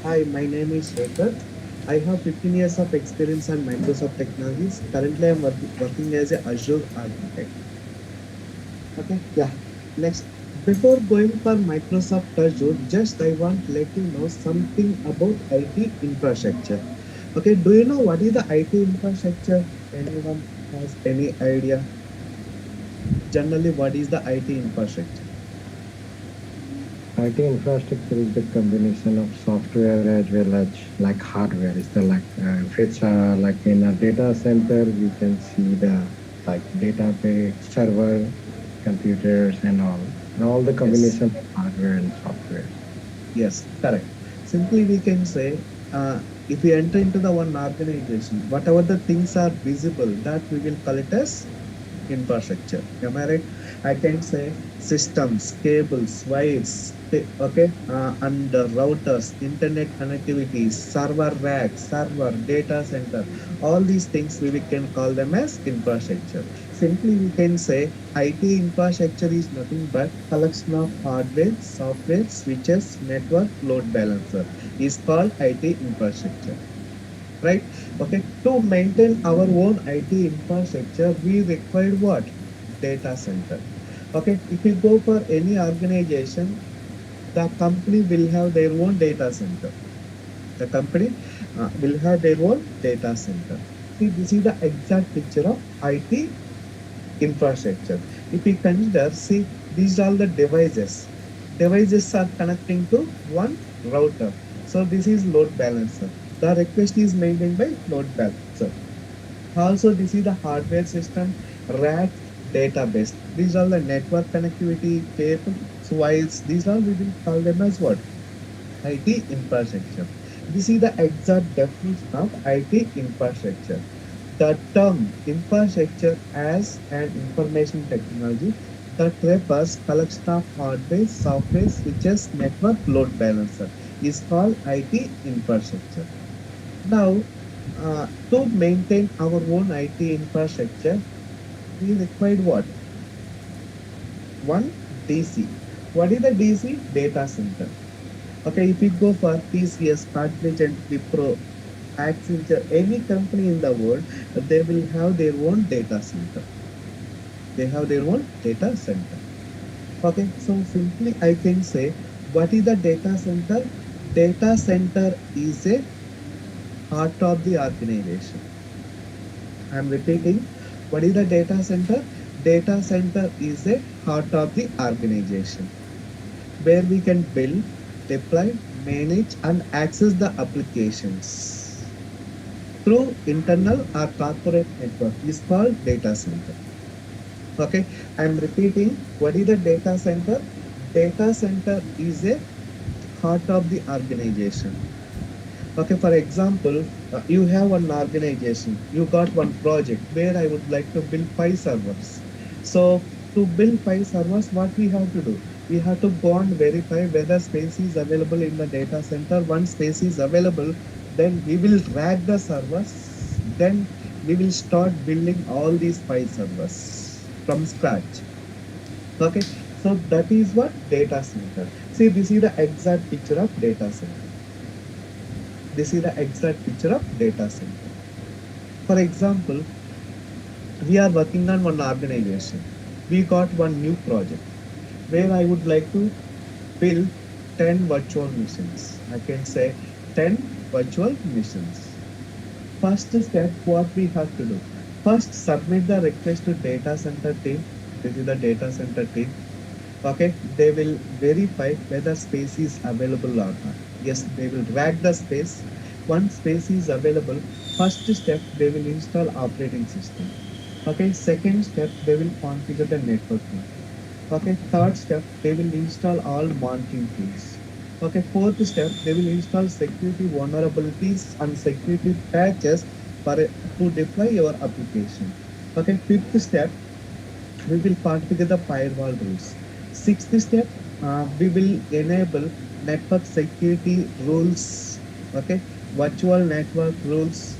Hi, my name is Sekhar. I have 15 years of experience on Microsoft technologies. Currently, I'm working as a Azure architect. Okay, yeah. Next, before going for Microsoft Azure, just I want to let you know something about IT infrastructure. Okay, do you know what is the IT infrastructure? Anyone has any idea? Generally, what is the IT infrastructure? IT infrastructure is the combination of software as well as like hardware. It's the like if it's like in a data center, we can see the like database, server, computers, and all the Yes. combination of hardware and software. Yes, correct. Simply, we can say if we enter into the one organization, whatever the things are visible, that we will call it as infrastructure. Am I right? I can say systems, cables, wires, okay, and routers, internet connectivity, server rack, server, data center. All these things we can call them as infrastructure. Simply, we can say IT infrastructure is nothing but collection of hardware, software, switches, network, load balancer is called IT infrastructure, right? Okay, to maintain our own IT infrastructure, we require what? Data center. Okay, if you go for any organization, the company will have their own data center. The company will have their own data center. See, this is the exact picture of IT infrastructure. If we consider, see, these are the devices. Devices are connecting to one router. So this is load balancer. The request is maintained by load balancer. Also, this is the hardware system, rack, database. These are the network connectivity, cable, wires. These are we will call them as what? IT infrastructure. This is the exact definition of IT infrastructure. The term infrastructure as an information technology that refers collection of hardware, software, switches, network, load balancer is called IT infrastructure. Now, to maintain our own IT infrastructure, we required what? One, DC. What is the DC? Data center. Okay, if we go for TCS, Cognizant, Wipro, Accenture, any company in the world, they will have their own data center. They have their own data center. Okay, so simply I can say, what is the data center? Data center is a heart of the organization. I'm repeating, what is the data center? Data center is a heart of the organization where we can build, deploy, manage, and access the applications through internal or corporate network is called data center. Okay, I'm repeating, what is the data center? Data center is a heart of the organization. Okay, for example, you have one organization, you got one project where I would like to build 5 servers. So to build 5 servers, what we have to do? We have to go and verify whether space is available in the data center. Once space is available, then we will rack the servers. Then we will start building all these 5 servers from scratch. Okay, so that is what data center. See, this is the exact picture of data center. This is the exact picture of data center. For example, we are working on one organization. We got one new project where I would like to build 10 virtual missions. I can say 10 virtual missions. First step, what we have to do? First, submit the request to data center team. This is the data center team. Okay, they will verify whether space is available or not. Yes, they will rack the space. Once space is available, first step they will install operating system. Okay, second step they will configure the networking. Okay, third step they will install all monitoring tools. Okay, fourth step they will install security vulnerabilities and security patches for to deploy your application. Okay, fifth step we will configure the firewall rules. Sixth step, we will enable network security rules, okay, virtual network rules,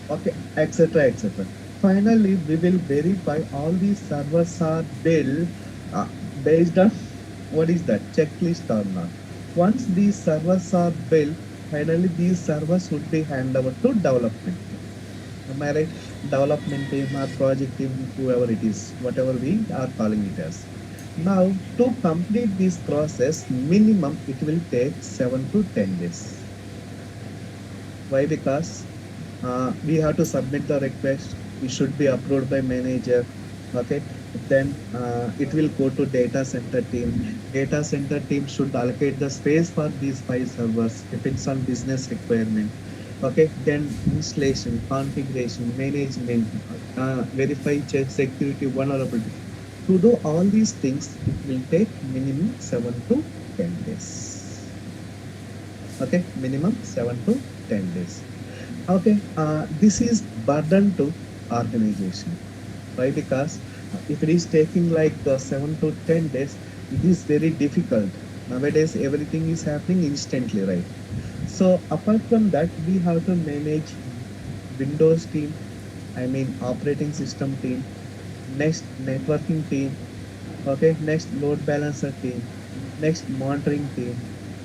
okay, etc. etc. Finally, we will verify all these servers are built uh, based on what is that checklist or not. Once these servers are built, finally these servers would be handed over to development team. Am I right? Development team or project team, whoever it is, whatever we are calling it as. Now, to complete this process, minimum it will take 7 to 10 days. Why? Because we have to submit the request. It should be approved by manager. Okay. Then it will go to data center team. Data center team should allocate the space for these 5 servers. Depends on business requirement. Okay. Then installation, configuration, management, verify, check security, vulnerability. To do all these things, it will take minimum 7 to 10 days. Okay, minimum 7 to 10 days. Okay, this is burden to organization. Why? Because if it is taking like 7 to 10 days, it is very difficult. Nowadays, everything is happening instantly, right? So apart from that, we have to manage Windows team, I mean operating system team, next networking team, okay, next load balancer team, next monitoring team,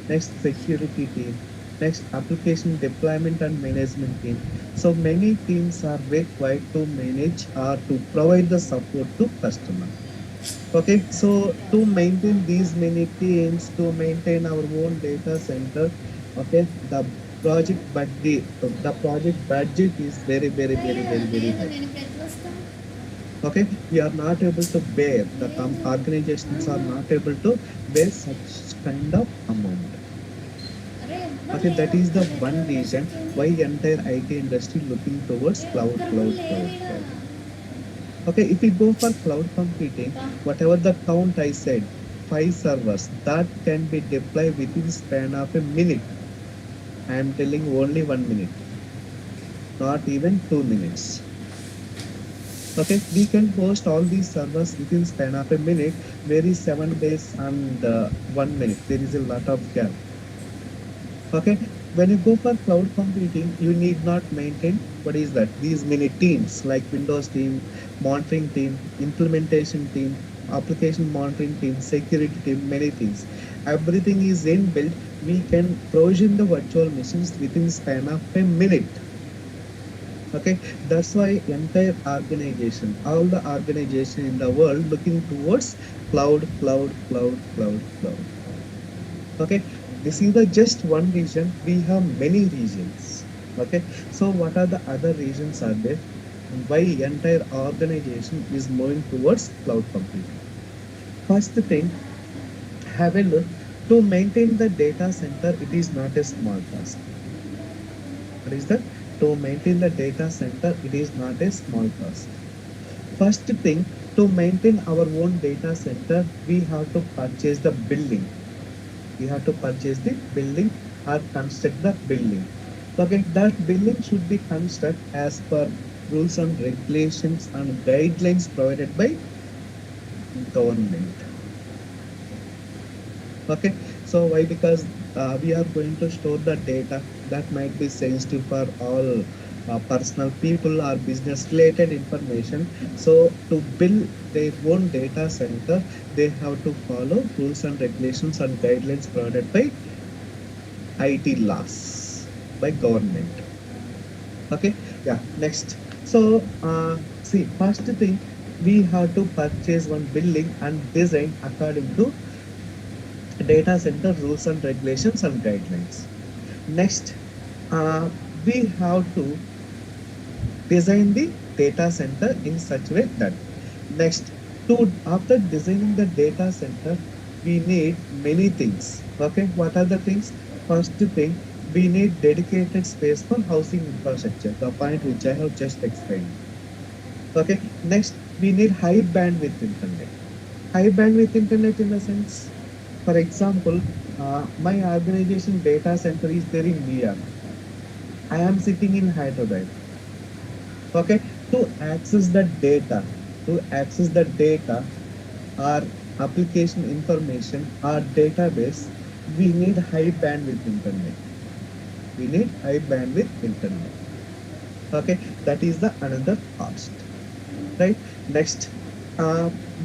next security team, next application deployment and management team. So many teams are required to manage or to provide the support to customer. Okay, so to maintain these many teams, to maintain our own data center, okay, the project budget is very, very, very, very, very high. Okay, we are not able to bear, organizations are not able to bear such kind of amount. Okay, that is the one reason why entire IT industry looking towards cloud, cloud, cloud, cloud. Okay, if we go for cloud computing, whatever the count I said, 5 servers that can be deployed within span of a minute. I am telling only 1 minute, not even 2 minutes. Okay, we can host all these servers within span of a minute. There is 7 days and 1 minute. There is a lot of gap. Okay, when you go for cloud computing, you need not maintain what is that? These many teams like Windows team, monitoring team, implementation team, application monitoring team, security team, many things. Everything is inbuilt. We can provision the virtual machines within span of a minute. Okay, that's why entire organization, all the organization in the world looking towards cloud, cloud, cloud, cloud, cloud. Okay, this is the just one region. We have many regions. Okay, so what are the other regions are there? Why entire organization is moving towards cloud computing? First thing, have a look. To maintain the data center, it is not a small task. What is that? To maintain the data center, it is not a small task. First thing, to maintain our own data center, we have to purchase the building. We have to purchase the building or construct the building. Okay, that building should be constructed as per rules and regulations and guidelines provided by government. Okay, so why? Because we are going to store the data that might be sensitive for all personal people or business related information. So to build their own data center, they have to follow rules and regulations and guidelines provided by IT laws, by government. Okay, yeah, next. So see, first thing, we have to purchase one building and design according to data center rules and regulations and guidelines. Next, we have to design the data center in such way that, next, to after designing the data center, we need many things. Okay, what are the things? First thing, we need dedicated space for housing infrastructure, the point which I have just explained. Okay, next, we need high bandwidth internet. High bandwidth internet in the sense, for example, my organization data center is there in New York. I am sitting in Hyderabad. Okay, to access the data, to access the data or application information or database, we need high bandwidth internet. We need high bandwidth internet. Okay, that is the another cost, right? Next,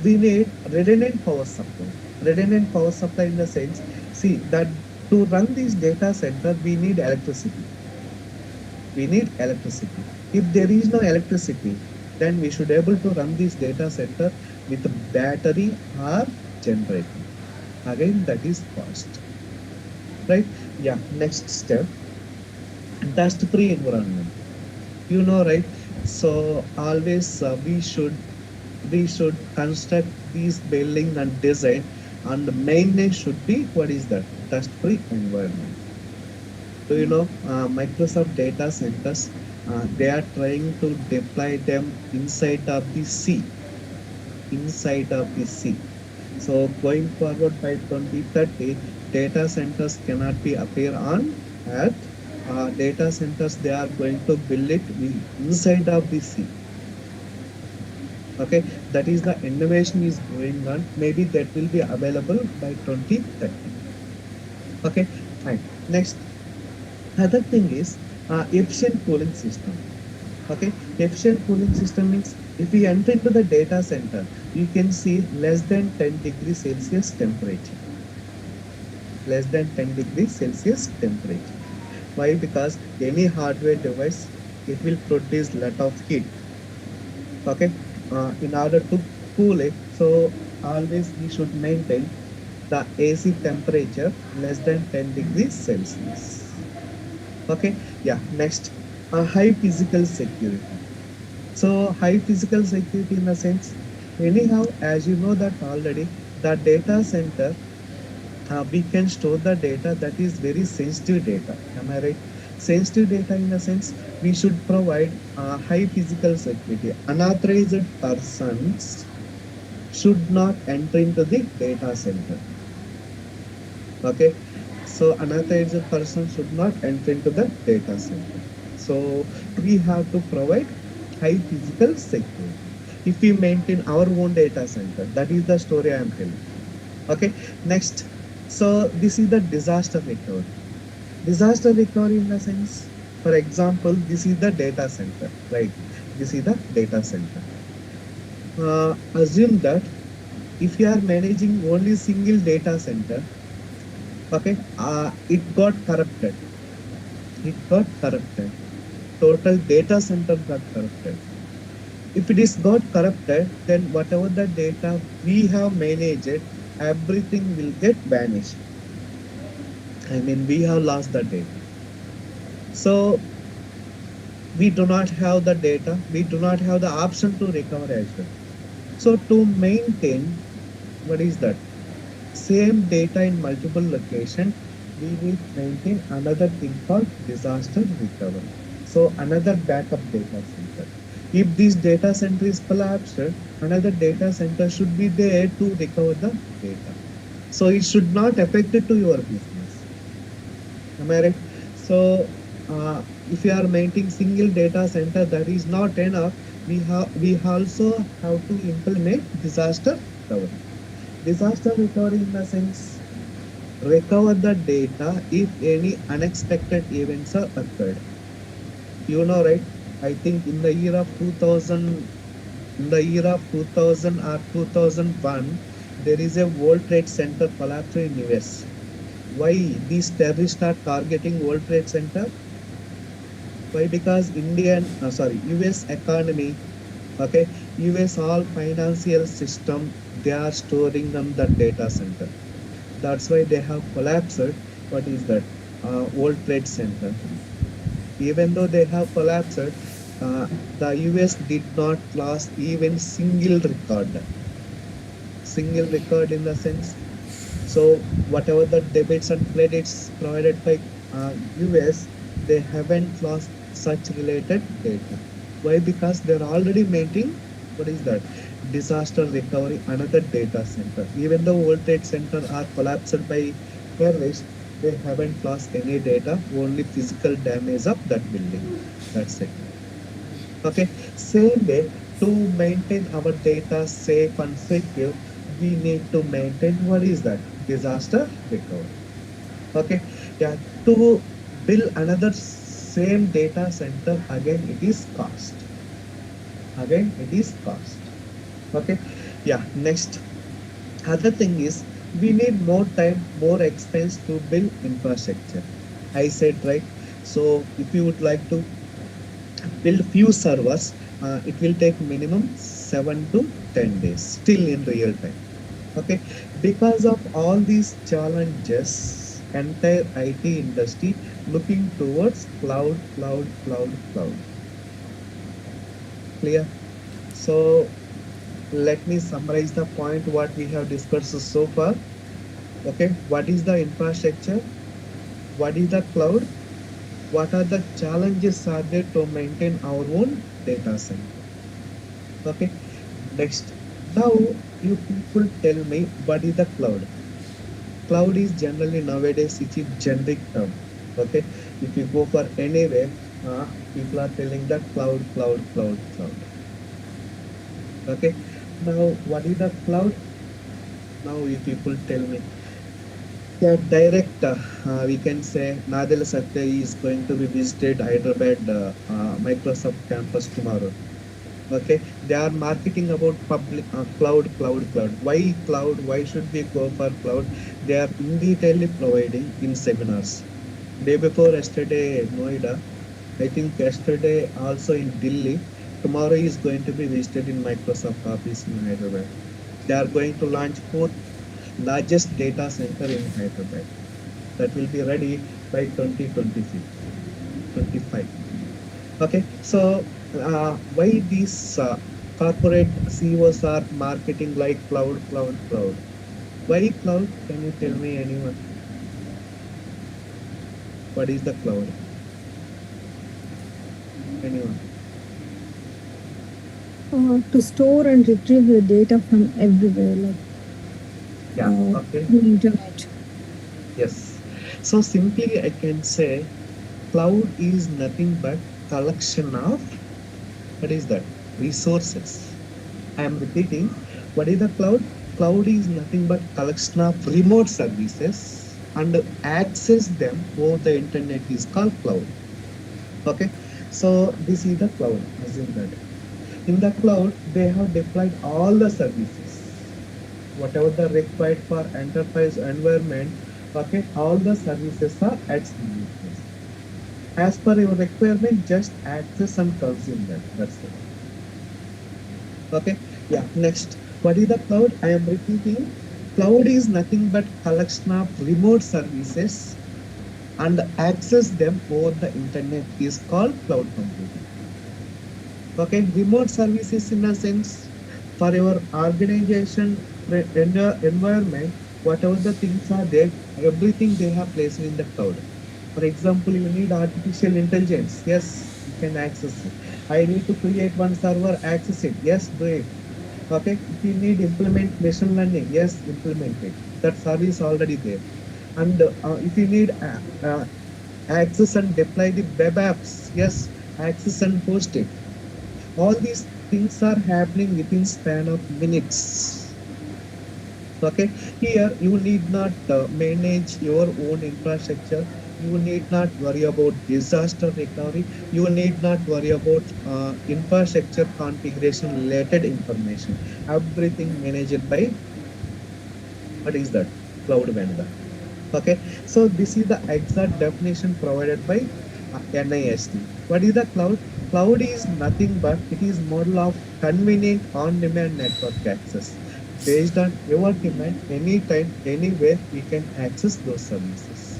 we need redundant power supply. Redundant power supply in the sense, see that To run this data center, we need electricity. We need electricity. If there is no electricity, then we should able to run this data center with battery or generator. Again, that is cost, right? Yeah. Next step, dust-free environment. You know, right? So always we should construct these building and design, and the main name should be, what is that? Dust-free environment. Do you know Microsoft data centers? They are trying to deploy them inside of the sea, inside of the sea. So going forward by 2030, data centers cannot be appear on Earth. Data centers, they are going to build it inside of the sea. Okay, that is the innovation is going on. Maybe that will be available by 2030. Okay, fine. Next, other thing is efficient cooling system. Okay, efficient cooling system means if we enter into the data center, you can see less than 10 degrees Celsius temperature, less than 10 degrees Celsius temperature. Why? Because any hardware device, it will produce lot of heat. Okay, in order to cool it, so always we should maintain the AC temperature less than 10 degrees Celsius. Okay, yeah. Next, high physical security. So high physical security in a sense, anyhow, as you know that already, the data center, we can store the data that is very sensitive data. Am I right? Sensitive data in a sense, we should provide high physical security. Unauthorized persons should not enter into the data center. Okay, so unauthorized person should not enter into the data center. So we have to provide high physical security. If we maintain our own data center, that is the story I am telling. Okay, next. So this is the disaster recovery. Disaster recovery in the sense, for example, this is the data center, right? This is the data center. Assume that if you are managing only single data center, okay, it got corrupted. It got corrupted. Total data center got corrupted. If it is got corrupted, then whatever the data we have managed, everything will get vanished. I mean, we have lost the data. So we do not have the data. We do not have the option to recover as well. So to maintain, what is that? Same data in multiple location, we will maintain another thing called disaster recovery. So another backup data center. If this data center is collapsed, another data center should be there to recover the data. So it should not affect it to your business. Am I right? So if you are maintaining single data center, that is not enough. We also have to implement disaster recovery. Disaster recovery in the sense, recover the data if any unexpected events are occurred. You know, right? I think in the year of 2000, in the year of 2000 or 2001, there is a World Trade Center collapse in US. Why these terrorists are targeting World Trade Center? Why? Because US economy, okay, US all financial system, they are storing on the data center. That's why they have collapsed. What is that? World Trade Center. Even though they have collapsed, the US did not lose even single record. Single record in the sense. So whatever the debits and credits provided by US, they haven't lost such related data. Why? Because they're already maintaining, what is that? Disaster recovery, another data center. Even the World Trade Center are collapsed by terrorists, they haven't lost any data, only physical damage of that building. That's it. Okay. Same way, to maintain our data safe and secure, we need to maintain, what is that? Disaster recovery. Okay. Yeah. To build another same data center, again it is cost. Again it is cost. Okay. Yeah. Next, other thing is We need more time, more expense to build infrastructure. I said right. So if you would like to build few servers, it will take minimum 7 to 10 days, still in real time. Okay, because of all these challenges, entire IT industry looking towards cloud, cloud, cloud, cloud. Clear? So let me summarize the point what we have discussed so far. Okay, what is the infrastructure? What is the cloud? What are the challenges are there to maintain our own data center? Okay, next. Now you people tell me what is the cloud? Cloud is generally nowadays it is generic term. Okay, if you go for anywhere, people are telling that cloud, cloud, cloud, cloud. Okay, now what is the cloud? Now you people tell me. Yeah, direct. We can say Nadella Satya is going to be visited Hyderabad Microsoft campus tomorrow. Okay, they are marketing about public cloud, cloud, cloud. Why cloud? Why should we go for cloud? They are in detail providing in seminars. Day before yesterday, Noida. I think yesterday also in Delhi. Tomorrow is going to be visited in Microsoft office in Hyderabad. They are going to launch fourth largest data center in Hyderabad. That will be ready by 2025. 25. Okay, so why these corporate CEOs are marketing like cloud, cloud, cloud? Why cloud? Can you tell me anyone? What is the cloud? Anyone? To store and retrieve the data from everywhere, like Yeah, okay, through internet. yes. So simply I can say cloud is nothing but collection of, what is that? Resources. I am repeating, what is the cloud? Cloud is nothing but collection of remote services and access them over the internet is called cloud. Okay, so this is the cloud. Assume that in the cloud they have deployed all the services, whatever the required for enterprise environment. Okay, all the services are at single place. As per your requirement, just access and consume them. That's it. Okay, yeah, next. What is the cloud? I am repeating. Cloud is nothing but collection of remote services and access them over the internet is called cloud computing. Okay, remote services in a sense for your organization environment, whatever the things are there, everything they have placed in the cloud. For example, you need artificial intelligence. Yes, you can access it. I need to create one server, access it. Yes, do it. Okay, if you need implement machine learning, yes, implement it. That service already there. And if you need access and deploy the web apps, yes, access and host it. All these things are happening within span of minutes. Okay, here you need not manage your own infrastructure. You need not worry about disaster recovery. You need not worry about infrastructure configuration related information. Everything managed by, what is that? Cloud vendor. Okay, so this is the exact definition provided by NIST. What is the cloud? Cloud is nothing but it is model of convenient on-demand network access. Based on your demand, anytime, anywhere, we can access those services.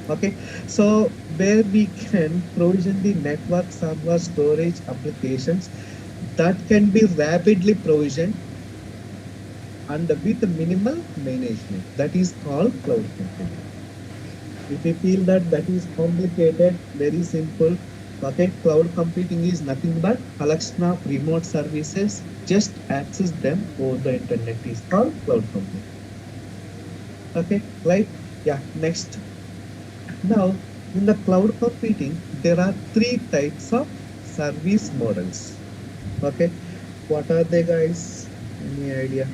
Okay, so where we can provision the network server storage applications that can be rapidly provisioned and with minimal management. That is called cloud computing. If you feel that that is complicated, very simple. Okay, cloud computing is nothing but collection of remote services. Just access them over the internet is called cloud computing. Okay, right? Yeah. Next, now in the cloud computing, there are three types of service models. Okay, what are they, guys? Any idea?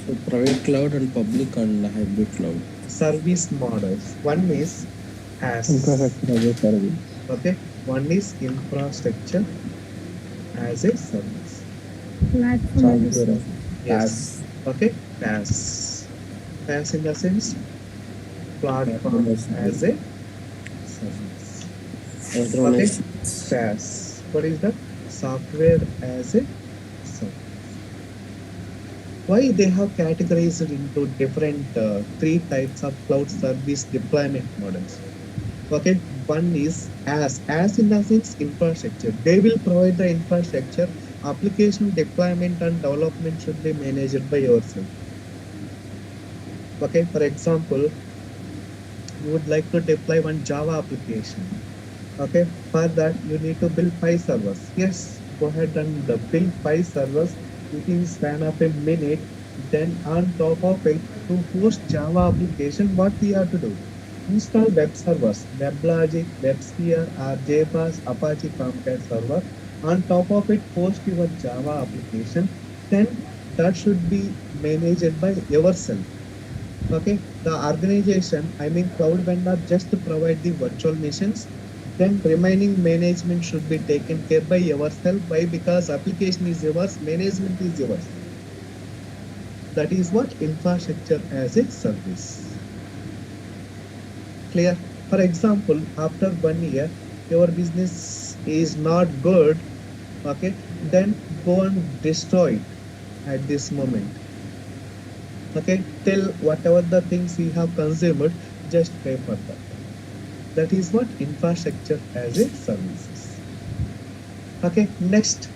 So private cloud and public and hybrid cloud. Service models. One is as Infrastructure as a service. okay. One is infrastructure as a service. Platform as a Software service. Yes. as Okay. PaaS in the sense platform platform as as service. a service. Okay. Autonomous. SaaS. What is that? Software as a service. Why they have categorized into different three types of cloud service deployment models? Okay, one is as in the sense infrastructure. They will provide the infrastructure. Application deployment and development should be managed by yourself. Okay, for example, you would like to deploy one Java application. Okay, for that you need to build 5 servers. Yes, go ahead and build 5 servers within span of a minute. Then on top of it, to host Java application, what we have to do? Install web servers, WebLogic, WebSphere, or JBoss, Apache Tomcat server. On top of it, host your Java application. Then that should be managed by yourself. Okay, the organization, I mean cloud vendor, just provide the virtual machines. Then remaining management should be taken care by yourself. Why? Because application is yours, management is yours. That is what infrastructure as a service. Clear? For example, after 1 year, your business is not good. Okay, then go and destroy it at this moment. Okay, till whatever the things you have consumed, just pay for that. That is what infrastructure as a services. Okay, next,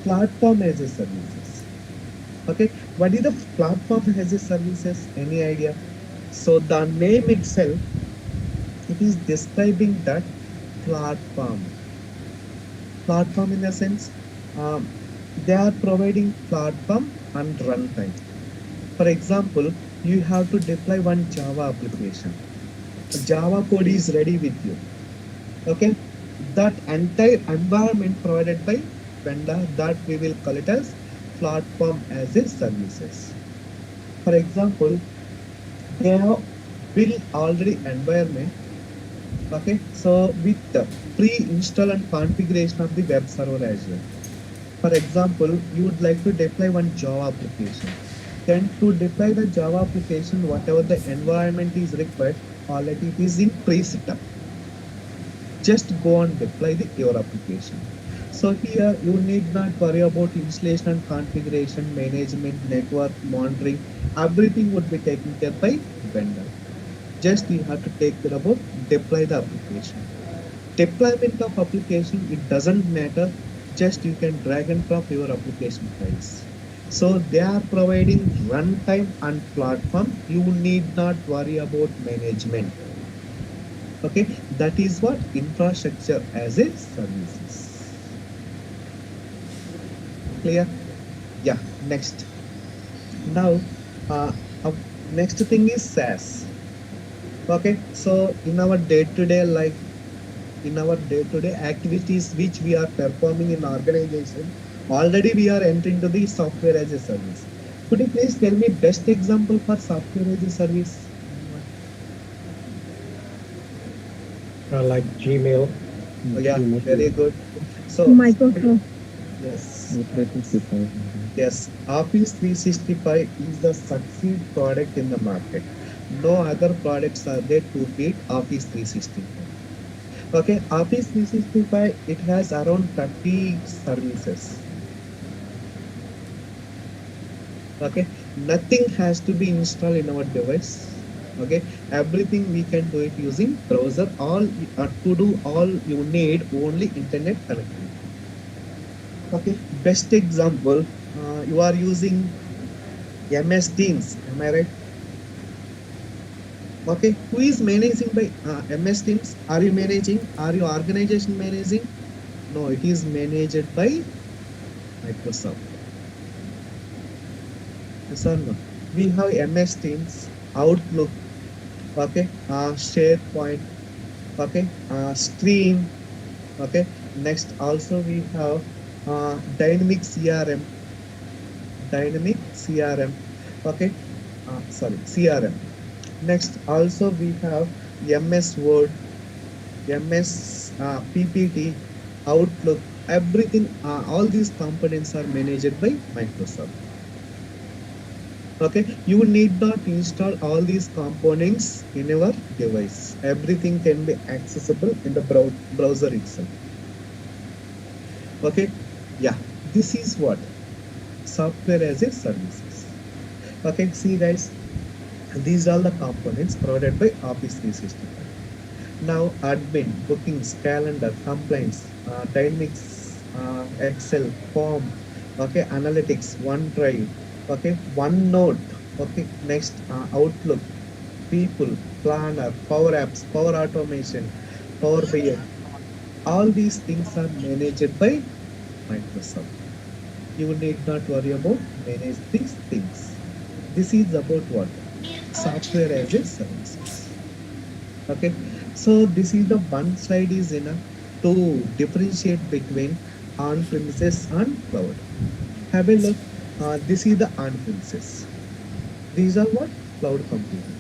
platform as a services. Okay, what is the platform as a services? Any idea? So the name itself, it is describing that platform. Platform in the sense, um, they are providing platform and runtime. For example, you have to deploy one Java application. Java code is ready with you. Okay, that entire environment provided by vendor, that we will call it as platform as a services. For example, they have built already environment. Okay, so with the pre-install and configuration of the web server as well. For example, you would like to deploy one Java application. Then to deploy the Java application, whatever the environment is required, already it is in pre-setup. Just go and deploy your application. So here you need not worry about installation and configuration, management, network, monitoring. Everything would be taken care by vendor. Just you have to take care about deploy the application. Deployment of application, it doesn't matter. Just you can drag and drop your application files. So they are providing runtime and platform. You need not worry about management. Okay, that is what infrastructure as a services. Clear? Yeah. Next. Now, uh, next thing is SaaS. Okay, so in our day-to-day life, in our day-to-day activities which we are performing in organization, already we are entering to the software as a service. Could you please tell me best example for software as a service? Anyone? Like Gmail. Oh, yeah, Gmail, very good. So, Microsoft. yes. operating system. Yes, Office 365 is the succeed product in the market. No other products are there to beat Office 365. Okay, Office 365, it has around 30 services. Okay, nothing has to be installed in our device. Okay, everything we can do it using browser. All to do all you need only internet connectivity. Okay, best example, you are using MS Teams. Am I right? Okay, who is managing by MS Teams? Are you managing? Are your organization managing? No, it is managed by Microsoft. Yes or no? We have MS Teams, Outlook, okay, SharePoint, okay, Stream, okay. Next, also we have Dynamic CRM, Dynamic CRM, okay, sorry, CRM. Next, also we have MS Word, MS PPT, Outlook, everything, all these components are managed by Microsoft. Okay, you need not install all these components in your device. Everything can be accessible in the browser itself. Okay, yeah, this is what software as a services. Okay, see guys, these are the components provided by Office 365. Now admin, bookings, calendar, complaints, dynamics, Excel, form, okay, analytics, OneDrive, okay, OneNote, okay, next Outlook, people, planner, power apps, power automation, power BI. All these things are managed by Microsoft. You need not worry about manage these things. This is about what? Software as a services. Okay, so this is the one slide is enough to differentiate between on premises and cloud. Have a look. This is the on premises. These are what? Cloud computing.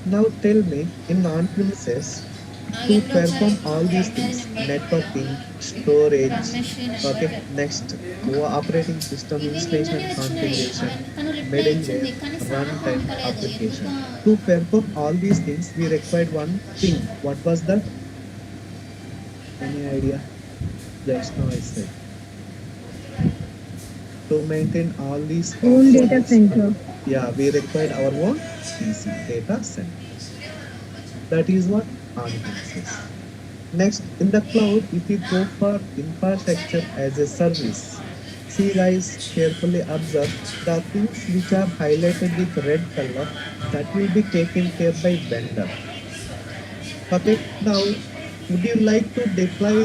Now tell me, in on premises, to perform all these things, networking, storage, okay, next operating system installation and configuration, middleware, runtime application. To perform all these things, we required one thing. What was that? Any idea? Just now I said, to maintain all these Own data components, center. yeah, we required our own PC data center. That is what on premises. Next, in the cloud, if you go for infrastructure as a service, see guys, carefully observe the things which are highlighted with red color, that will be taken care by vendor. Okay, now would you like to deploy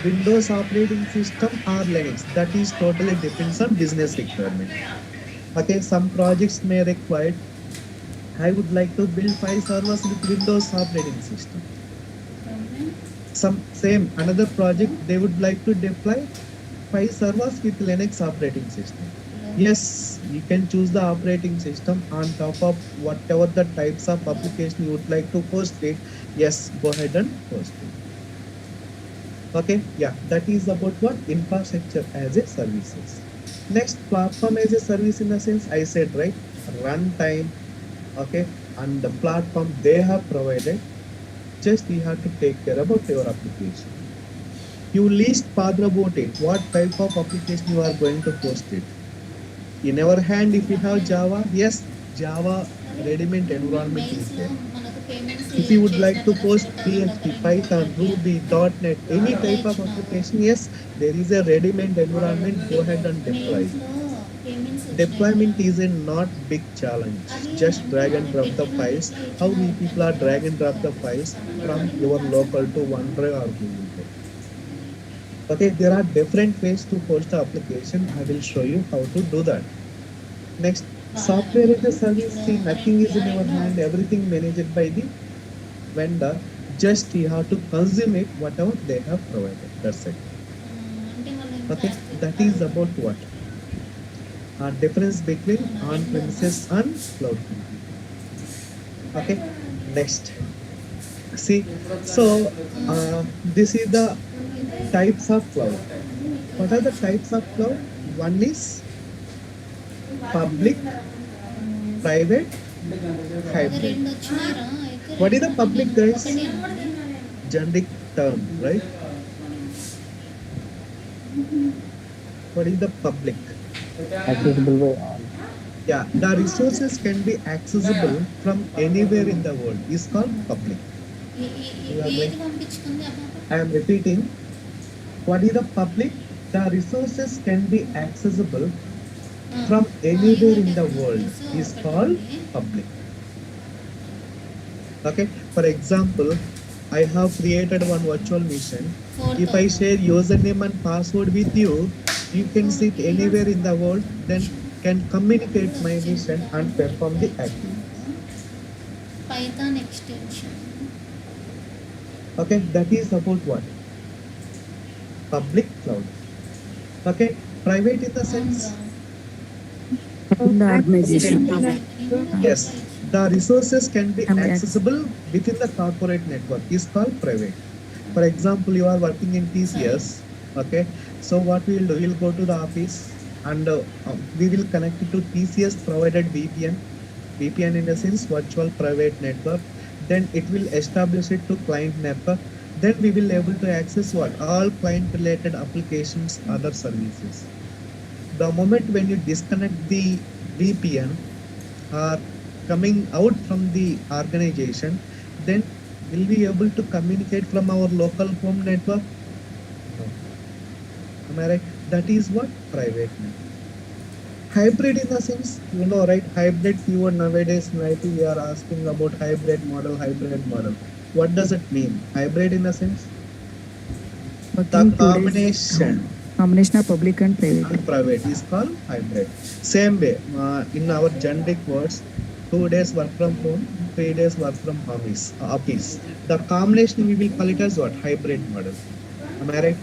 Windows operating system or Linux? That is totally depends on business requirement. Okay, some projects may require, I would like to build 5 servers with Windows operating system. Some same another project, they would like to deploy 5 servers with Linux operating system. Yes, you can choose the operating system on top of whatever the types of application you would like to host it. Yes, go ahead and host it. Okay, yeah, that is about what infrastructure as a services. Next, platform as a service, in the sense I said, right, runtime, okay, and the platform they have provided. Just you have to take care about your application. You least bother about it. What type of application you are going to host it. In our hand, if you have Java, yes, Java ready-made environment is there. If you would like to host PHP, Python, Ruby, .NET, any type of application, yes, there is a ready-made environment. Go ahead and deploy it. Deployment is a not big challenge. Just drag and drop the files. How many people are drag and drop the files from your local to OneDrive or Google Drive? Okay, there are different ways to host the application. I will show you how to do that. Next, software as a service. See, nothing is in your hand. Everything managed by the vendor. Just you have to consume it, whatever they have provided. That's it. Okay, that is about what? Difference between on-premises and cloud computing. Okay, next. See, so this is the types of cloud. What are the types of cloud? One is public, private, hybrid. What is the public, guys? Generic term, right? What is the public? Accessible by all. Yeah, the resources can be accessible from anywhere in the world. Is called public. I am repeating. What is the public? The resources can be accessible from anywhere in the world. Is called public. Okay. For example, I have created one virtual machine. If I share username and password with you, you can sit anywhere in the world, then can communicate my mission and perform the activity. Python extension. Okay, that is about what? Public cloud. Okay, private in the sense, The organization. yes, the resources can be accessible within the corporate network. Is called private. For example, you are working in TCS. Okay, so what we will do, we'll go to the office and we will connect it to TCS provided VPN. VPN in the sense virtual private network. Then it will establish it to client network. Then we will able to access what all client related applications, other services. The moment when you disconnect the VPN or coming out from the organization, then will we able to communicate from our local home network? No. Am I right? That is what private network. Hybrid in the sense, right? Hybrid keyword nowadays, like we are asking about hybrid model. What does it mean? Hybrid in the sense, the Working 2 days combination combination of public and private. and private is called hybrid. Same way, in our generic words, 2 days work from home, 3 days work from office. The combination we will call it as what? Hybrid model. Am I right?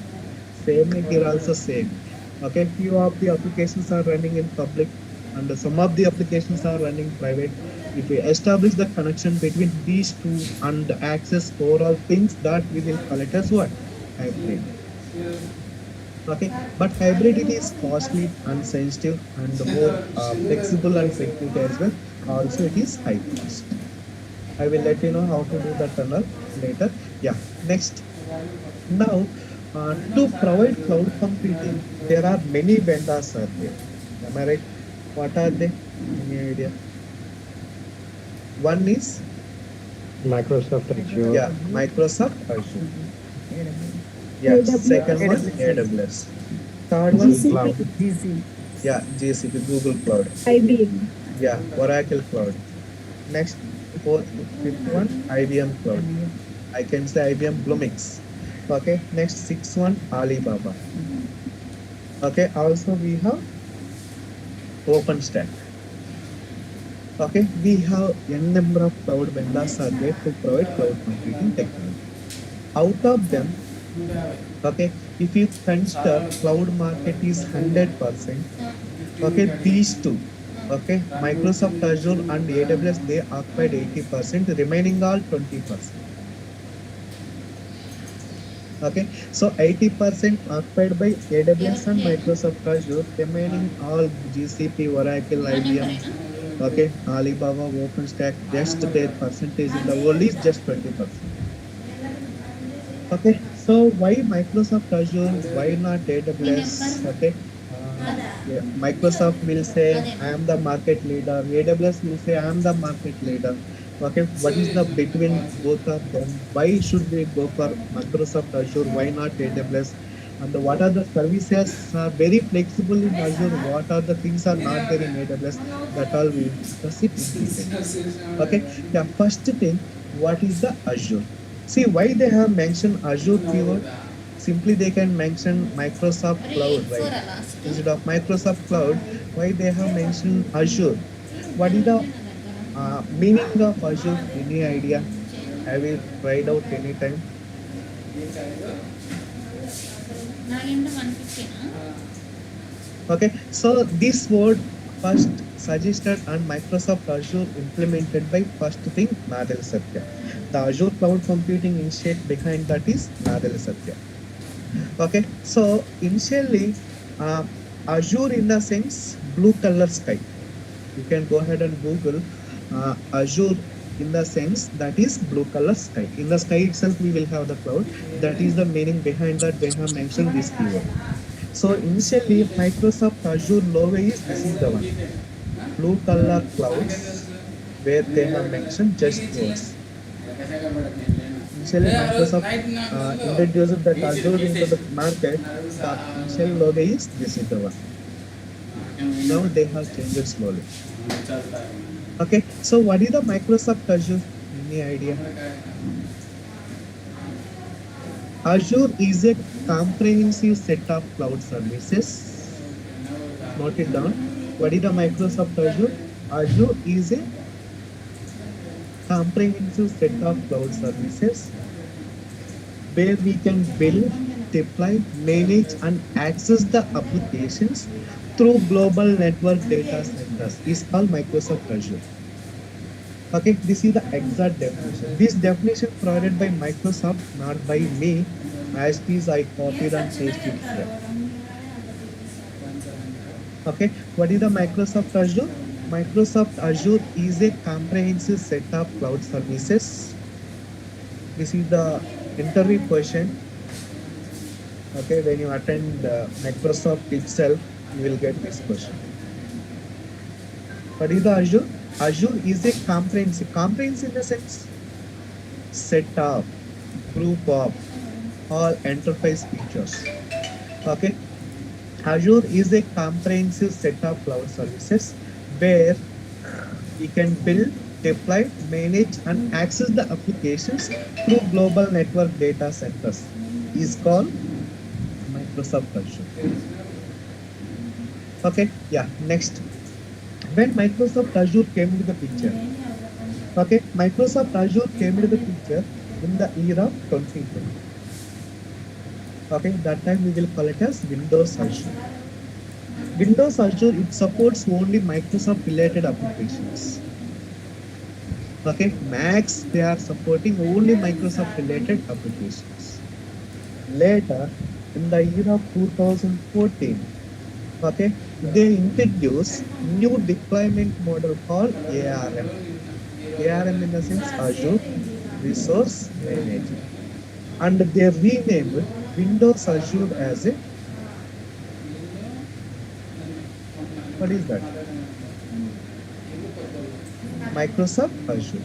Same here also same. Okay, few of the applications are running in public and some of the applications are running private. If we establish the connection between these two and access overall things, that we will call it as what? Hybrid. Okay, but hybrid it is costly and sensitive and more flexible and security as well. Also, it is high cost. I will let you know how to do that tunnel later. Yeah, next. Now, to provide cloud computing, there are many vendors are there. Am I right? What are they? Any idea? One is Microsoft Azure. yeah, Microsoft Azure. Yeah, second one AWS, AWS. Third one Cloud. GCP, GC. yeah, GCP, Google Cloud. IBM. Yeah, Oracle Cloud. Next, fifth one IBM Cloud. I can say IBM Bluemix. Okay, next sixth one Alibaba. Okay, also we have OpenStack. Okay, we have n number of cloud vendors are there to provide cloud computing technology. Out of them, okay, if you consider cloud market is 100%, okay, these two, okay, Microsoft Azure and AWS, they occupied 80%, remaining all 20%. Okay, so 80% occupied by AWS and Microsoft Azure, remaining all GCP, Oracle, IBM, okay, Alibaba, OpenStack, just their percentage in the world is just 20%. Okay, so why Microsoft Azure? Why not AWS? Okay, yeah, Microsoft will say I am the market leader. AWS will say I am the market leader. Okay, what is the between both of them? Why should we go for Microsoft Azure? Why not AWS? And what are the services are very flexible in Azure? What are the things are not there in AWS? That all we will discuss it in detail. Okay, yeah, first thing, what is the Azure? See why they have mentioned Azure keyword? Simply they can mention Microsoft Cloud, right? Instead of Microsoft Cloud, why they have mentioned Azure? What is the meaning of Azure? Any idea? Have you tried out anytime? Okay, so this word first suggested and Microsoft Azure implemented by first thing Nadal Satya. The Azure Cloud Computing initiate behind that is Nadal Satya. Okay, so initially uh, Azure in the sense blue color sky. You can go ahead and Google Azure in the sense that is blue color sky. In the sky itself, we will have the cloud. That is the meaning behind that they have mentioned this keyword. So initially, Microsoft Azure logo is this is the one blue color clouds where they have mentioned just words. Initially, Microsoft introduced that Azure into the market. The initial logo is this is the one. Now they have changed it slowly. Okay, so what is the Microsoft Azure? Any idea? Azure is a comprehensive set of cloud services. Note it down. What is the Microsoft Azure? Azure is a comprehensive set of cloud services where we can build, deploy, manage, and access the applications through global network data centers. Is called Microsoft Azure. Okay, this is the exact definition. This definition provided by Microsoft, not by me. As it is, I copied and pasted here. Okay, what is the Microsoft Azure? Microsoft Azure is a comprehensive set of cloud services. This is the interview question. Okay, when you attend Microsoft itself, you will get this question. What is the Azure? Azure is a comprehensive in the sense set of, group of all enterprise features. Okay, Azure is a comprehensive set of cloud services where you can build, deploy, manage, and access the applications through global network data centers. Is called Microsoft Azure. Okay, yeah. Next, when Microsoft Azure came into the picture, okay, Microsoft Azure came into the picture in the year of 2020. Okay, that time we will call it as Windows Azure. Windows Azure, it supports only Microsoft related applications. Okay, Macs, they are supporting only Microsoft related applications. Later, in the year of 2014, okay, they introduced new deployment model called ARM. ARM in the sense Azure Resource Manager. And they renamed Windows Azure as a, what is that? Microsoft Azure.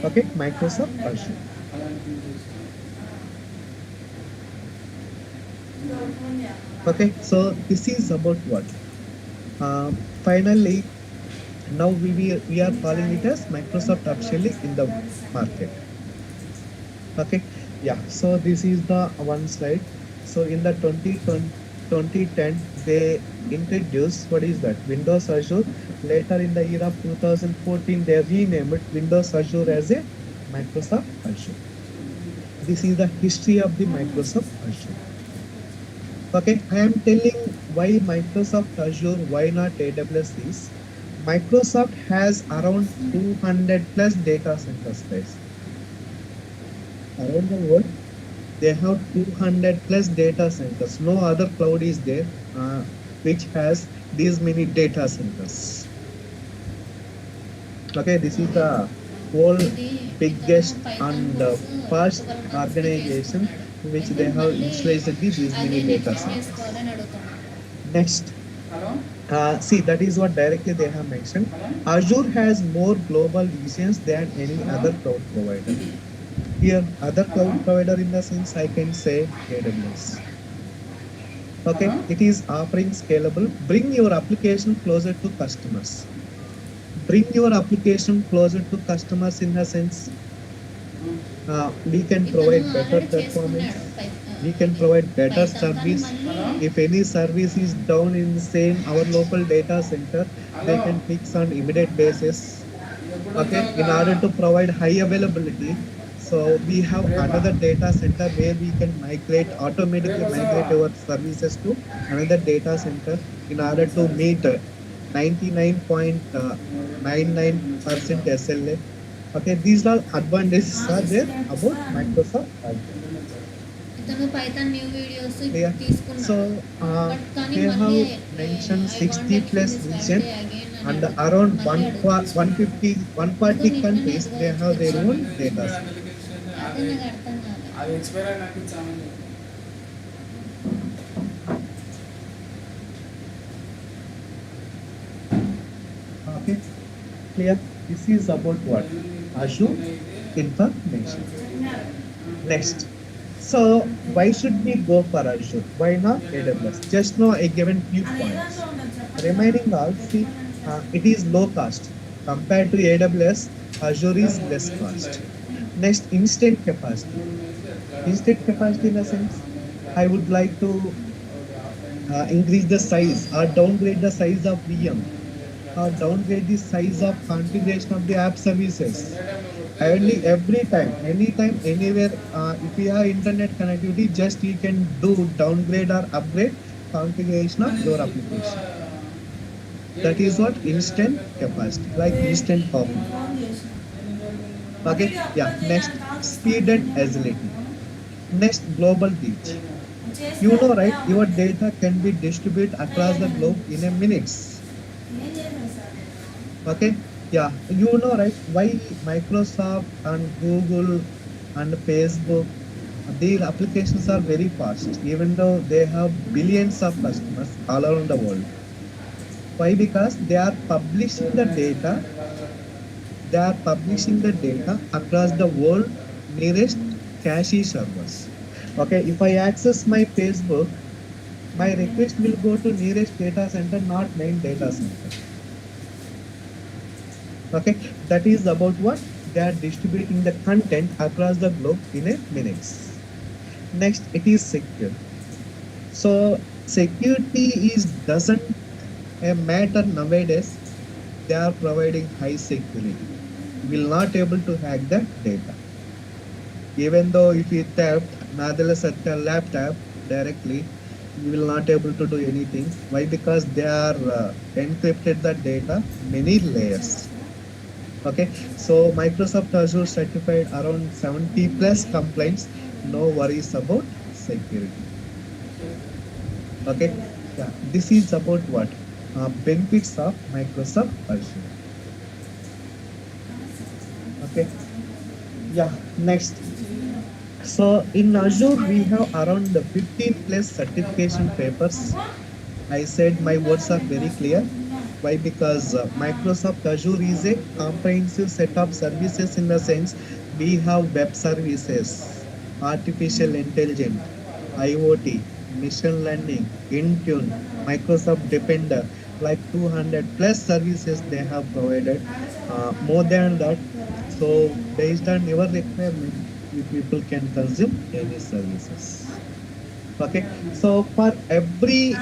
Okay, Microsoft Azure. Okay, so this is about what? Finally, now we are calling it as Microsoft officially in the market. Okay, yeah. So this is the one slide. So in the 2010, they introduced, what is that? Windows Azure. Later in the year of 2014, they renamed Windows Azure as a Microsoft Azure. This is the history of the Microsoft Azure. Okay, I am telling why Microsoft Azure, why not AWS is. Microsoft has around 200 plus data centers, guys. Around the world, they have 200 plus data centers. No other cloud is there which has these many data centers. Okay, this is the whole biggest and first organization which they have installed these many data centers. Next, see, that is what directly they have mentioned. Azure has more global regions than any other cloud provider. Here, other cloud provider in the sense I can say AWS. Okay, it is offering scalable. Bring your application closer to customers. Bring your application closer to customers in the sense we can provide better performance. We can provide better service. If any service is down in same our local data center, they can fix on immediate basis. Okay, in order to provide high availability, so we have another data center where we can automatically migrate our services to another data center in order to meet 99.99% SLA. Okay, these are advantages are there about Microsoft Azure. ఇతను Python new videos Clear? తీసుకున్నాడు. So but కానీ they మళ్ళీ have mentioned I 60 want plus this region Sunday again అని and అడుగుతున్నాడు. around మళ్ళీ అడుగుతున్నాడు. 150, 140 countries they have their own data center. అదే నాకు అర్థం కాదు. అది ఎక్స్పైర్ అయినాక చాలండి. Okay, clear? This is about what? Azure information. Next. So why should we go for Azure? Why not AWS? Just now I given few points. Remaining all, see, it is low cost. Compared to AWS, Azure is less cost. Next, instant capacity. Instant capacity in the sense, I would like to increase the size or downgrade the size of VM or downgrade the size of configuration of the app services. Every time, anytime, anywhere, if you have internet connectivity, just you can do downgrade or upgrade configuration of your application. That is what instant capacity, like instant copy. Okay, yeah. Next, speed and agility. Next, global reach. You know, right? Your data can be distributed across the globe in a minutes. Okay, yeah. You know, right? Why Microsoft and Google and Facebook, their applications are very fast, even though they have billions of customers all around the world. Why? Because they are publishing the data. They are publishing the data across the world nearest cache servers. Okay, if I access my Facebook, my request will go to nearest data center, not main data center. Okay, that is about what they are distributing the content across the globe in a minutes. Next, it is secure. So security is doesn't a matter nowadays. They are providing high security. You will not able to hack the data. Even though if you tap Nadala Satya laptop directly, you will not able to do anything. Why? Because they are encrypted the data many layers. Okay, so Microsoft Azure certified around 70 plus complaints. No worries about security. Okay, yeah, this is about what benefits of Microsoft Azure. Okay, yeah, next. So in Azure, we have around 15 plus certification papers. I said my words are very clear. Why? Because Microsoft Azure is a comprehensive set of services in the sense we have web services, artificial intelligence, IoT, machine learning, Intune, Microsoft Defender, like 200 plus services they have provided. More than that, so based on your requirement, you people can consume any services. Okay, so for every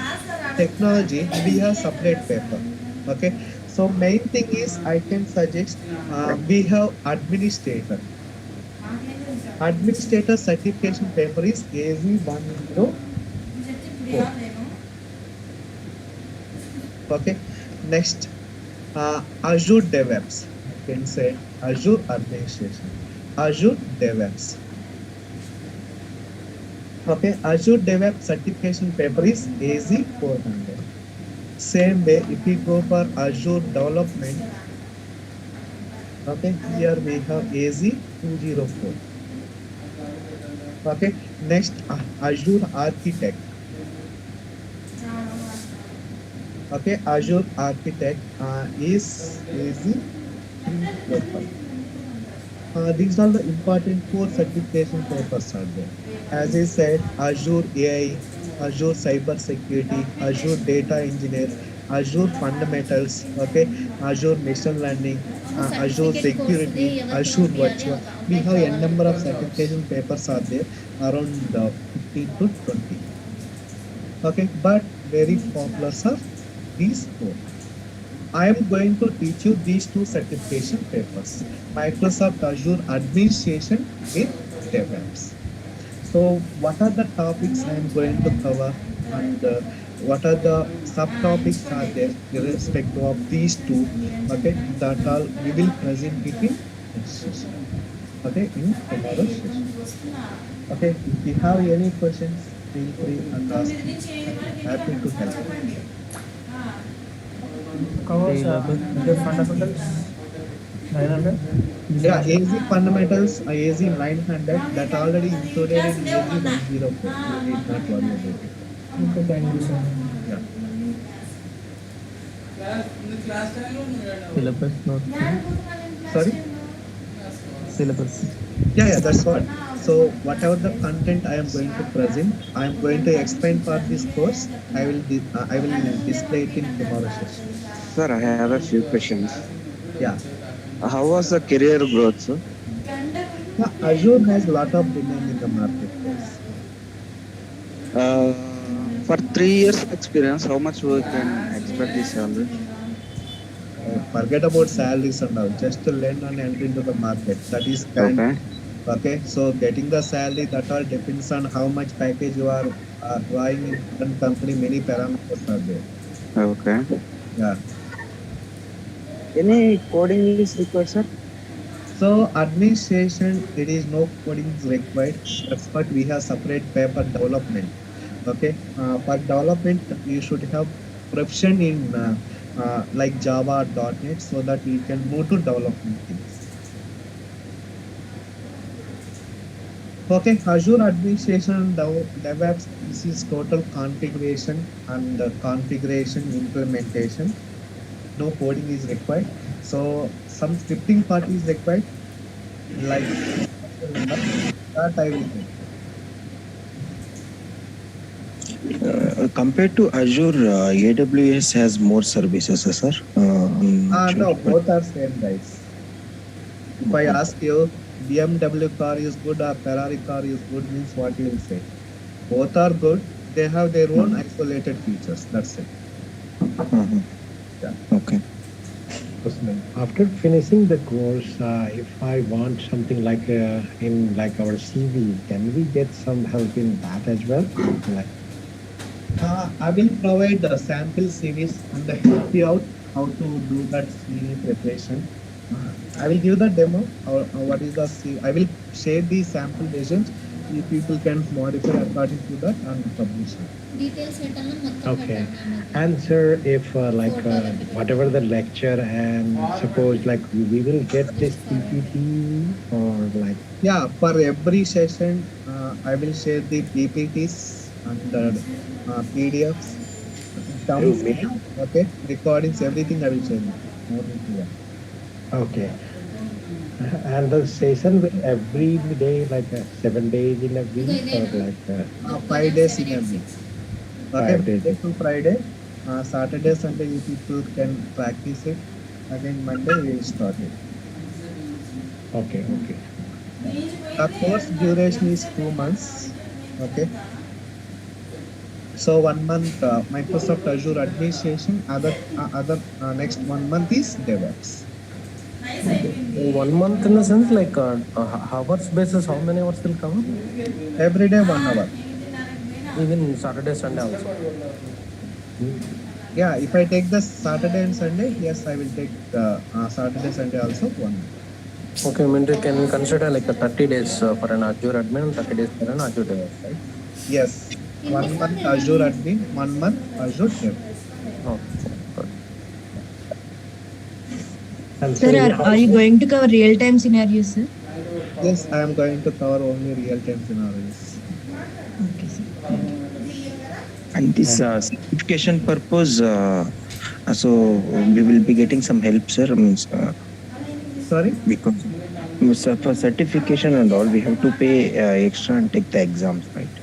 technology we have separate paper. Okay, so main thing is I can suggest we have administrator certification paper is AZ104. Okay, next, Azure DevOps. I can say Azure administration, Azure DevOps. Okay, Azure DevOps certification paper is AZ400. Same way, if we go for Azure development, okay, here we have AZ204. Okay, next, Azure Architect. Okay, Azure Architect is AZ305. These are the important four certification papers are there. As I said, Azure AI, Azure Cyber Security, Azure Data Engineer, Azure Fundamentals, okay, Azure Machine Learning, Azure certificate కోర్సుది Security, ఎవరికి Azure పంపించాలి Virtual. ఒక We update have a కావాలి. number of certification papers are there, around 15 to 20. Okay, but very popular are these four. I am going to teach you these two certification papers. Microsoft Azure Administration with DevOps. So what are the topics I am going to cover, and what are the subtopics are there irrespective of these two? Okay, that all we will present it in next session. Okay, in tomorrow's session. Okay, if you have any questions, feel free and ask me. Happy to help. Covers the fundamentals 900. Yeah, AZ fundamentals, AZ 900, that already included in AZ 104. You need not worry about it. Okay, thank you, sir. Yeah. Class టైంలో Syllabus note. Sorry? Syllabus. Yeah, that's what. So whatever the content I am going to present, I am going to explain for this course. I will display it in tomorrow's session. Sir, I have a few questions. Yeah. How was the career growth, sir? Yeah, Azure has lot of demand in the marketplace. For 3 years experience, how much we can expect the salary? Forget about salaries and all. Just to learn and enter into the market. That is kind. Okay. Okay, so getting the salary, that all depends on how much package you are drawing in one company. Many parameters are there. Okay. Yeah. Any coding is required, sir? So administration, it is no coding is required. That's what we have separate paper development. Okay, for development you should have proficient in like Java .NET so that you can move to development things. Okay, Azure Administration DevOps, this is total configuration and configuration implementation. No coding is required. So some scripting part is required, like that I will help. Compared to Azure, AWS has more services, sir. I'm not sure, No, but both are same guys. If I ask you BMW car is good or Ferrari car is good, means what you will say? Both are good. They have their own isolated features. That's it. uh-huh. Yeah. Okay. After finishing the course, if I want something like in like our CV, can we get some help in that as well? Like, I will provide the sample series and help you out how to do that CV preparation. I will give the demo or what is the C. I will share the sample versions. You people can modify according to that and publish it. Details పెట్టాలా మొత్తం okay. పెట్టాలా And sir, if like whatever the lecture and suppose like we will get this PPT or like. Yeah, for every session, I will share the PPTs and the PDFs, thumbs, okay, recordings, everything I will share. More than clear. Okay. And the session will every day, like 7 days in a week, or like 5 days in a week. Okay, 5 days. Monday to Friday, Saturday, Sunday, you people can practice it. Again, Monday we will start it. Okay, okay. The course duration is 2 months. Okay. So 1 month Microsoft Azure Administration. Other next 1 month is DevOps. 1 month in the sense like hours basis, how many hours will cover? Every day 1 hour. Even Saturday, Sunday also. Yeah, if I take the Saturday and Sunday, yes, I will take Saturday, Sunday also 1 hour. Okay, I mean they can consider like a 30 days for an Azure admin and 30 days for an Azure DevOps, right? Yes, 1 month Azure Admin, 1 month Azure DevOps. Oh, good. And Sir, are you going to cover real-time scenarios, sir? Yes, I am going to cover only real-time scenarios. Okay, sir. And this certification purpose, so we will be getting some help, sir. Means Sorry? because for certification and all, we have to pay extra and take the exams, right?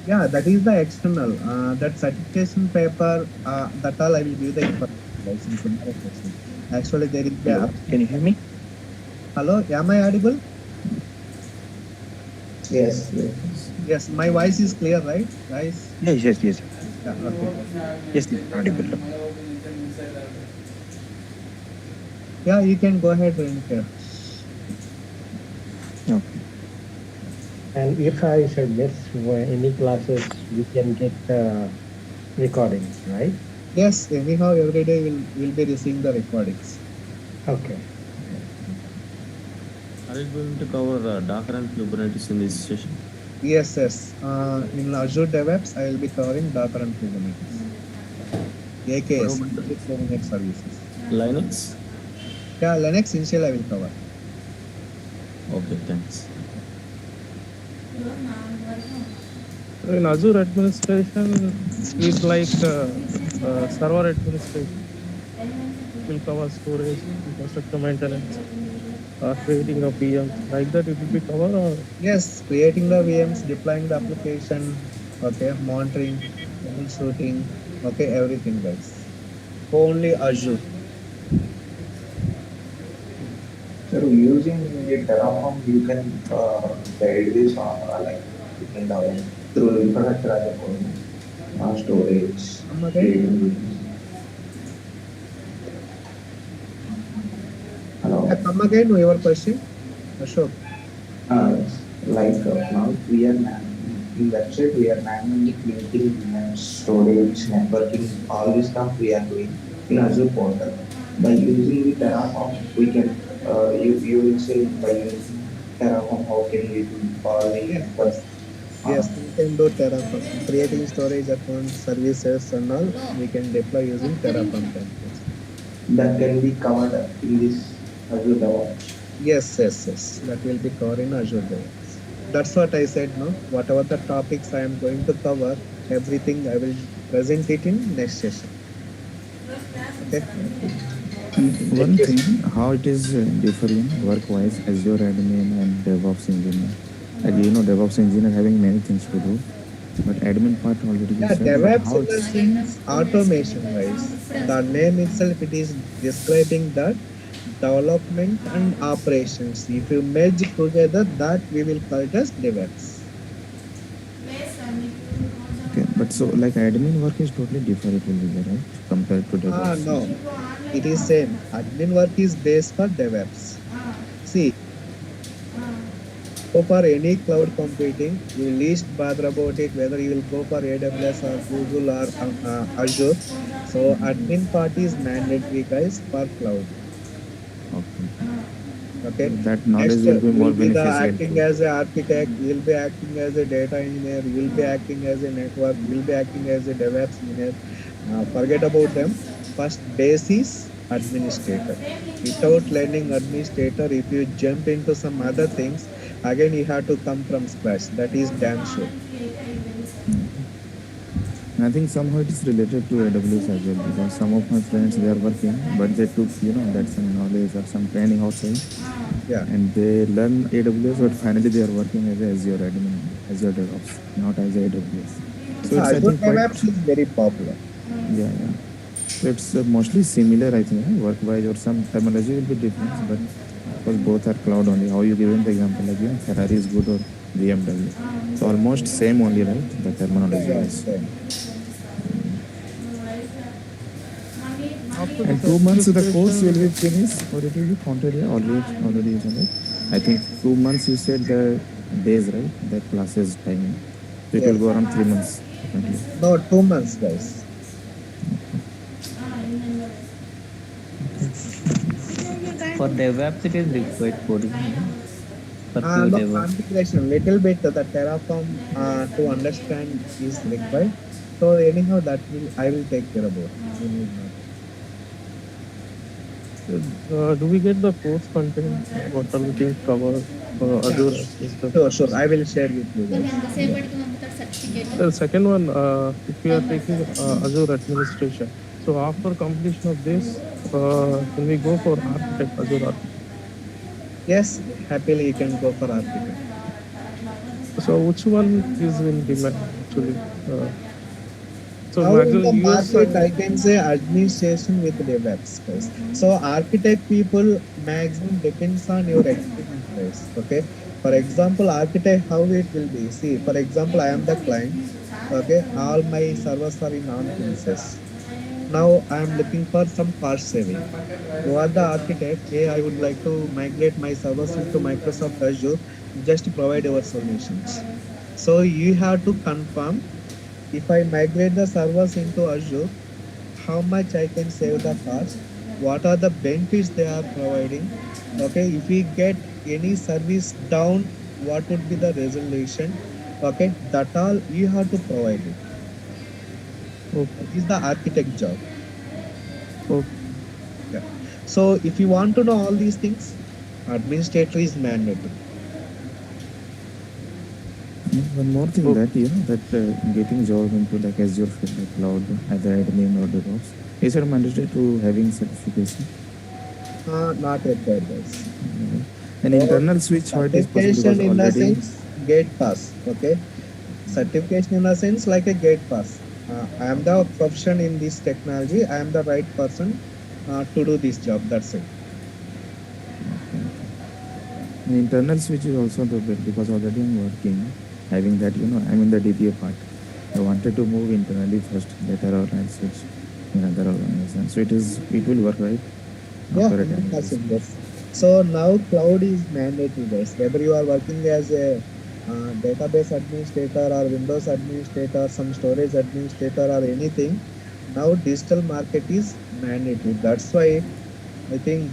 Yeah, that is the external. That certification paper, that all I will give the information. Actually, there is the. Hello? Can you hear me? Hello, am I audible? Yes. Yes, my voice is clear, right, guys? Yes. Yeah, okay. Yes, audible. Yeah, you can go ahead and here. Okay. And if I should miss any classes, we can get recordings, right? Yes, anyhow, every day we'll be receiving the recordings. Okay. Are you going to cover Docker and Kubernetes in this session? Yes. In Azure DevOps, I will be covering Docker and Kubernetes. AKS, Kubernetes services. Linux? Yeah, Linux initial I will cover. Okay, thanks. In Azure administration is like server administration. It will cover storage, infrastructure maintenance, creating a VM. Like that it will be covered or? Yes, creating the VMs, deploying the application, okay, monitoring, troubleshooting, okay, everything guys. Only Azure. So using the Terraform, you can guide this on like you can download through infrastructure as a code, storage, creating. Hello. Come again, your question, Ashok. Like now we are in website we are manually creating storage, networking, all this stuff we are doing in Azure portal. By using the Terraform, we can, you will say by using Terraform, how can we do all the Yes, network? yes. Uh, Yes, we can do Terraform. Creating storage accounts, services, and all, we can deploy using Terraform templates. that can be covered in this Azure DevOps. Yes, yes, yes. That will be covered in Azure DevOps. That's what I said, no? Whatever the topics I am going to cover, everything I will present it in next session. Okay? One thing, how it is different work-wise Azure admin and DevOps engineer. Like DevOps engineer having many things to do, but admin part already you Yeah, said. But DevOps how in the it's sense automation wise. The name itself it is describing that development and operations. If you merge together, that we will call it as DevOps. okay? But so like admin work is totally different, it will be there, right? Compared to Ah, DevOps. no, it is same. Admin work is based for DevOps. See, go for any cloud computing, you least bother about it whether you will go for AWS or Google or Azure. So admin part is mandatory, guys, for cloud. Okay. Okay. So that knowledge Next, will be more you'll be the beneficial acting to. as an architect, you'll be acting as a data engineer, you'll be acting as a network, you'll be acting as a DevOps engineer. Forget about them. First base is administrator. Without learning administrator, if you jump into some other things, again you have to come from scratch. That is damn sure. And I think somehow it is related to AWS as well because some of my friends they are working, but they took that some knowledge or some training outside, Yeah. and they learn AWS, but finally they are working as a Azure admin, Azure DevOps, not as a AWS. So it's I Azure think quite DevOps is very popular. yeah. So it's mostly similar I think work-wise or some terminology will be different, but because both are cloud only. How you given the example like Ferrari is good or BMW, so almost same only right the terminology Yeah, wise. same. After And this 2 months the course will be administration, finished or it will be counted here already you said right? I think 2 months you said the days right the classes timing. So it will Yes. go around 3 months definitely. No, 2 months, guys. For DevOps, it is required coding, for pure No DevOps. configuration, little bit the Terraform to understand is required. So anyhow, that will I will take care about. You need not. do we get the course content? What are the things covered? Yeah, Azure system. sure, sure. I will share with you నువ్వు guys. ఎంతసేపటికి పంపుతాడు certificate The second one, if we are taking Azure administration, so after completion of this, can we go for architect, Azure architect? Yes, happily you can go for architect. So which one is in demand actually? So Now in the maximum US market, and I can say administration with DevOps, guys. So architect people maximum depends on your experience, guys. Okay. For example, architect, how it will be. See, for example, I am the client. Okay, all my servers are in on-premises. Now I am looking for some cost saving. You are the architect. Hey, I would like to migrate my servers into Microsoft Azure. Just provide your solutions. So you have to confirm if I migrate the servers into Azure, how much I can save the cost, what are the benefits they are providing. Okay, if we get any service down, what would be the resolution? Okay, that all you have to provide it. okay, That is the architect job. okay. Yeah. So if you want to know all these things, administrator is mandatory. One more thing Okay. that that getting job into like Azure field like cloud either admin or DevOps is it mandatory to having certification? Not required, guys. An So internal switch how it is possible because certification in the already sense gate pass. Okay, certification in a sense like a gate pass. I am the profession in this technology. I am the right person to do this job. That's it. an internal switch is also the bit because already I'm working having that I'm in the DBA part. I wanted to move internally first, later on I'll switch in other organization. So it will work right Yeah, after a time. 100%, yes. So now cloud is mandatory, guys. Whether you are working as a database administrator or Windows administrator, some storage administrator or anything, now digital market is mandatory. That's why I think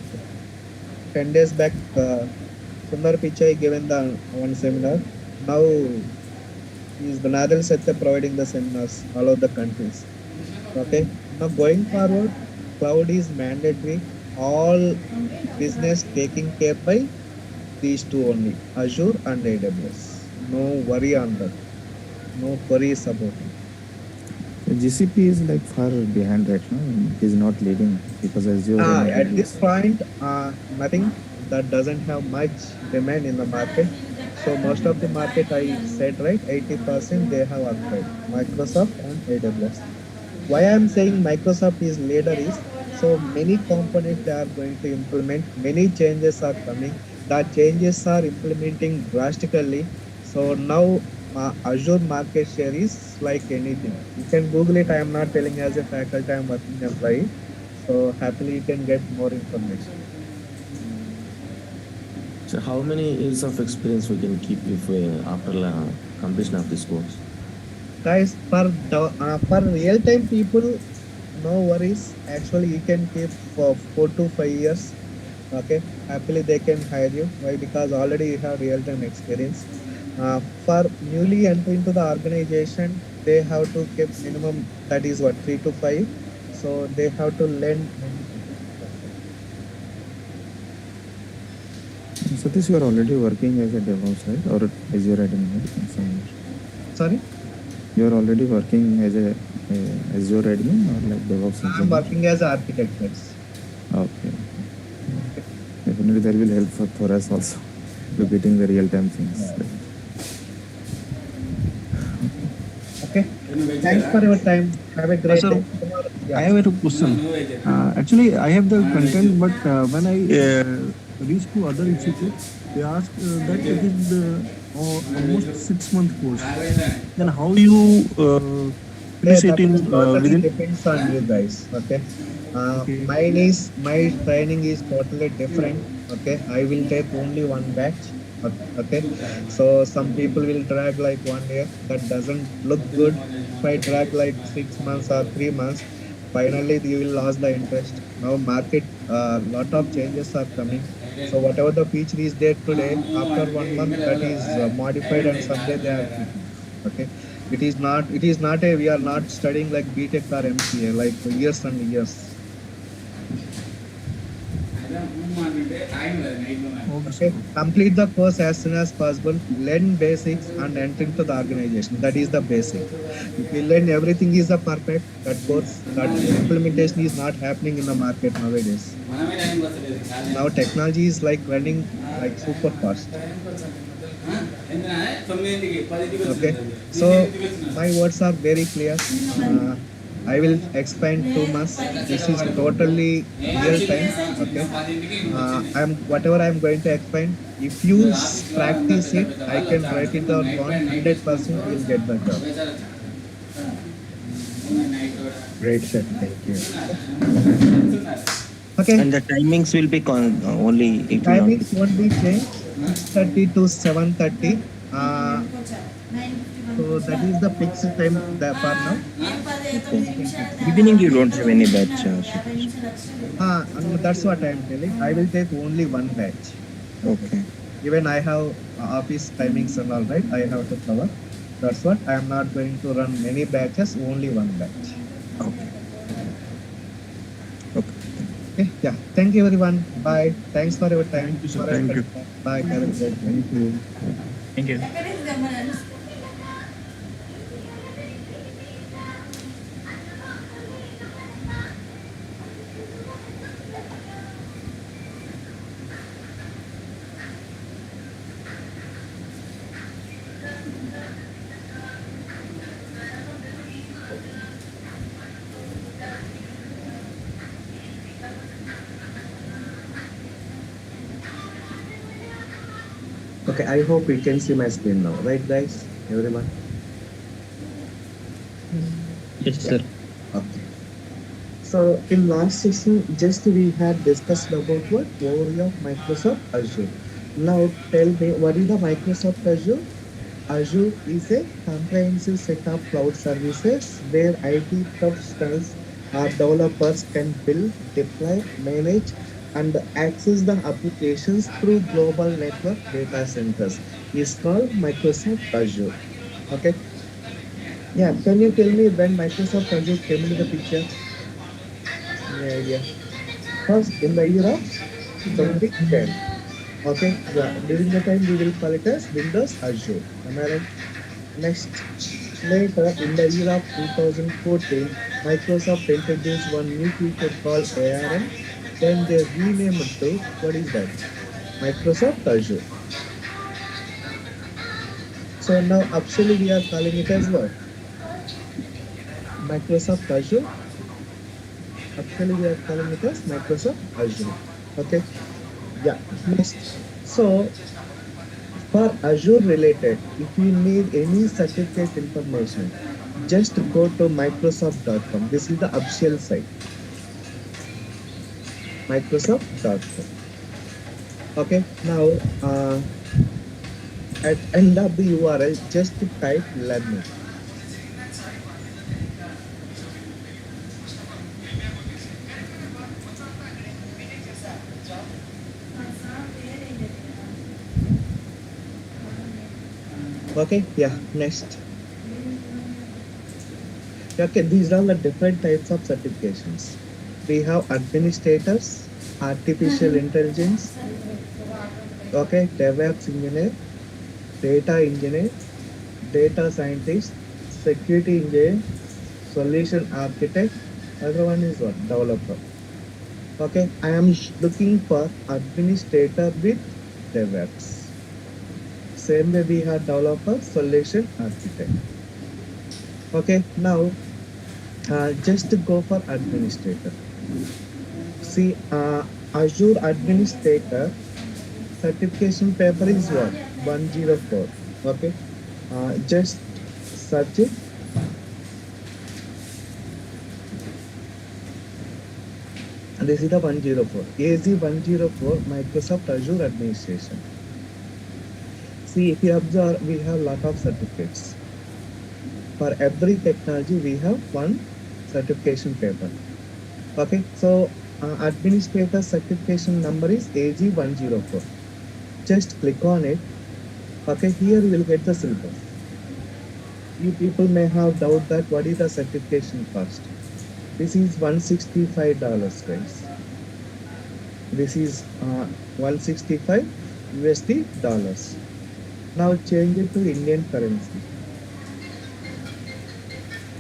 10 days back, Sundar Pichai given the one seminar. Now is the Nadal Satya providing the seminars all over the countries. Okay. Now going forward, cloud is mandatory. All business taking care by these two only, Azure and AWS. No worry on that. No queries about it. GCP is like far behind right now. It is not leading because Azure and At this AWS. point, nothing that doesn't have much demand in the market. So most of the market, I said right, 80% they have acquired Microsoft and AWS. Why I'm saying Microsoft is leader is so many components they are going to implement. Many changes are coming. The changes are implementing drastically. So now Azure market share is like anything. You can Google it. I am not telling as a faculty. I am working employee. So happily you can get more information. So how many years of experience we can keep if we, after completion of this course? Guys, for real time people, no worries. Actually, you can keep for 4 to 5 years. Okay, happily they can hire you. Why? Because already you have real time experience. For newly entering into the organization, they have to keep minimum, that is what, 3 to 5. So they have to learn many things. That's it. Satish, you are already working as a DevOps, right? Or Azure admin, right? Somewhere. Sorry, You are already working as a Azure admin or like DevOps I'm engineer? working as an architect, guys. Okay. Definitely that will help for us also to getting the real time things. Okay. Thanks for your time. Have a great So day. I Yeah. have a question. Actually, I have the content, but when I reach to other institute, they ask that it is almost 6 month course. Then how you Yeah, finish it that in is totally within? depends on you guys. Okay. Okay. My training is totally different. Okay. I will take only one batch. Okay. So some people will drag like 1 year. That doesn't look good. If I drag like 6 months or 3 months, finally you will lose the interest. Now market, lot of changes are coming. So whatever the feature is there today, after 1 month that is modified and someday they are keeping. Okay, it is not a, we are not studying like BTech or MCA like years and years. Okay, sir. Okay, complete the course as soon as possible, learn basics and enter into the organization. That is the basic. If you learn everything is a perfect, that course, that implementation is not happening in the market nowadays. Now technology is like running like super fast. Okay, so my words are very clear. uh, I will explain 2 months. This is totally real time. Okay, I'm whatever I'm going to explain, if you practice it, I can write it down on 100% you'll get the job. Great, sir. Thank you. Okay, And the timings will be only, it will not be. timings won't be changed, 6:30 to 7:30. So that is the fixed time that for now. Okay. Evening, you don't have any batch, Satish. And that's what I'm telling. I will take only one batch. Okay. Okay. Even I have office timings and all right. I have to cover. That's what I am not going to run many batches. Only one batch. Okay. Okay. Okay. Yeah. Thank you, everyone. Bye. Thanks for your time. Thank you, sir. For Thank you. Bye. Have a great day. Thank you. Thank you. Okay. I hope you can see my screen now, right, guys? Everyone. Yes, Yeah. sir. Okay. So in last session, just we had discussed about what overview of Microsoft Azure. Now tell me, what is the Microsoft Azure? Azure is a comprehensive set of cloud services where IT professionals or developers can build, deploy, manage, and access the applications through global network data centers is called Microsoft Azure. Okay. Yeah. Can you tell me when Microsoft Azure came into the picture? Any idea? First, in the year of 2010. Okay. Yeah. During the time we will call it as Windows Azure. Am I right? Next, later in the year of 2014, Microsoft introduced one new feature called ARM. Then they renamed it to what is that? Microsoft Azure. So now officially we are calling it as what? Microsoft Azure. Officially we are calling it as Microsoft Azure. Okay. Yeah. Next. So for Azure related, if you need any certificate information, just go to Microsoft.com. This is the official site. Microsoft.com. Okay. Now at end of the URL, just type learning. Okay, yeah, next. Okay, these are the different types of certifications. We have administrators, artificial intelligence, okay, DevOps engineer, data engineer, data scientist, security engineer, solution architect. Other one is what? Developer. Okay, I am looking for administrator with DevOps. Same way we have developer, solution architect. Okay, now just to go for administrator. See, Azure administrator certification paper is what? 104. Okay, just search it. And this is the 104. AZ 104 Microsoft Azure Administration. See, if you observe, we have lot of certificates. For every technology, we have one certification paper. Okay, so administrator certification number is AG104. Just click on it. Okay, here you will get the syllabus. You people may have doubt that what is the certification cost. This is $165, guys. This is 165 USD dollars. Now change it to Indian currency.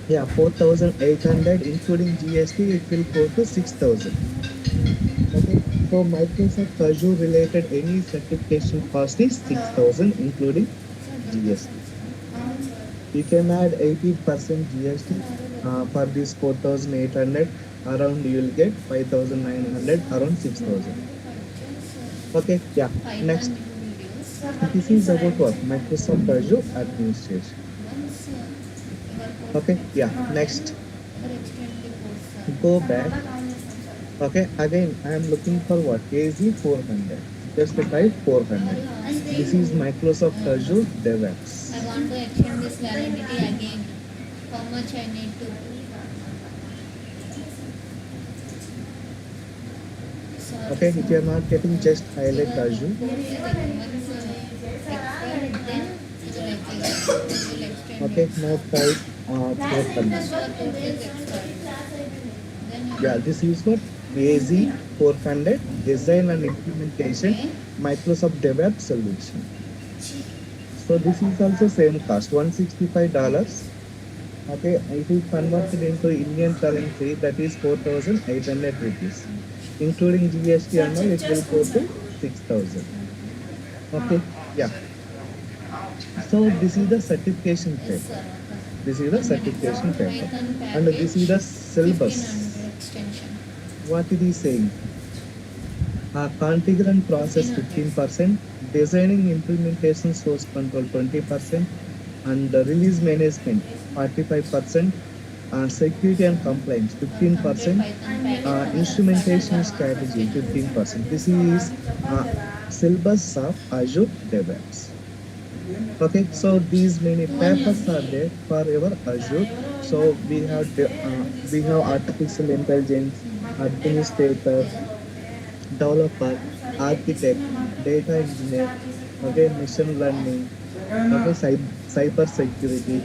Yeah, 4,800 including GST, it will go to 6,000. Okay, so Microsoft Azure related any certification cost is 6,000 including GST. You can add 80% GST for this 4,800. Around you will get 5,900, around 6,000. Okay, yeah. Next, this is about what? Microsoft Azure administration. Okay, yeah. Next, go back. Okay, again, I am looking for what? AZ400. Just type 400. This is Microsoft Azure DevOps. I want to extend this validity again. How much I need to? Okay, if you are not getting, just highlight Azure. Okay, now type 400. Yeah, this is what AZ 400 design and implementation Microsoft DevOps solution. So this is also same cost, $165. Okay, if you convert it into Indian currency, that is 4,800 rupees. Including GST and all, it will go to 6,000. Okay, yeah. So this is the certification paper. This is the certification paper. And this is the syllabus. What it is saying? Configure and process 15%, designing implementation source control 20%, and release management 45%, security and compliance 15%, instrumentation strategy 15%. This is syllabus of Azure DevOps. Okay, so these many papers are there for your Azure. So we have artificial intelligence, administrator, developer, architect, data engineer, okay, machine learning, okay, cyber security.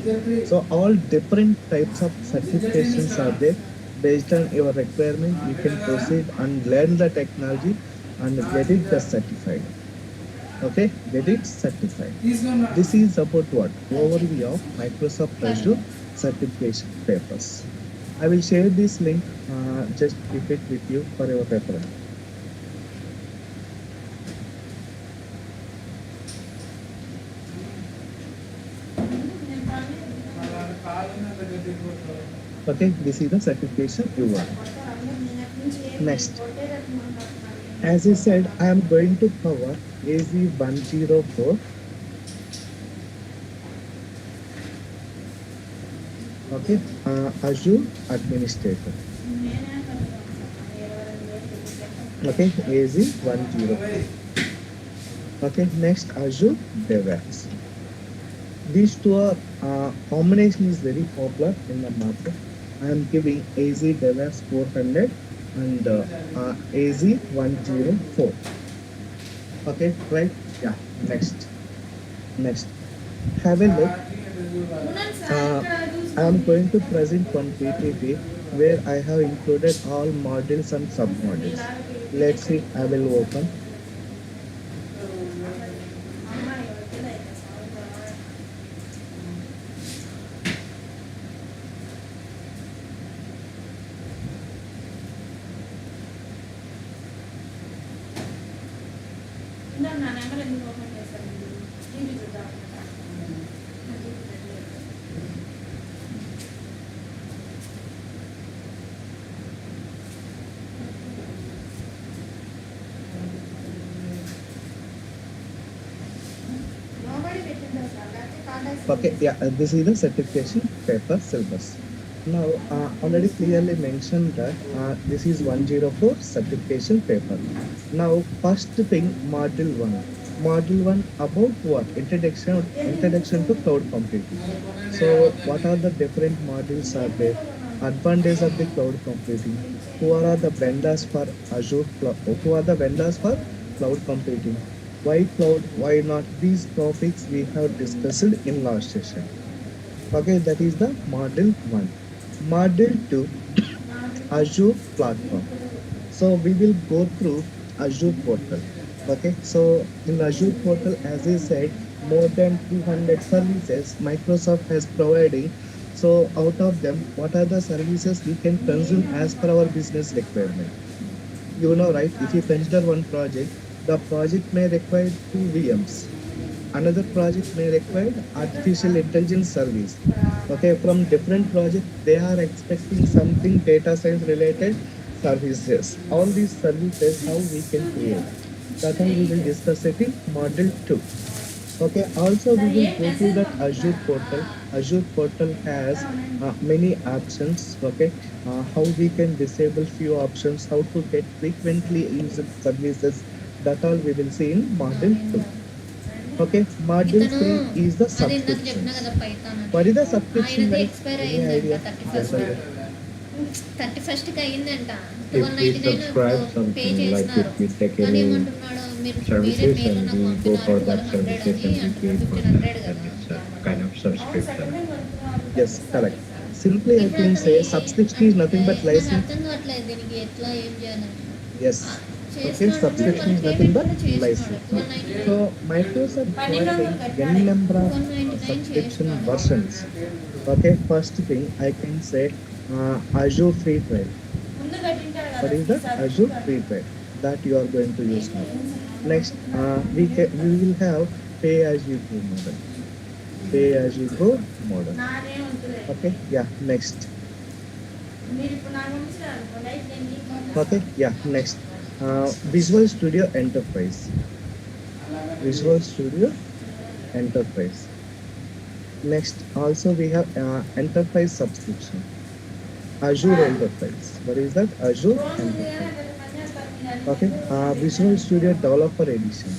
So all different types of certifications are there. Based on your requirement, you can proceed and learn the technology and get it the certified. Okay, get it certified. This is about what? Overview of Microsoft Azure certification papers. I will share this link. Just keep it with you for your reference. Okay, this is the certification you want. Next, as I said, I am going to cover AZ104. Okay, Azure Administrator. Okay, AZ104. Okay, next Azure DevOps. These two are combination is very popular in the market. I am giving AZ DevOps 400 and AZ 104. Okay, right? Yeah. Next. Have a look. I am going to present one PPT where I have included all modules and submodules. Let's see. I will open. Okay, yeah, this is the certification paper syllabus. Now, already clearly mentioned that this is 104 certification paper. Now, first thing, module 1. Module 1 about what? Introduction to cloud computing. So, what are the different modules are there? Advantage of the cloud computing. Who are the vendors for Azure cloud? Who are the vendors for cloud computing? Why cloud? Why not? These topics we have discussed in last session. Okay, that is the module 1. Module 2, Azure platform. So we will go through Azure portal. Okay, so in Azure portal, as I said, more than 200 services Microsoft has providing. So out of them, what are the services we can consume as per our business requirement? You know, right? If you consider one project, the project may require 2 VMs. Another project may require artificial intelligence service. Okay, from different projects, they are expecting something data science related services. All these services, how we can create. That all we will discuss it in module 2. Okay, also we will go to that Azure portal. Azure portal has many options. Okay, how we can disable few options, how to get frequently used services. That all we will see in module 2. Okay, module 3 is the అదే ఇందాక చెప్పినా subscriptions. కదా Python What is the అని subscription ఆయనది like? Expire Any అయిందంట idea? 31st కి అయిందంట If we 199 subscribe pay something, like చేసినారు if we take కానీ any ఏమంటున్నాడు మీరు వేరే services మెయిల్ and నాకు we go పంపినారు for that 1200 services అని and we అంటున్నాడు pay for 1500 that, then కదా it's a kind of subscription. Yes, correct. Simply I ఇప్పుడు can అతను say subscription is nothing but నాకు license. అర్థం కావట్లేదు దీనికి ఎట్లా ఏం చేయాలని Yes. Okay, చేసినాడు subscription is మన nothing but పేమెంట్ కూడా license. చేసినాడు 199 So Microsoft providing n number of 199 subscription చేసినాడు versions. Okay, first thing I can say Azure free trial. What is that? Azure free trial that you are going to use now. Next, we will have pay as you go model. Pay as you go model. Okay, yeah. Next. Okay, yeah. Next, Visual Studio Enterprise. Visual Studio Enterprise. Next, also we have Enterprise subscription. Azure Enterprise. What is that? Azure Enterprise. Okay, Visual Studio Developer Edition.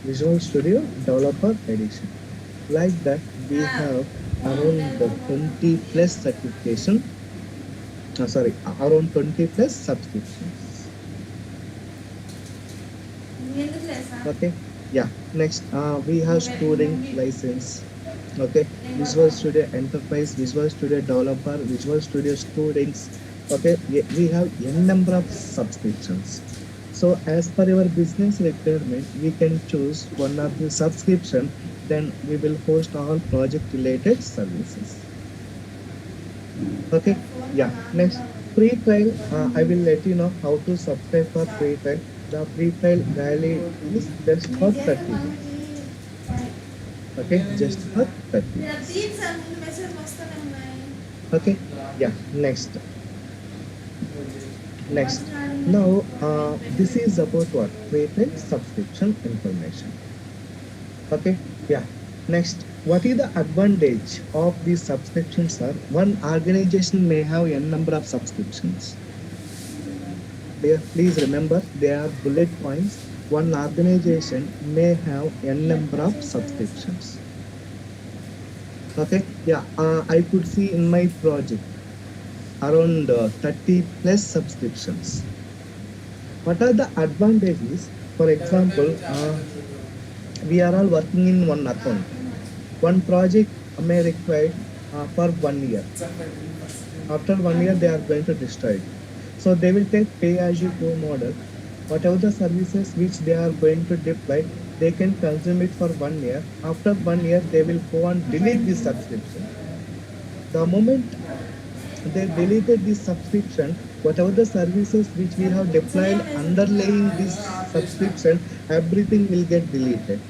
Visual Studio Developer Edition. Like that, we have around the 20 plus certification sorry, around 20 plus subscriptions. Okay, yeah. Next, we have student license. Okay, Visual Studio Enterprise, Visual Studio Developer, Visual Studio Students. Okay, we have n number of subscriptions. So as per your business requirement, we can choose one of the subscription. Then we will host all project related services. Okay, yeah. Next, free trial. I will let you know how to subscribe for free trial. The free trial valid is just for 30 days. Okay, just for 30 days. Okay, yeah. Next. Now, this is about what? Free trial subscription information. Okay, yeah. Next, what is the advantage of these subscriptions? Are one organization may have n number of subscriptions. There, please remember, they are bullet points. One organization may have n number of subscriptions. Okay, yeah. I could see in my project around 30 plus subscriptions. What are the advantages? For example, we are all working in one account. One project may require for 1 year. After 1 year, they are going to destroy it. So they will take pay as you go model. Whatever the services which they are going to deploy, they can consume it for 1 year. After 1 year, they will go and delete this subscription. The moment they deleted this subscription, whatever the services which we have deployed underlying this subscription, everything will get deleted.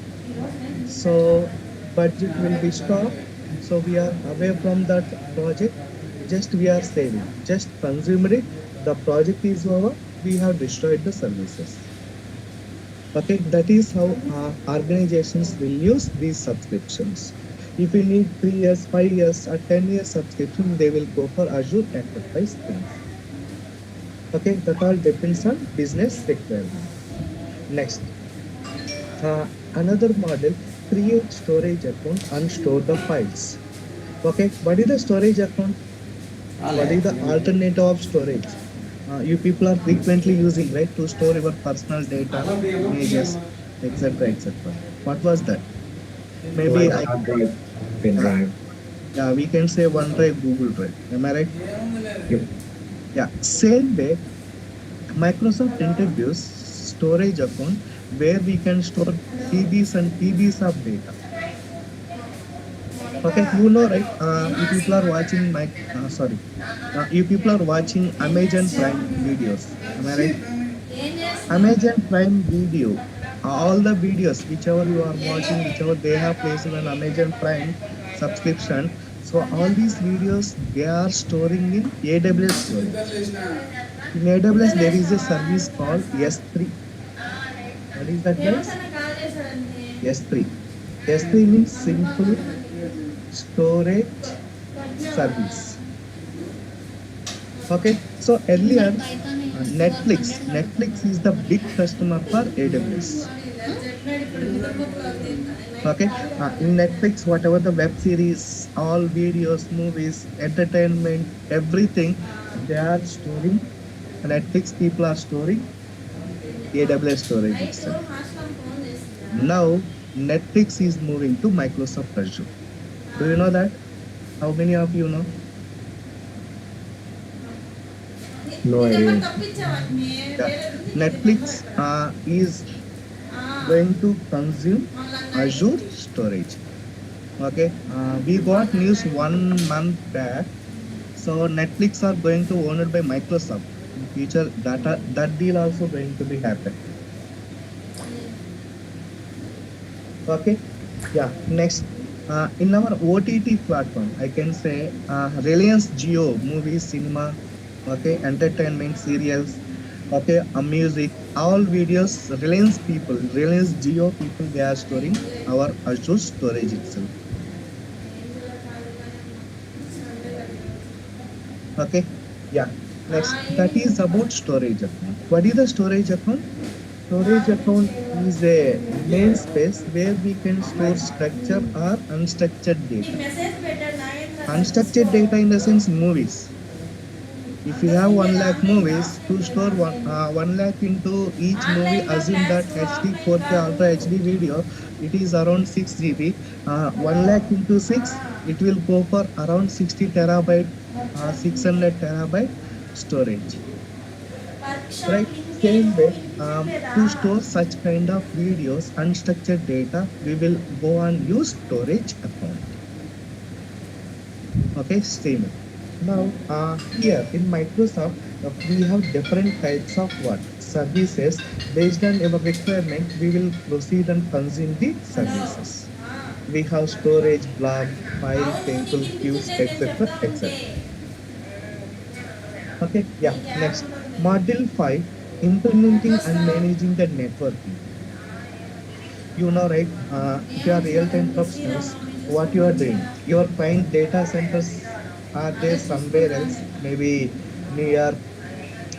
So budget will be stopped. So we are away from that project. Just we are saving. Just consumed it. The project is over. We have destroyed the services. Okay, that is how organizations will use these subscriptions. If you need 3 years, 5 years, or 10 years subscription, they will go for Azure Enterprise things. Okay, that all depends on business requirement. Next, another model, create storage account and store the files. Okay, what is the storage account? What is the alternative of storage? You people are frequently using, right, to store your personal data, images, etc., etc. What was that? Maybe Like hard drive, pen drive. yeah, we can say OneDrive, Google Drive. Am I right? Yep. Yeah. Same way, Microsoft introduced storage account where we can store TBs and TBs of data. Okay, you know, right? You people are watching my sorry. You people are watching Amazon Prime videos. Am I right? Amazon Prime Video. All the videos, whichever you are watching, whichever they have placed on Amazon Prime subscription. So all these videos they are storing in AWS storage. In AWS there is a service called S3. What is that, guys? S3. S3 means simple storage service. Okay, so earlier Netflix is the big customer for AWS. Okay, in Netflix, whatever the web series, all videos, movies, entertainment, everything, they are storing. Netflix people are storing AWS storage itself. Now Netflix is moving to Microsoft Azure. Do you know that? How many of you know? No idea. Yeah. Netflix is going to consume Azure storage. Okay, we got news 1 month back. So Netflix are going to own it by Microsoft. In future, that deal also going to be happen. Okay, yeah. Next, in our OTT platform, I can say Reliance Jio, movies, cinema, okay, entertainment, serials, okay, music, all videos, Reliance people, Reliance Jio people, they are storing our Azure storage itself. Okay, yeah. Next, that is about storage account. What is the storage account? Storage account is a namespace where we can store structured or unstructured data. Unstructured data in the sense movies. If you have 1 lakh movies, to store 1 lakh into each movie, assume that HD 4K Ultra HD video, it is around 6 GB. 1 lakh into 6, it will go for around 60 terabyte, 600 terabyte storage. Right? Same way, to store such kind of videos, unstructured data, we will go and use storage account. Okay, streaming. Now, here in Microsoft, we have different types of what services. Based on our requirement, we will proceed and consume the services. We have storage, blob, file, table, queues, etc., etc. Okay, yeah. Next, module 5, implementing and managing the networking. You know, right? If you are real-time professionals, what you are doing, your client data centers are there somewhere else, maybe New York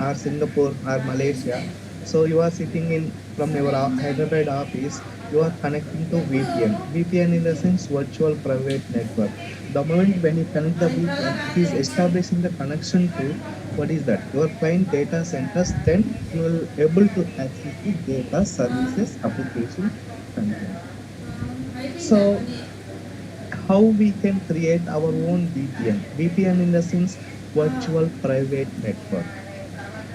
or Singapore or Malaysia. So you are sitting in from your Hyderabad office, you are connecting to VPN. VPN in the sense virtual private network. The moment when you connect the VPN, it is establishing the connection to what is that? Your client data centers, then you will able to access the data, services, application, content. So how we can create our own VPN? VPN in the sense virtual private network.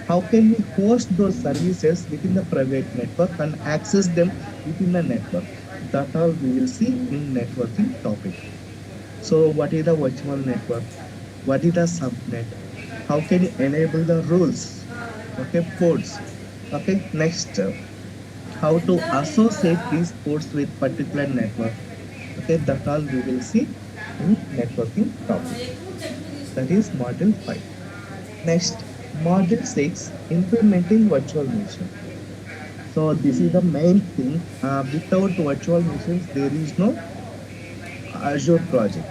How can we host those services within the private network and access them within the network? That all we will see in networking topic. So what is the virtual network? What is the subnet? How can you enable the rules? Okay, ports. Okay, next, how to associate these ports with particular network. Okay, that all we will see in networking topic. That is module 5. Next, module 6, implementing virtual machine. So this is the main thing. Without virtual machines, there is no Azure project.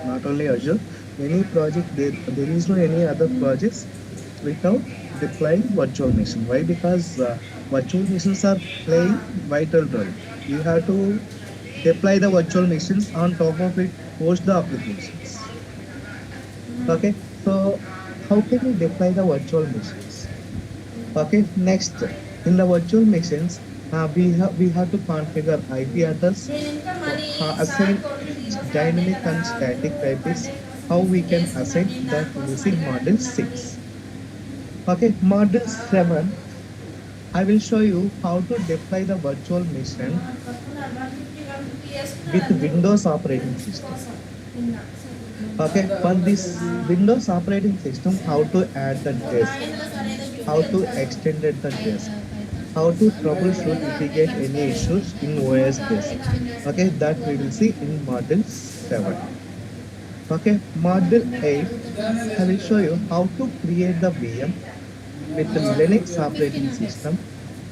Not only Azure, any project, there is no any other projects without deploying virtual machine. Why? Because virtual machines are playing vital role. You have to deploy the virtual machines, on top of it host the applications. Okay, so how can we deploy the virtual machines? Okay, next, in the virtual machines, we have to configure IP address, assign dynamic and static IPs. How we can assign that, we will see module 6. Okay, module 7, I will show you how to deploy the virtual machine with Windows operating system. Okay, for this Windows operating system, how to add the disk, how to extend the disk, how to troubleshoot if we get any issues in OS disk. Okay, that we will see in module 7. Okay, module 8, I will show you how to create the VM with the Linux operating system.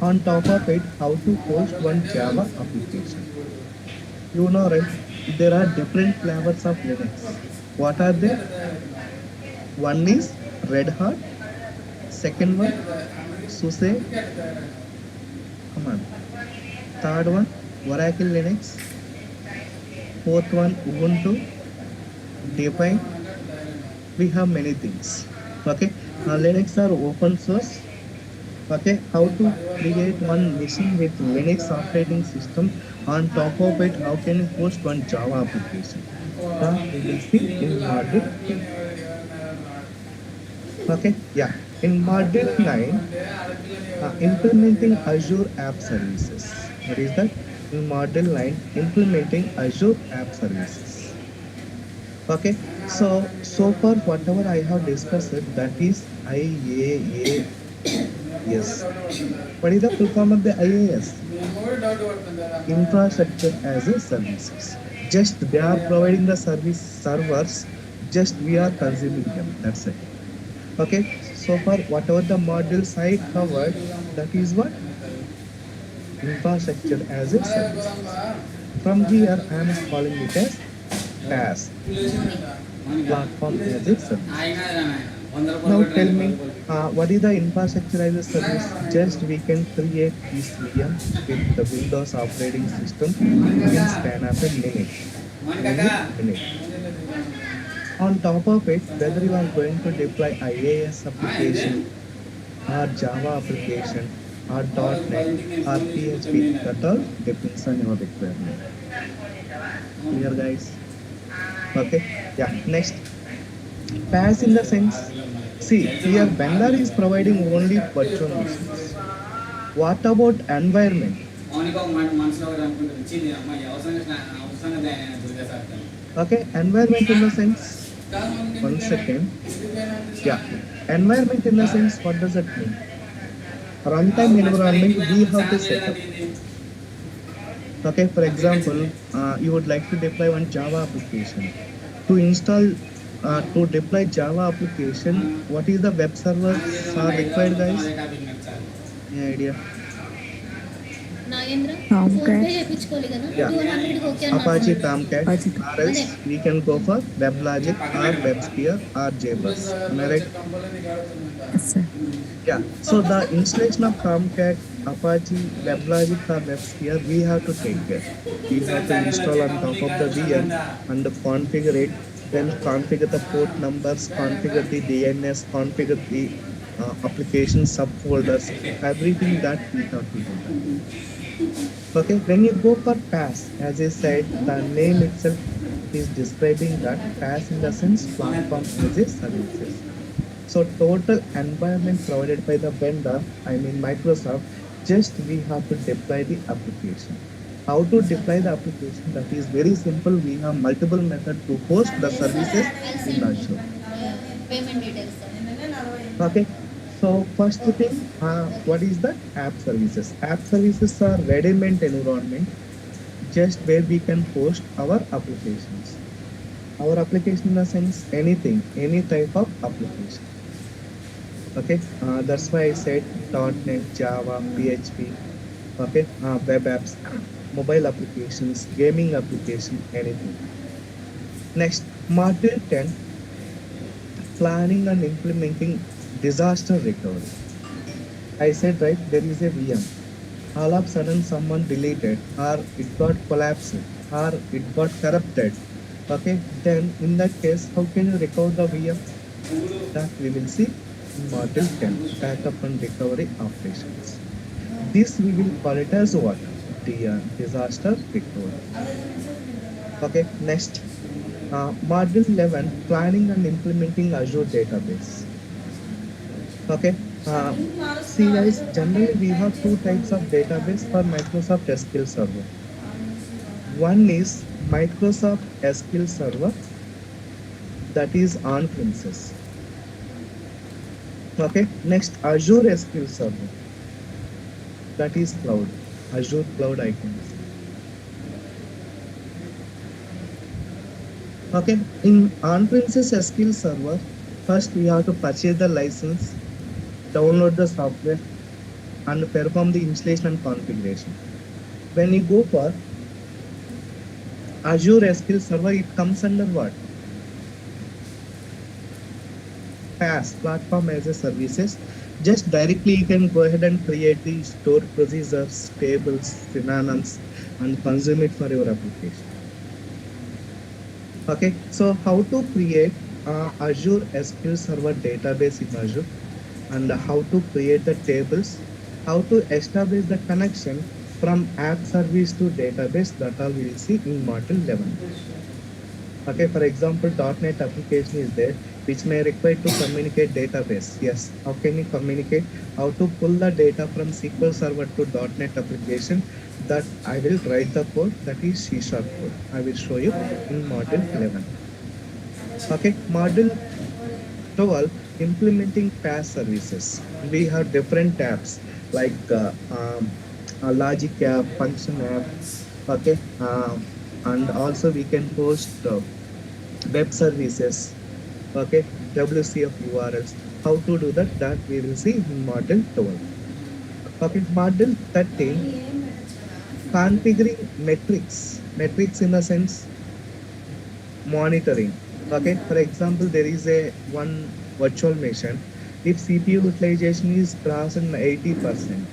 On top of it, how to host one Java application. You know, right? There are different flavors of Linux. What are they? One is Red Hat. Second one, SUSE. Come on. Third one, Oracle Linux. Fourth one, Ubuntu. Deepin. We have many things. Okay. Linux are open source. Okay, how to create one machine with Linux operating system. On top of it, how can you host one Java application? That we will see in module 8. Okay, yeah. In module 9, implementing Azure App Services. What is that? In module 9, implementing Azure App Services. Okay, so far whatever I have discussed, that is IaaS. What is the full form of the IaaS? Infrastructure as a services. Just they are providing the service servers, just we are consuming them. That's it. Okay, so far whatever the modules I covered, that is what? Infrastructure as a service. From here I am calling it as PaaS, platform as a service. Now tell me, what is the infrastructure as a service? Just we can create this VM with the Windows operating system in span of a minute. Only minute. On top of it, whether you are going to deploy IAS application or Java application or .NET or PHP, that all depends on your requirement. Clear, guys? Okay. Yeah. Next, PaaS in the sense. See, here vendor is providing only virtual machines. What about environment? Okay, environment in the sense. One second. Yeah, environment in the sense. What does it mean? Runtime environment we have to set up. Okay, for example, you would like to deploy one Java application. To install, to deploy Java application, what is the web servers are required, guys? Any idea? Nagendra phone pay Tomcat. చేయించుకోవాలి కదా Yeah, 200 okay Apache అన్నట్టున్నాడు. Tomcat, Apache. or else we can go for WebLogic or WebSphere or JBus. Am I right? Yes, sir. Yeah. So the installation of Tomcat, Apache, WebLogic or WebSphere, we have to take care. We have to install on top of the VM and configure it. Then configure the port numbers, configure the DNS, configure the application subfolders, everything that we have to do. Okay, when you go for PaaS, as I said, the name itself is describing that PaaS in the sense platform as a services. So total environment provided by the vendor, I mean Microsoft, just we have to deploy the application. How to deploy the application? That is very simple. We have multiple methods to host the services I'll in send Azure. Payment details. Okay. So first thing, what is the app services? App services are ready-made environment, just where we can host our applications. Our application in the sense anything, any type of application. Okay, that's why I said .NET, Java, PHP. Okay, web apps, mobile applications, gaming application, anything. Next, module 10, planning and implementing disaster recovery. I said, right, there is a VM. All of a sudden someone deleted or it got collapsed or it got corrupted. Okay, then in that case, how can you recover the VM? That we will see in module 10, backup and recovery operations. This we will call it as what? The disaster recovery. Okay, next, module 11, planning and implementing Azure database. Okay, see guys, generally we have two types of database for Microsoft SQL Server. One is Microsoft SQL Server, that is on premises. Okay, next Azure SQL Server, that is cloud, Azure cloud icons. Okay, in on premises SQL Server, first we have to purchase the license, download the software and perform the installation and configuration. When you go for Azure SQL Server, it comes under what? PaaS, platform as a services. Just directly you can go ahead and create the stored procedures, tables, synonyms and consume it for your application. Okay, so how to create Azure SQL Server database in Azure, and how to create the tables, how to establish the connection from app service to database, that all we will see in module 11. Okay, for example, .NET application is there, which may require to communicate database. Yes, how can you communicate? How to pull the data from SQL Server to .NET application, that I will write the code, that is C# code. I will show you in module 11. Okay, module 12, implementing PaaS services. We have different tabs like logic app, function app. Okay, and also we can post web services. Okay, WCF URLs. How to do that? That we will see in module 12. Okay, module 13, configuring metrics. Metrics in the sense monitoring. Okay, for example, there is a one virtual machine. If CPU utilization is crossed 80%,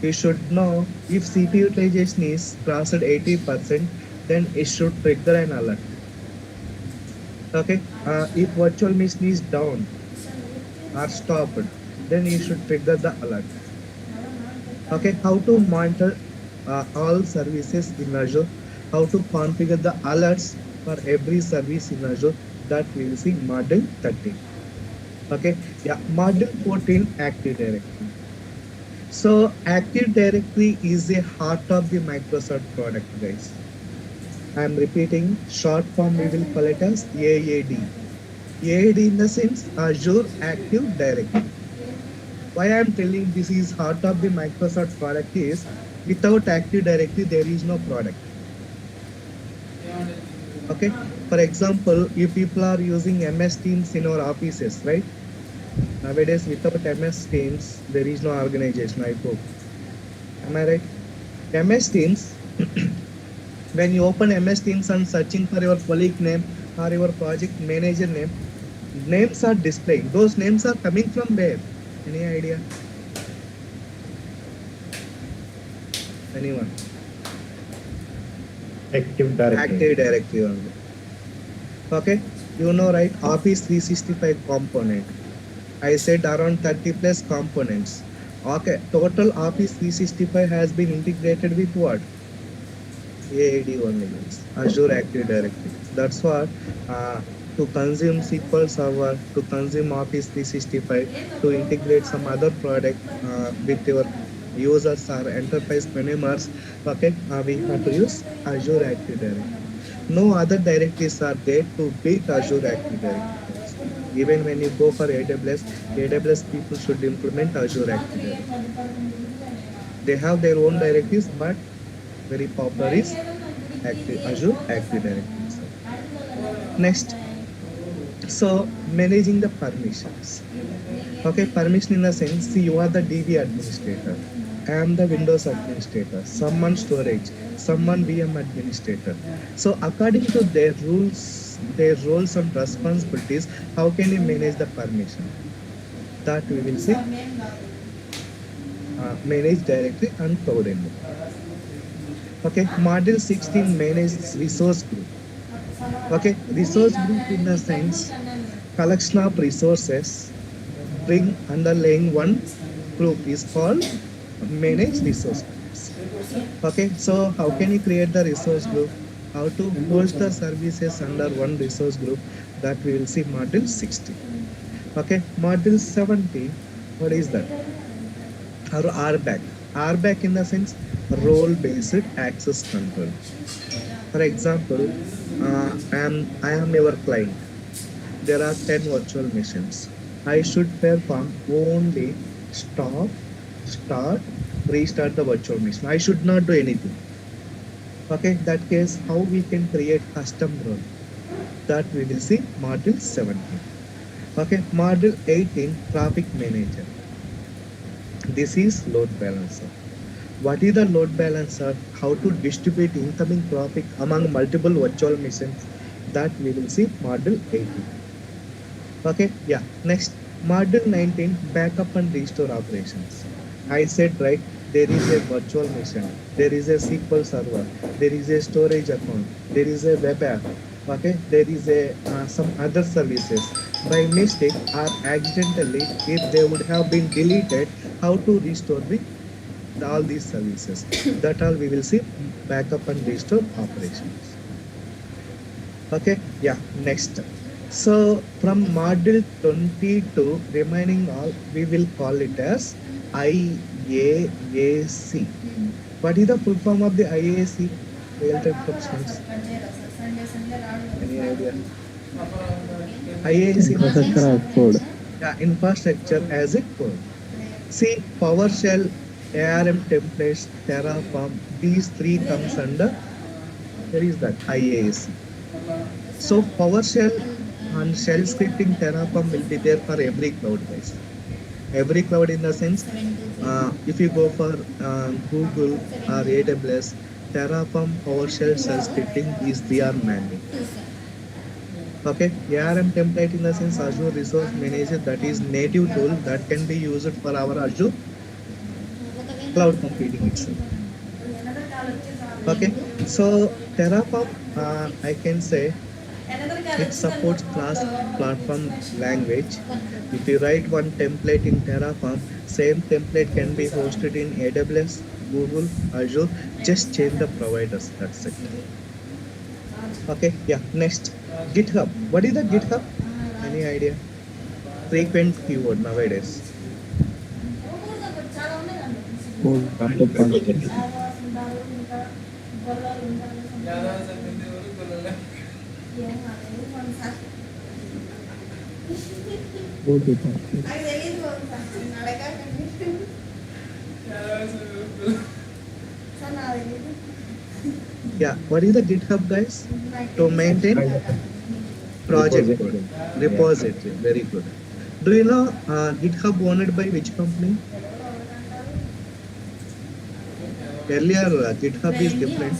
you should know if CPU utilization is crossed 80%, then it should trigger an alert. Okay, if virtual machine is down or stopped, then you should trigger the alert. Okay, how to monitor all services in Azure, how to configure the alerts for every service in Azure, that we will see module 13. Okay, yeah, module 14, Active Directory. So Active Directory is a heart of the Microsoft product, guys. I am repeating, short form we will call it as AAD. AAD in the sense Azure Active Directory. Why I am telling this is heart of the Microsoft product is without Active Directory there is no product. Okay. For example, if people are using MS Teams in our offices, right? Nowadays without MS Teams there is no organization. I hope. Am I right? MS Teams. When you open MS Teams and searching for your colleague name or your project manager name, names are displaying. Those names are coming from where? Any idea? Anyone? Active Directory. Active Directory only. Okay, you know, right? Office 365 component. I said around 30 plus components. Okay, total Office 365 has been integrated with what? AAD only means Azure Active Directory. That's what to consume SQL Server, to consume Office 365, to integrate some other product with your users or enterprise consumers. Okay, we have to use Azure Active Directory. No other directories are there to beat Azure Active Directory. Even when you go for AWS people should implement Azure Active Directory. They have their own directives, but very popular is Azure Active Directory. Next, so managing the permissions. Okay, permission in the sense, see, you are the DB administrator. I am the Windows administrator, someone storage, someone VM administrator. So according to their rules, their roles and responsibilities, how can you manage the permission? That we will see. Manage directory and cloud environment. Okay, module 16 manages resource group. Okay, resource group in the sense collection of resources bring underlying one group is called manage resource groups. Okay, so how can you create the resource group? How to host the services under one resource group, that we will see module 16. Okay, module 17, what is that? Or RBAC. RBAC in the sense role based access control. For example, I am your client. There are 10 virtual machines. I should perform only stop, start, restart the virtual machine. I should not do anything. Okay, that case, how we can create custom role? That we will see module 17. Okay, module 18, traffic manager. This is load balancer. What is the load balancer? How to distribute incoming traffic among multiple virtual machines? That we will see module 18. Okay, yeah. Next, module 19, backup and restore operations. I said, right, there is a virtual machine, there is a SQL server, there is a storage account, there is a web app. Okay, there is a some other services. By mistake or accidentally, if they would have been deleted, how to restore all these services? That all we will see backup and restore operations. Okay, yeah. Next. So from module 22 remaining all, we will call it as IAAC. What is the full form of the IAAC? Real-time professionals. Any idea? IAAC Infrastructure as code. Yeah, infrastructure as a code. See, PowerShell, ARM templates, Terraform, these three comes under, there is that IAAC. So PowerShell and shell scripting Terraform will be there for every cloud, guys. Every cloud in the sense, if you go for Google or AWS, Terraform, PowerShell, shell scripting, these three are mandatory. Okay, ARM template in the sense Azure Resource Manager, that is native tool that can be used for our Azure cloud computing itself. Okay, so Terraform, I can say It supports class platform language. If you write one template in Terraform, same template can be hosted in AWS, Google, Azure. Just change the providers. That's it. Okay, yeah. Next, GitHub. What is the GitHub? Any idea? Frequent keyword nowadays. Yeah, what is the GitHub, guys? To maintain project code, Repository. Yeah. repository. Very good. Do you know GitHub owned by which company? Earlier, GitHub is different,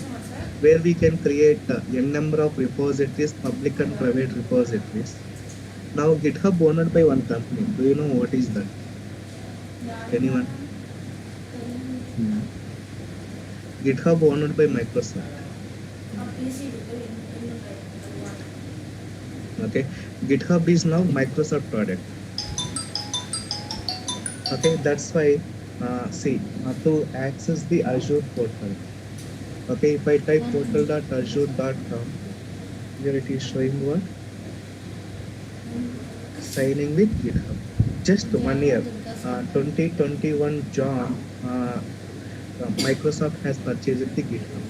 where we can create n number of repositories, public and private repositories. Now, GitHub owned by one company. Do you know what is that? Anyone? GitHub owned by Microsoft. Okay, GitHub is now Microsoft product. Okay, that's why see to access the Azure portal. Okay, if I type portal.azure.com, here it is showing what? Signing with GitHub. Just 1 year, 2021 John, Microsoft has purchased the GitHub.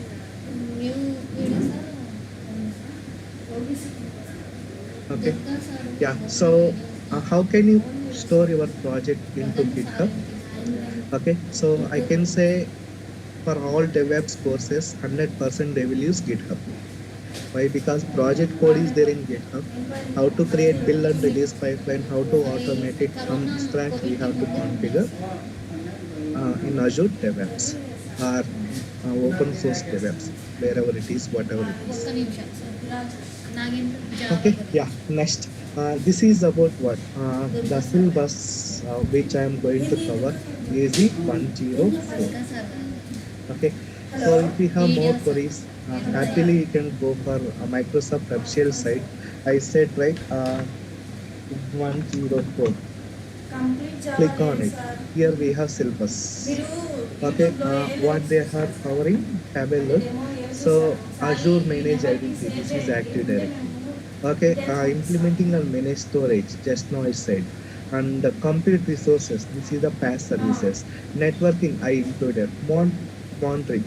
Okay, yeah. So how can you store your project into GitHub? Okay, so I can say for all DevOps courses, 100% they will use GitHub. Why? Because project code is there in GitHub. How to create build and release pipeline, how to automate it from scratch, we have to configure in Azure DevOps or open source DevOps, wherever it is, whatever it is. Okay, yeah, next. This is about what? The syllabus which I am going to cover is the 104. Okay, so if you have more queries, happily you can go for a Microsoft official site. I said right, 104. Click on it. Here we have syllabus. Okay, what they are covering, have a look. So Azure Manage Identity, this is Active Directory. Okay, implementing and manage storage, just now I said. And the compute resources, this is the PaaS services. Networking, I included. Monitoring,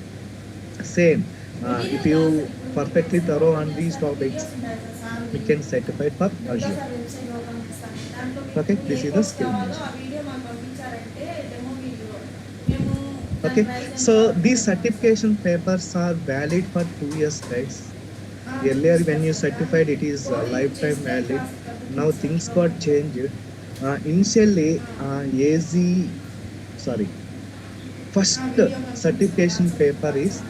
same. If you perfectly thorough on these topics, we can certify for Azure. Okay, this is the skill match. Okay, so these certification papers are valid for 2 years, guys. Earlier, when you certified, it is lifetime valid. Now things got changed. Initially, first certification paper is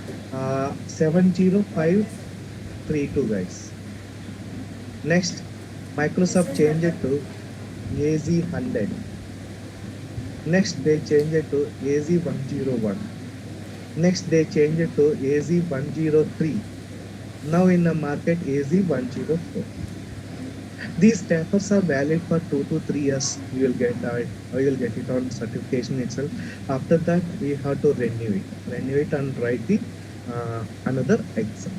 70532, guys. Next, Microsoft changed it to AZ100. Next, they changed it to AZ101. Next, they changed it to AZ103. Now in the market, AZ104. These papers are valid for 2 to 3 years. You will get it on certification itself. After that, we have to renew it and write the another exam.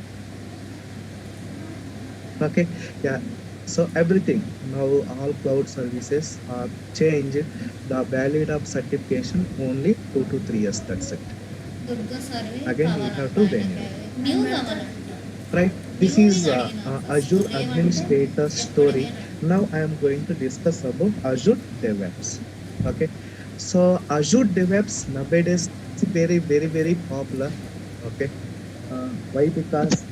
Okay, yeah. So everything now, all cloud services are changed. The valid of certification only 2 to 3 years. That's it. Durga survey. Again, we have to renew it. Right, this is Azure Administrator story. Now I am going to discuss about Azure DevOps. Okay, so Azure DevOps nowadays is very popular. Okay, why? Because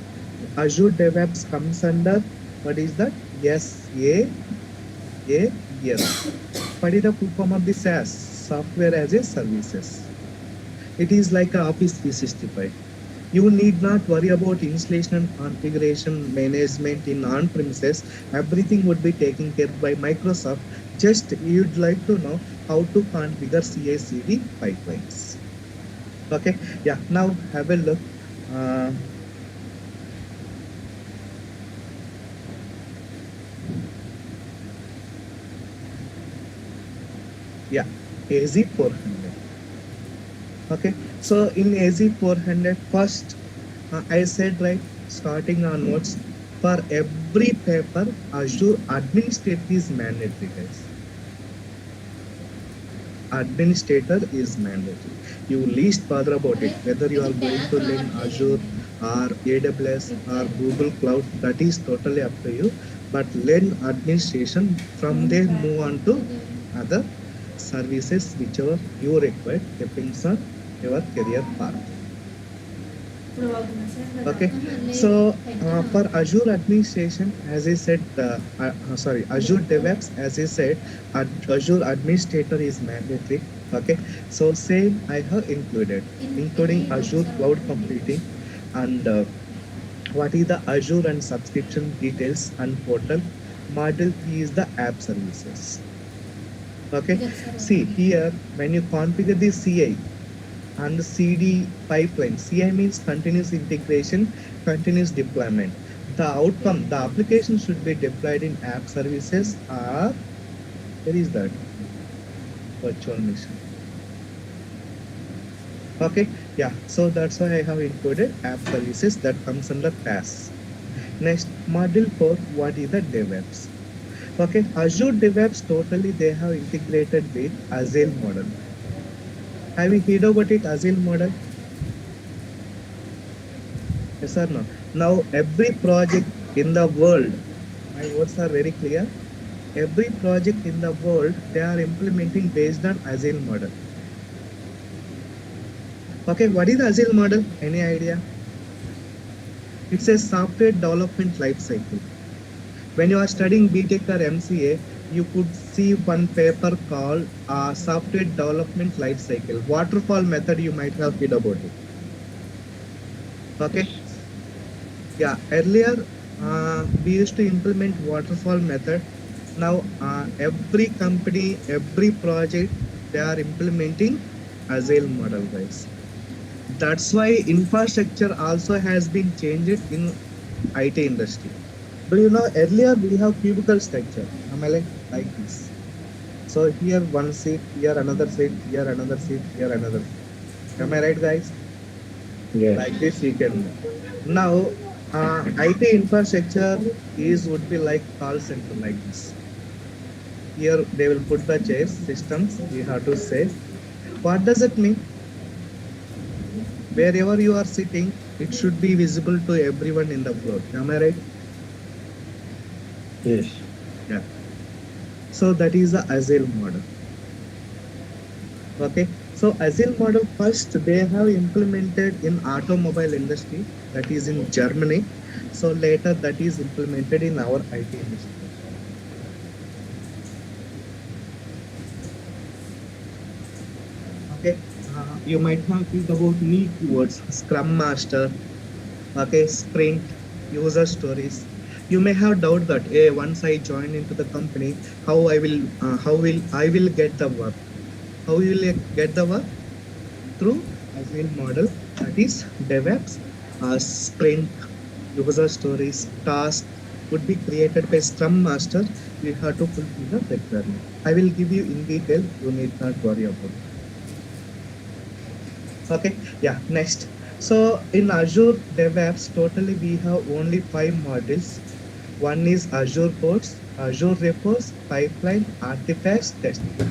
Azure DevOps comes under, what is that? SaaS. What is the full form of the SaaS? Software as a Services. It is like a Office 365. You need not worry about installation and configuration management in on-premises. Everything would be taken care of by Microsoft. Just you'd like to know how to configure CI/CD pipelines. Okay, yeah. Now have a look. Yeah, AZ400. Okay, so in AZ400, first I said right, starting onwards, for every paper, Azure administrator is mandatory, guys. Administrator is mandatory. You least bother about it, whether you are going to learn Azure or AWS or Google Cloud, that is totally up to you. But learn administration, from there move on to other services whichever you require, depends on your career path. Okay, so for Azure administration, as I said, sorry, Azure DevOps, as I said, Azure administrator is mandatory. Okay, so same I have included, including Azure cloud computing and what is the Azure and subscription details and portal. Module 3 is the app services. Okay, see here when you configure the CI and the CD pipeline. CI means continuous integration, continuous deployment. The outcome, the application should be deployed in app services or where is that? Virtual machine. Okay, yeah. So that's why I have included app services that comes under PaaS. Next, module 4, what is the DevOps? Okay, Azure DevOps totally they have integrated with Azure model. Have you heard about it, Azure model? Yes or no? Now every project in the world, my words are very clear. Every project in the world they are implementing based on Agile model. Okay, what is the Agile model? Any idea? It's a software development life cycle. When you are studying BTech or MCA, you could see one paper called software development life cycle. Waterfall method, you might have heard about it. Okay. Yeah, earlier we used to implement waterfall method. Now every company, every project, they are implementing Agile model, guys. That's why infrastructure also has been changed in IT industry. Do you know earlier we have cubicle structure? Am I like this? So here one seat, here another seat, here another seat, here another seat. Am I right, guys? Yes. Like this you can. Now IT infrastructure is would be like call center like this. Here they will put the chairs, systems, we have to say. What does it mean? Wherever you are sitting, it should be visible to everyone in the floor. Am I right? Yes. Yeah. So that is the Agile model. Okay. So Agile model first they have implemented in automobile industry, that is in Germany. So later that is implemented in our IT industry. Okay. You might have heard about new keywords, Scrum Master, okay, Sprint, user stories. You may have doubt that, hey, once I join into the company, how I will get the work? How will I get the work? Through Agile model, that is DevOps, Sprint, user stories, task would be created by Scrum Master. You have to fulfill the requirement. I will give you in detail. You need not worry about it. Okay, yeah, next. So in Azure DevOps, totally we have only 5 modules. One is Azure Codes, Azure Repos, Pipeline, Artifacts, Testing.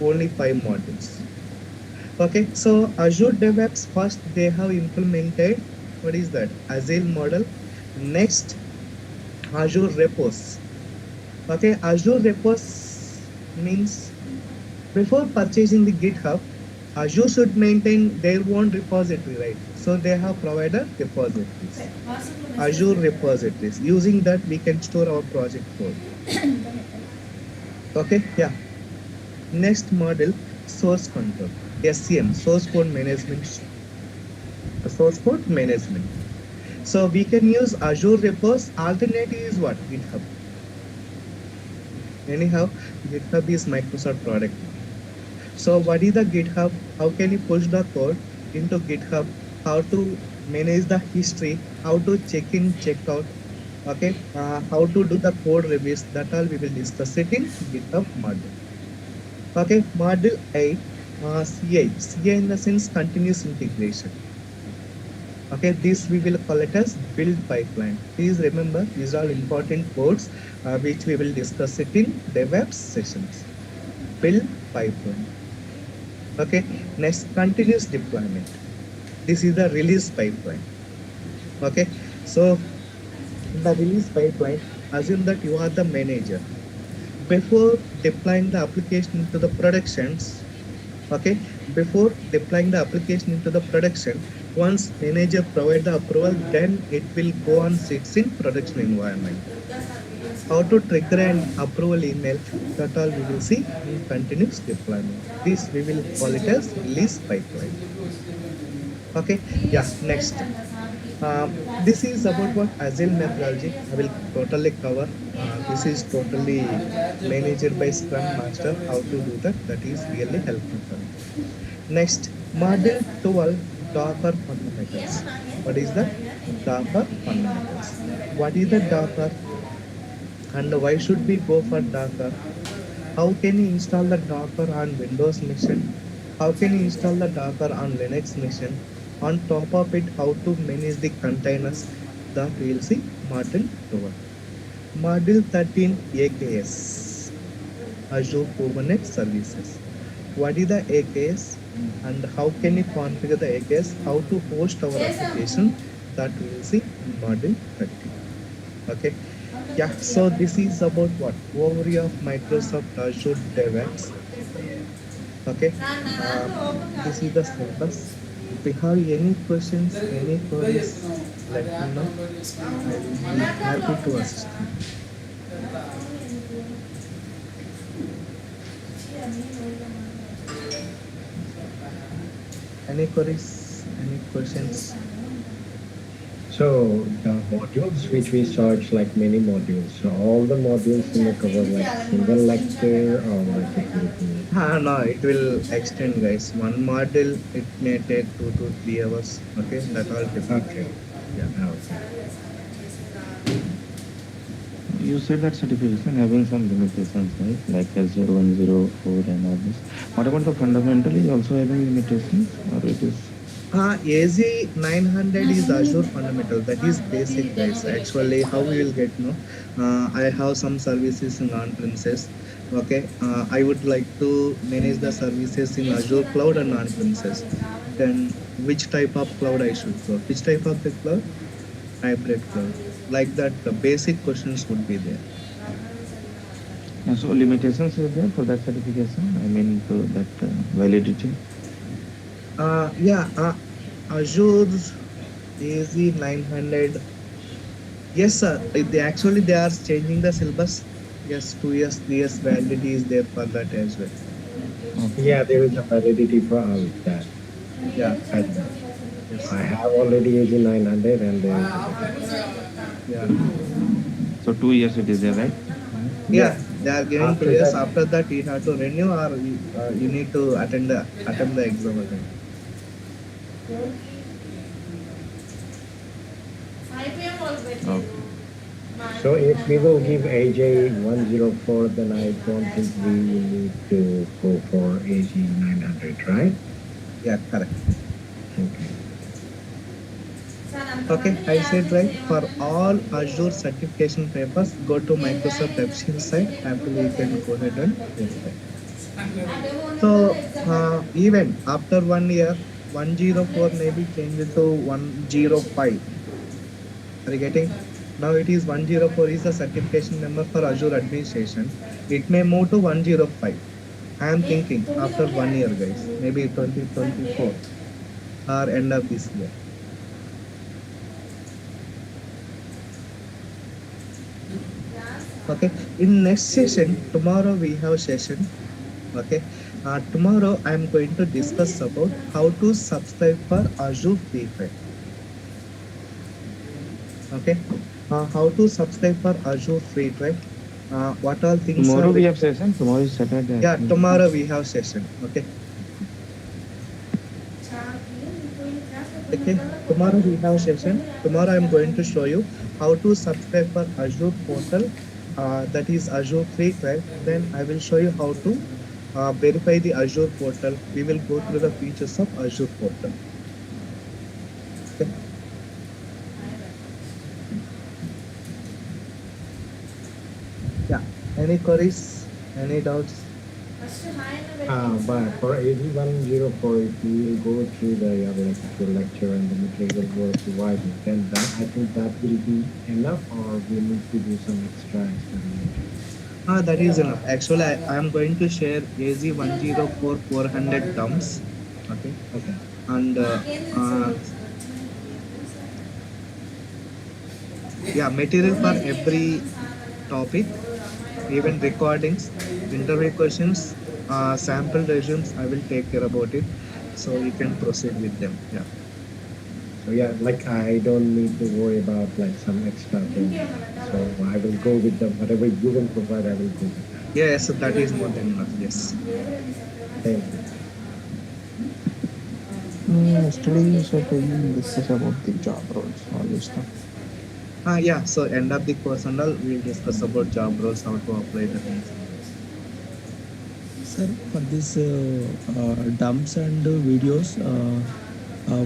Only 5 modules. Okay, so Azure DevOps first they have implemented, what is that? Agile model. Next, Azure Repos. Okay, Azure Repos means before purchasing the GitHub, Azure should maintain their own repository, right? So they have provided repositories, Azure repositories. Using that, we can store our project code. Okay, yeah. Next model, source control, SCM, source code management. Source code management. So we can use Azure repos. Alternative is what? GitHub. Anyhow, GitHub is Microsoft product. So what is the GitHub? How can you push the code into GitHub? How to manage the history? How to check in, check out? Okay, how to do the code reviews? That all we will discuss it in GitHub module. Okay, module 8, CA in the sense continuous integration. Okay, this we will call it as build pipeline. Please remember, these are all important words which we will discuss it in DevOps sessions. Build pipeline. Okay, next continuous deployment. This is the release pipeline. Okay, so in the release pipeline, assume that you are the manager. Before deploying the application into the productions, okay, before deploying the application into the production, once manager provide the approval, then it will go on sits in production environment. How to trigger an approval email, that all we will see in continuous deployment. This we will call it as release pipeline. Okay, yeah, next. This is about what agile methodology I will totally cover. This is totally managed by Scrum Master. How to do that? That is really helpful for me. Next, module 12, Docker fundamentals. What is the Docker fundamentals? What is the Docker and why should we go for Docker? How can you install the Docker on Windows machine? How can you install the Docker on Linux machine? On top of it, how to manage the containers? That we will see module 12. Module 13, AKS, Azure Kubernetes Services. What is the AKS and how can you configure the AKS? How to host our application? That we will see in module 13. Okay. Yeah, so this is about what? Overview of Microsoft Azure DevOps. Okay, this is the syllabus. If you have any questions, any queries, let me know. I will be happy to assist you. Any queries, any questions? So the modules which we search like many modules. So all the modules in the cover like single lecture or like it will be. No, it will extend, guys. One module it may take 2 to 3 hours. Okay, that all depends. Okay. Yeah. Okay. You said that certification having some limitations, right? Like Azure 104 and all this. What about the fundamental is also having limitations or it is? AZ 900 is Azure fundamental. That is basic, guys. Actually, how we will get no? I have some services in on-premises. Okay, I would like to manage the services in Azure cloud and on-premises. Then, which type of cloud I should go? Which type of the cloud? Hybrid cloud. Like that, the basic questions would be there. So limitations is there for that certification. I mean, to that validity. Yeah, Azure AZ 900. Yes, sir. They are changing the syllabus. Yes, 2 years, 3 years validity is there for that as well. Okay. Yeah, there is a validity for all of that. Yeah. Yes. I have already AG 900 and there is a Yeah. So 2 years it is there, right? Yeah, they are giving After 2 years. that- After that, you have to renew or you need to attend the exam again. Okay. So if we will give AJ 104, then I don't think we need to go for AG 900, right? Yeah, correct. Okay. Okay, I said right, for all Azure certification papers, go to Microsoft official site. Happily, you can go ahead and verify. So, even after 1 year, 104 may be changed to 105. Are you getting? Now it is 104 is the certification number for Azure administration. It may move to 105. I am thinking after 1 year, guys, maybe 2024 or end of this year. Okay, in next session, tomorrow we have session. Okay, tomorrow I am going to discuss about how to subscribe for Azure Free Trial. Okay, how to subscribe for Azure Free Trial. What all things Tomorrow are we have session. Tomorrow is Saturday. Yeah, tomorrow we have session. Okay. Okay, tomorrow we have session. Tomorrow I am going to show you how to subscribe for Azure portal. That is Azure Free Trial. Then I will show you how to verify the Azure portal. We will go through the features of Azure portal. Okay. Yeah. Any queries? Any doubts? But for AD104, if we will go through the like the lecture and the material were provided, then that I think that will be enough, or we need to do some extra experimentation. That is enough. Actually, I am going to share AZ104 400 dumps. Okay. Okay. And yeah, material for every topic, even recordings, interview questions, sample resumes. I will take care about it, so you can proceed with them. Yeah. So yeah, like I don't need to worry about like some extra thing. So I will go with the whatever you will provide. I will go with that. Yes, so that is more than enough. Yes. Thank you. Yesterday you said you will discuss about the job roles, all this stuff. Yeah. So end of the course and all, we'll discuss about job roles, how to apply the things. Sir, for this dumps and videos,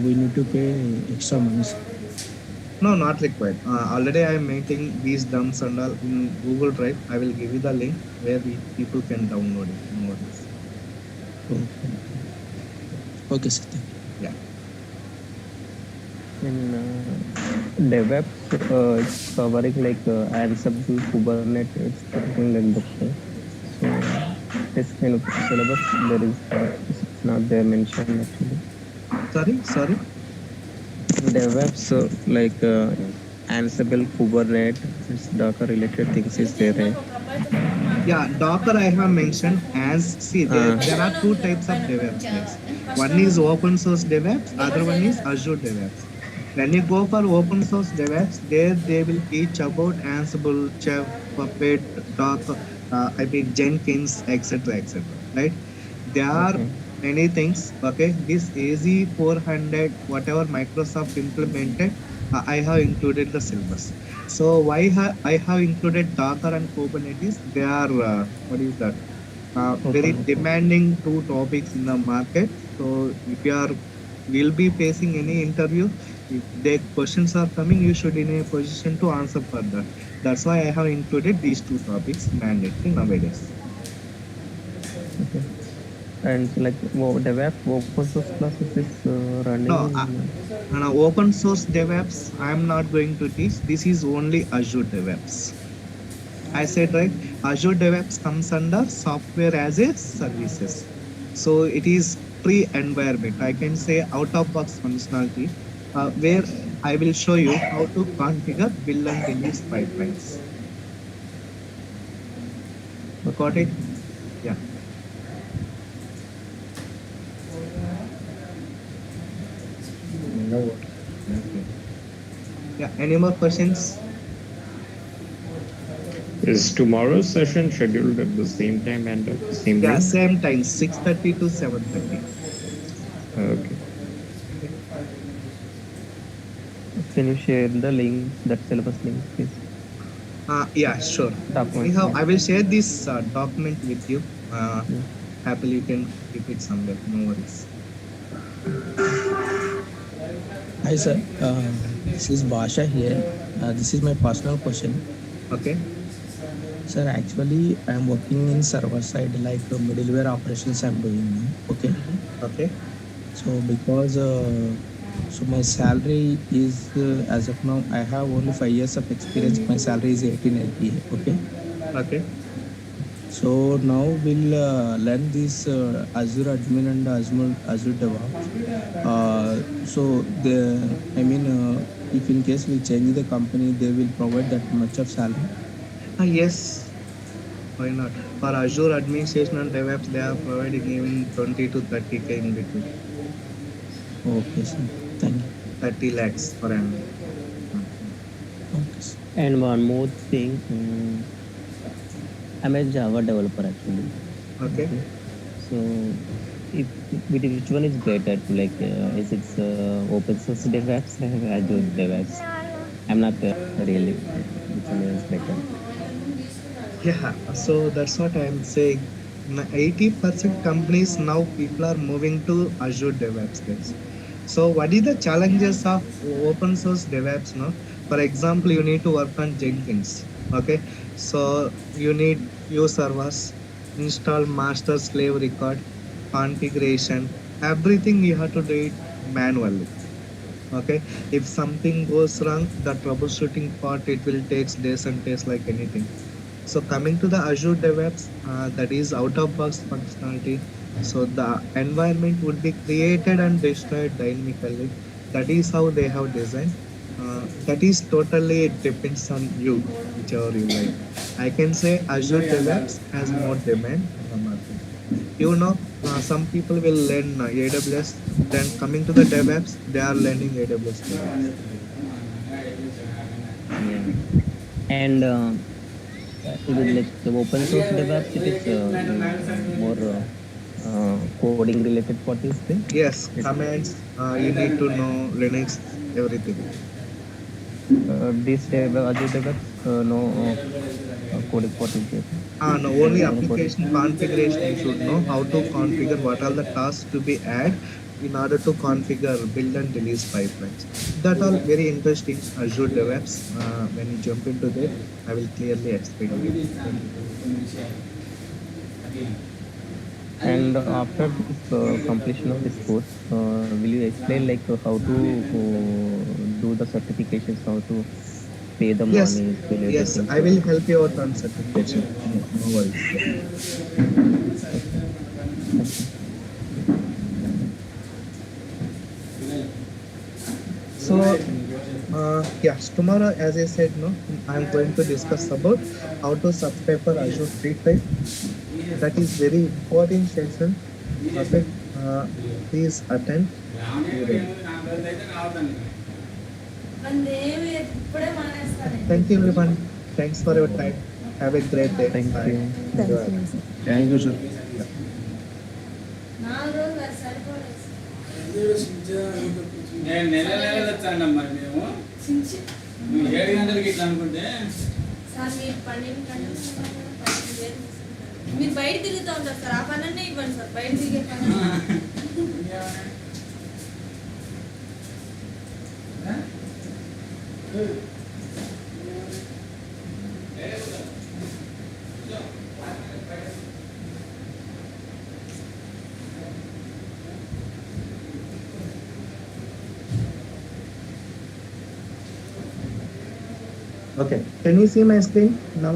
we need to pay extra money, sir. No, not required. Already I am making these dumps and all in Google Drive. I will give you the link where we people can download it. No worries. Okay. Okay, sir. Thank you. Yeah. In DevOps, it's covering like Ansible, Kubernetes, something like that. So this kind of syllabus there is it's not there mentioned actually. Sorry. DevOps like Ansible, Kubernetes, Docker related things is there. Right? Yeah, Docker I have mentioned as see there are two types of DevOps guys. One is open source DevOps, other one is Azure DevOps. When you go for open source DevOps, there they will teach about Ansible, Chef, Puppet, Docker, Jenkins, etc. Right? There are many things. Okay, this AZ400, whatever Microsoft implemented, I have included the syllabus. So why I have included Docker and Kubernetes? They are what is that? Very demanding two topics in the market. So if you are will be facing any interview, if the questions are coming, you should in a position to answer for that. That's why I have included these two topics mandatory nowadays. Okay. And so like DevOps open source classes is running. No, open source DevOps I am not going to teach. This is only Azure DevOps. I said right, Azure DevOps comes under software as a services. So it is pre-environment. I can say out-of-box functionality where I will show you how to configure build and release pipelines. Got it? Yeah. No. Yeah. Any more questions? Is tomorrow's session scheduled at the same time and at the same Yeah, link? same time, 6:30 to 7:30. Okay. Can you share the link, that syllabus link, please? Yeah, sure. Document. I will share this document with you. Happily, you can keep it somewhere. No worries. Hi, sir. This is Basha here. This is my personal question. Okay. Sir, actually, I am working in server side, like middleware operations I am doing now. Okay. Okay. So because so my salary is as of now, I have only 5 years of experience. My salary is 18 LPA. Okay. Okay. So now we'll learn this Azure admin and Azure DevOps. So if in case we change the company, they will provide that much of salary. Yes. Why not? For Azure administration and DevOps, they are providing even 20 to 30K in between. Okay, sir. Thank you. 30 lakhs per annum. Okay, sir. And one more thing, I'm a Java developer actually. Okay. So, which one is better? Like, is it open source DevOps or Azure DevOps? I'm not really. Which one is better? Yeah. So that's what I am saying. 80% companies now people are moving to Azure DevOps, guys. So what is the challenges of open source DevOps? No, for example, you need to work on Jenkins. Okay, so you need use servers, install master slave record, configuration, everything you have to do it manually. Okay, if something goes wrong, the troubleshooting part it will takes days and days like anything. So coming to the Azure DevOps, that is out of box functionality. So the environment would be created and destroyed dynamically. That is how they have designed. That is totally depends on you, whichever you like. I can say Azure DevOps has more demand in the market. Some people will learn AWS. Then coming to the DevOps, they are learning AWS DevOps. Yeah. And it is like the open source DevOps, it is more coding related. What you say? Yes, commands. You need to know Linux, everything. This Azure DevOps, no coding. What is it? No, only application configuration. You should know how to configure what are the tasks to be add in order to configure build and release pipelines. That all very interesting Azure DevOps. When you jump into that, I will clearly explain you. And after this completion of this course, will you explain like how to do the certifications, how to pay the Yes, money, fill yes, everything? I will help you out on certification. No worries. So, yes, tomorrow, as I said, no, I'm going to discuss about how to subscribe for Azure Free Trial. That is very important session. Okay, please attend. Be ready. Thank you, everyone. Thanks for your time. Have a great day. Thank Bye. you. Enjoy. Thank you, sir. నేను నెల నెల తెచ్చాను మరి మేము నువ్వు 7 గంటలకి ఇట్లా అనుకుంటే సార్ మీరు 12 గంటలు మీరు బయట తిరుగుతూ ఉంటారు సార్ ఆ పనన్నే ఇవ్వండి సార్ బయట తిరిగే పని Okay, can you see my screen now?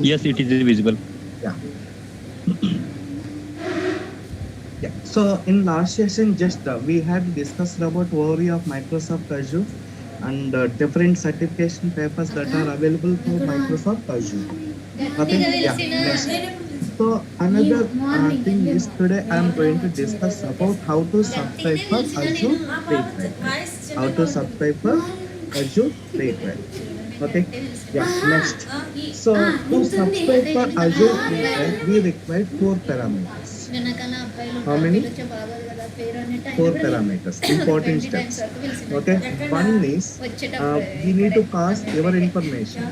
Yes, it is visible. Yeah. Yeah. So in last session, just we had discussed about overview of Microsoft Azure and different certification papers that are available for Microsoft Azure. Okay. Yeah. Next. So another thing is today I am going to discuss about how to subscribe for Azure Free Trial. How to subscribe for Azure Free Trial. Okay. Yeah. Next. So to subscribe for Azure Free Trial, we require 4 parameters. How many? 4 parameters. Important steps. Okay. One is we need to pass your information.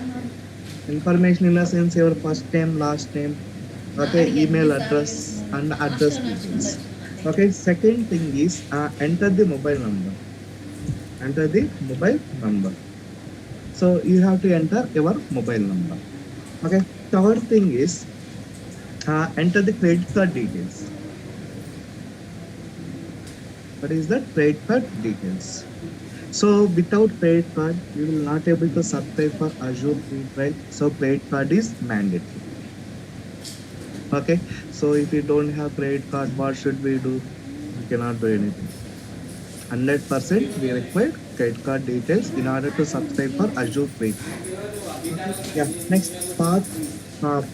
Information in the sense your first name, last name. Okay, email address and address details. Okay, second thing is enter the mobile number. Enter the mobile number. So you have to enter your mobile number. Okay, third thing is enter the credit card details. What is that? Credit card details. So without credit card, you will not able to subscribe for Azure Free Trial. So credit card is mandatory. Okay, so if you don't have credit card, what should we do? We cannot do anything. 100% we require credit card details in order to subscribe for Azure Free. Yeah, next part,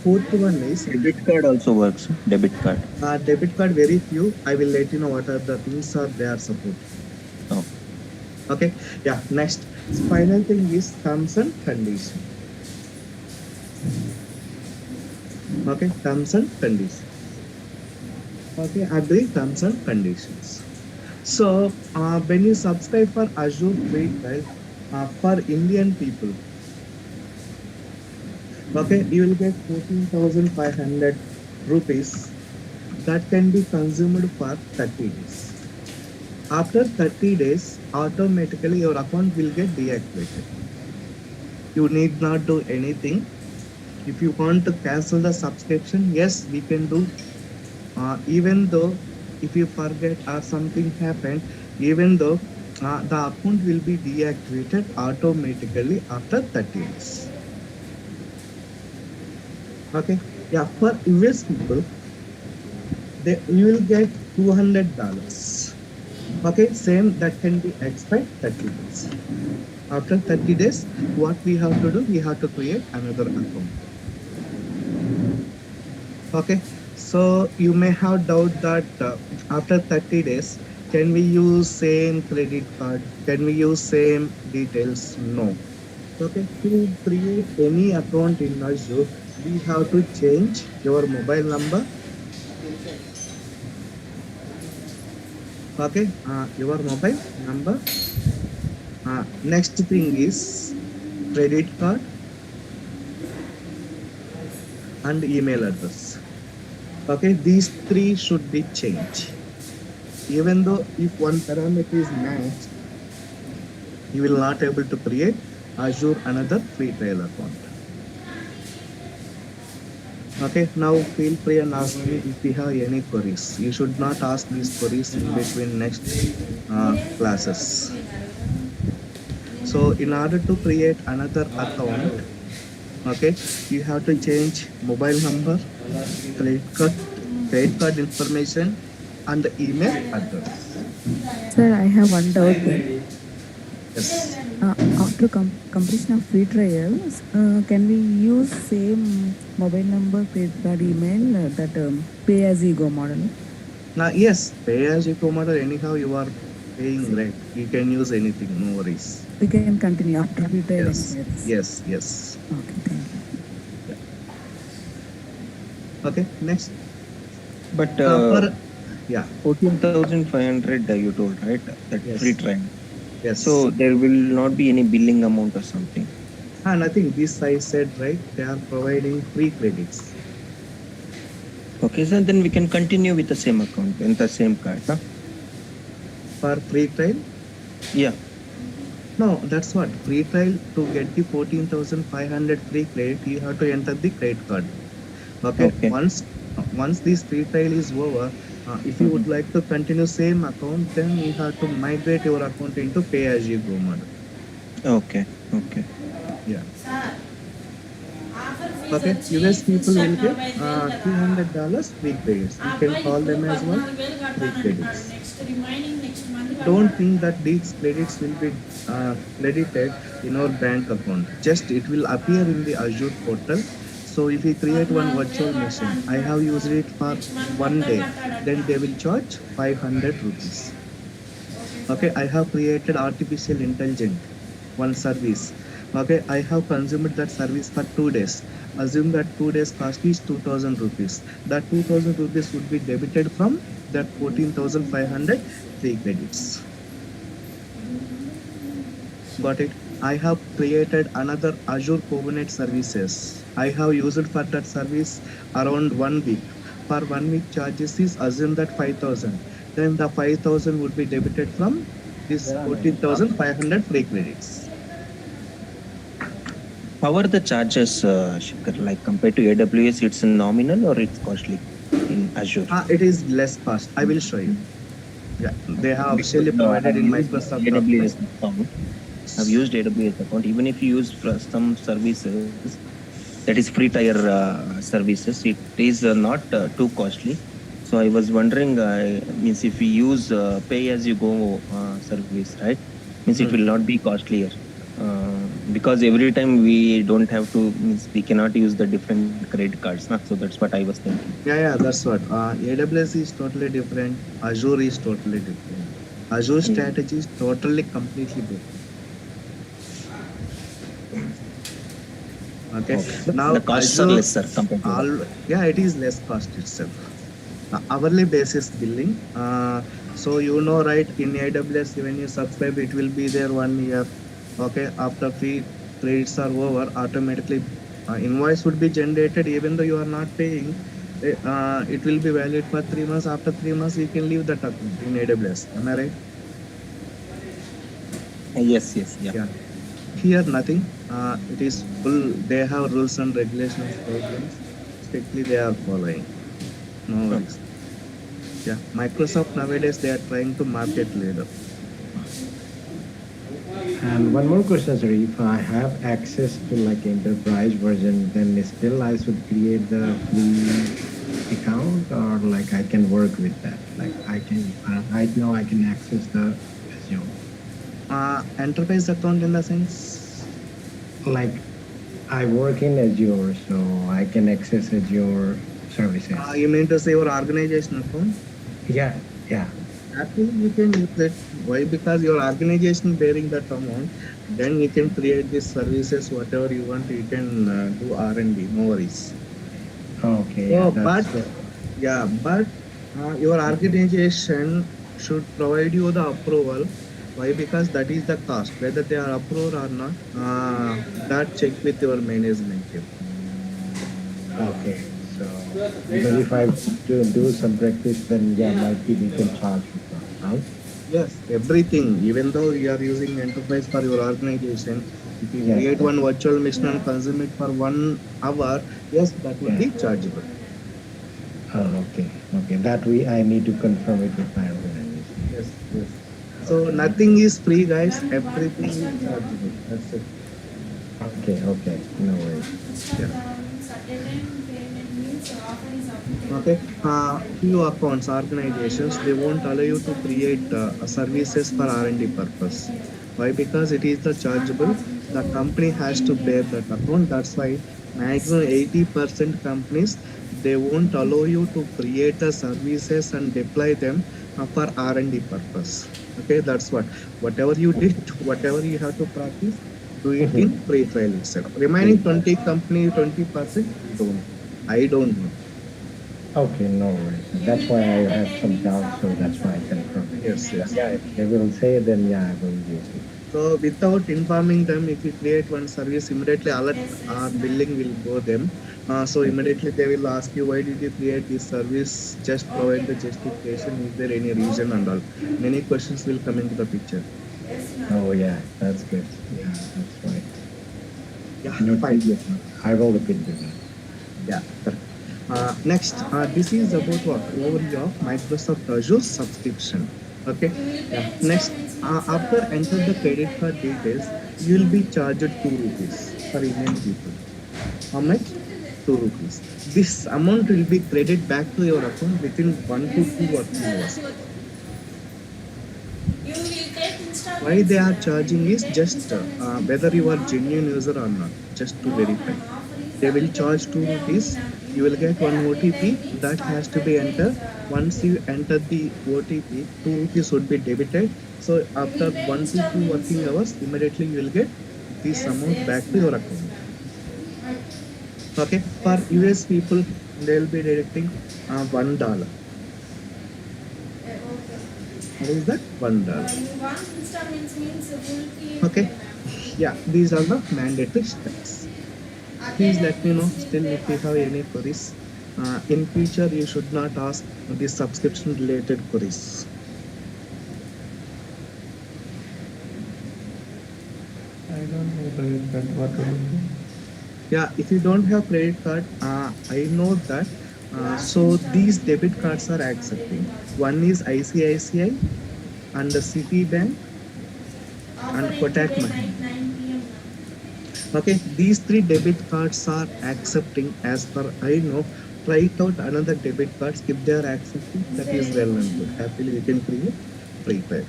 fourth one is Debit card also works. Debit card. Debit card very few. I will let you know what are the things are they are supported. Oh. Okay, yeah, next. Final thing is terms and conditions. Okay, terms and conditions. Okay, agree terms and conditions. So when you subscribe for Azure Free Trial for Indian people, Okay, you will get 14,500 rupees that can be consumed for 30 days. After 30 days, automatically your account will get deactivated. You need not do anything. If you want to cancel the subscription, yes, we can do. Even though if you forget or something happened, even though the account will be deactivated automatically after 30 days. Okay. Yeah, for US people, you will get $200. Okay, same that can be expired 30 days. After 30 days, what we have to do, we have to create another account. Okay, so you may have doubt that after 30 days, can we use same credit card? Can we use same details? No. Okay, to create any account in Azure, we have to change your mobile number. Okay, your mobile number. Next thing is credit card and email address. Okay, these three should be changed. Even though if one parameter is matched, you will not able to create Azure another free trial account. Okay, now feel free and ask me if you have any queries. You should not ask these queries in between next classes. So in order to create another account, okay, you have to change mobile number, credit card, credit card information, and the email address. Sir, I have one doubt. Yes. After completion of free trials, can we use same mobile number, credit card, email that pay as you go model? Now, yes, pay as you go model. Anyhow, you are paying, right? You can use anything. No worries. We can continue after free trial Yes. expires. Yes. Yes. Okay, thank you. Okay. Next. But yeah, 14,500 you told, right? That Yes. free trial. Yes. So there will not be any billing amount or something. Nothing. This I said, right? They are providing free credits. Okay, so then we can continue with the same account and the same card, huh? For free trial? Yeah. No, that's what. Free trial, to get the 14,500 free credit, you have to enter the credit card. Okay. Once this free trial is over, if you would like to continue same account, then you have to migrate your account into pay as you go model. Okay. Yeah. Okay, US people will get $200 free credits. You can call them as well free credits. Don't think that these credits will be credited in our bank account. Just it will appear in the Azure portal. So if you create one virtual machine, I have used it for 1 day, then they will charge 500 rupees. Okay, I have created artificial intelligence, one service. Okay, I have consumed that service for 2 days. Assume that 2 days cost is 2,000 rupees. That 2,000 rupees would be debited from that 14,500 free credits. Got it? I have created another Azure Kubernetes services. I have used for that service around 1 week. For 1 week charges is assume that 5,000. Then the 5,000 would be debited from this 14,500 free credits. How are the charges, Shekhar? Like compared to AWS, it's nominal or it's costly in Azure? It is less cost. I will show you. Yeah, they have officially provided in Microsoft AWS account. I've used AWS account. Even if you use some services, that is free tier services, it is not too costly. So I was wondering, means if we use pay as you go service, right? Means it will not be costlier. Because every time we don't have to, means we cannot use the different credit cards. So that's what I was thinking. Yeah, that's what. AWS is totally different. Azure is totally different. Azure strategy is totally, completely different. Okay. Now the costs are lesser compared to it is less cost itself. Hourly basis billing. So you know, right? In AWS, when you subscribe, it will be there 1 year. Okay. After free credits are over, automatically Invoice would be generated even though you are not paying. It will be valid for 3 months. After 3 months, you can leave that account in AWS. Am I right? Yes, yes, yeah. Yeah. Here, nothing. It is full. They have rules and regulations, guidelines. Strictly, they are following. No Okay. worries. Yeah. Microsoft nowadays they are trying to market leader. And one more question, sir. If I have access to like enterprise version, then still I should create the free account, or like I can work with that. Like I can right now I can access the Azure. Enterprise account in the sense. Like I work in Azure, so I can access Azure services. You mean to say your organization account? Yeah, yeah. Actually, you can use it. Why? Because your organization bearing that amount, then you can create these services, whatever you want. You can do R&D. No worries. Okay, So, yeah, but that's yeah, but your organization should provide you the approval. Why? Because that is the cost. Whether they are approved or not, that check with your management team. okay. So because if I do some practice, then yeah, might be we can charge for that, right? Yes, everything. Even though you are using enterprise for your organization, if you Yeah, create yeah, one virtual machine and consume it for 1 hour, yes, that would yeah. be chargeable. Oh, okay, okay. That we I need to confirm it with my organization. Yes, yes. So nothing is free, guys. Everything is chargeable. That's it. Okay, okay. No worries. Yeah. Okay. Few accounts, organizations, they won't allow you to create services for R&D purpose. Why? Because it is the chargeable. The company has to bear that account. That's why maximum 80% companies they won't allow you to create the services and deploy them for R&D purpose. Okay, that's what. Whatever you did, whatever you have to practice, do it in free trial itself. Remaining 20 company, 20% don't. I don't know. Okay, no worries. That's why I had some doubts, so that's why I confirmed it. Yes, Yeah, yes. yeah. If they will say, then yeah, I will use it. So without informing them, if you create one service, immediately alert or billing will go them. So immediately they will ask you why did you create this service? Just provide the justification. Is there any reason and all? Many questions will come into the picture. Oh yeah, that's good. Yeah, that's right. Yeah, No, fine. I will look into that. Yeah, correct. Next, this is about what overview of Microsoft Azure subscription. Okay. Yeah. Next, after enter the credit card details, you will be charged 2 rupees for Indian people. How much? 2 rupees. This amount will be credited back to your account within 1 to 2 working hours. Why they are charging is just whether you are genuine user or not, just to verify. They will charge 2 rupees. You will get one OTP that has to be entered. Once you enter the OTP, 2 rupees would be debited. So after 1 to 2 working hours, immediately you will get this amount back to your account. Okay, for US people, they will be deducting $1. What is that? $1. Okay, yeah, these are the mandatory steps. Please let me know still if you have any queries. In future, you should not ask the subscription related queries. I don't know credit card. What to do? Yeah, if you don't have credit card, I know that. So these debit cards are accepting. One is ICICI and the Citibank and Kotak Mahindra. Okay, these three debit cards are accepting as per I know. Try it out another debit cards. If they are accepting, that is well and good. Happily, we can create free trial.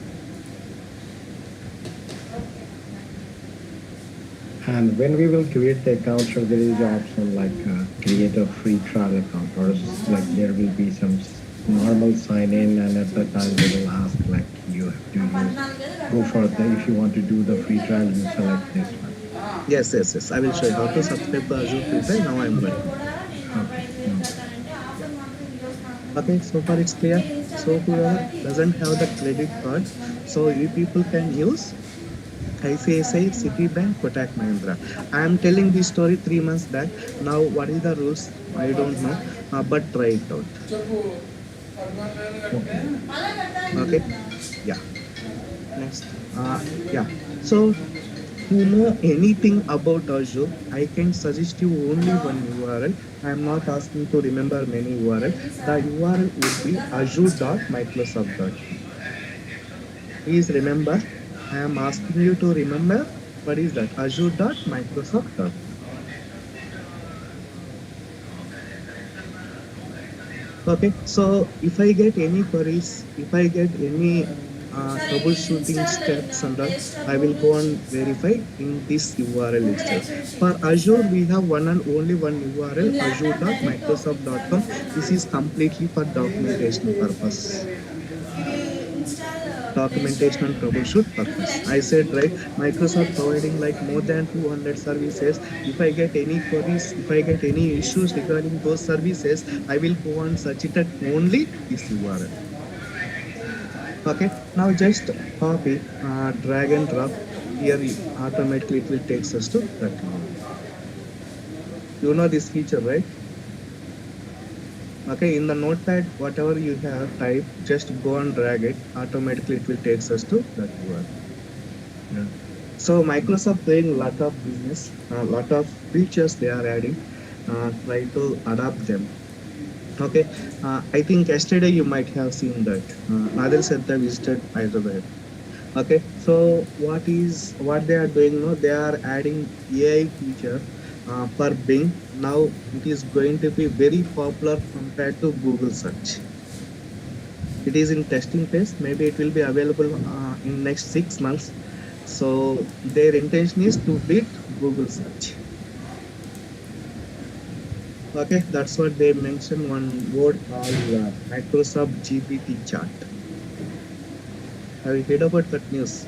And when we will create the account, so there is an option like create a free trial account, or like there will be some normal sign in, and at that time they will ask like you have to go for the if you want to do the free trial, you select this one. Yes, yes, yes. I will show you how to subscribe to Azure Free Trial. Now I am ready. Okay, so far it's clear. So whoever doesn't have the credit card, so you people can use ICICI, Citibank, Kotak Mahindra. I am telling this story 3 months back. Now, what is the rules? I don't know, but try it out. Okay. Yeah. Next. Yeah. So, to know anything about Azure, I can suggest you only one URL. I am not asking to remember many URL. The URL would be azure.microsoft.com. Please remember, I am asking you to remember what is that? Azure.microsoft.com. Okay, so if I get any queries, if I get any troubleshooting steps and all, I will go and verify in this URL itself. For Azure, we have one and only one URL, azure.microsoft.com. This is completely for documentation purpose. Documentation and troubleshoot purpose. I said right, Microsoft providing like more than 200 services. If I get any queries, if I get any issues regarding those services, I will go and search it at only this URL. Okay, now just copy, drag and drop here. Automatically it will take us to that URL. You know this feature, right? Okay, in the notepad, whatever you have type, just go and drag it. Automatically it will take us to that URL. Yeah. So Microsoft doing a lot of business, a lot of features they are adding. Try to adapt them. Okay, I think yesterday you might have seen that Nadir said they visited Hyderabad. Okay, so what they are doing now? They are adding AI feature for Bing. Now it is going to be very popular compared to Google search. It is in testing phase. Maybe it will be available in next 6 months. So their intention is to beat Google search. Okay, that's what they mentioned one word called Microsoft GPT chat. Have you heard about that news?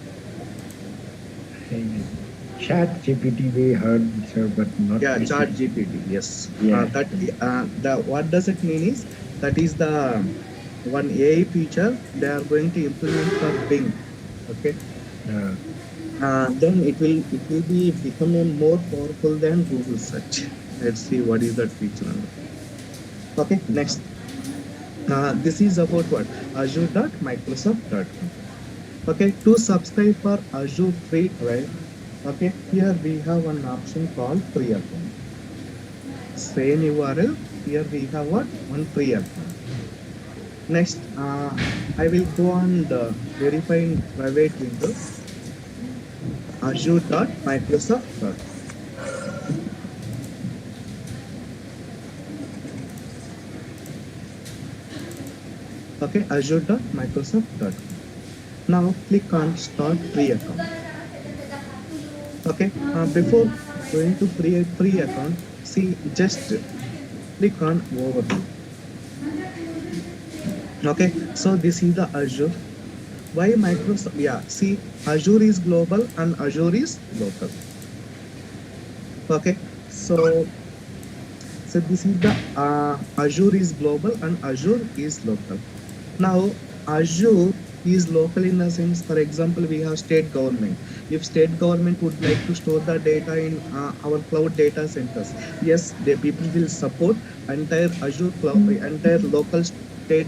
Chat GPT we heard, sir, but not. Yeah, chat GPT. Yes. Yeah. What does it mean is that is the one AI feature they are going to implement for Bing. Okay. Then it will be becoming more powerful than Google search. Let's see what is that feature. Okay, next. This is about what? Azure.microsoft.com. Okay, to subscribe for Azure free trial, okay, here we have one option called free account. Same URL, here we have what? One free account. Next, I will go on verify in private window azure.microsoft.com. Okay, azure.microsoft.com. Now click on start free account. Okay, before going to free account, see, just click on overview. Okay, so this is the Azure. Why Microsoft? Yeah, see, Azure is global and Azure is local. Okay, so this is the Azure is global and Azure is local. Now Azure is local in the sense, for example, we have state government. If state government would like to store the data in our cloud data centers, yes, the people will support entire Azure cloud, entire local state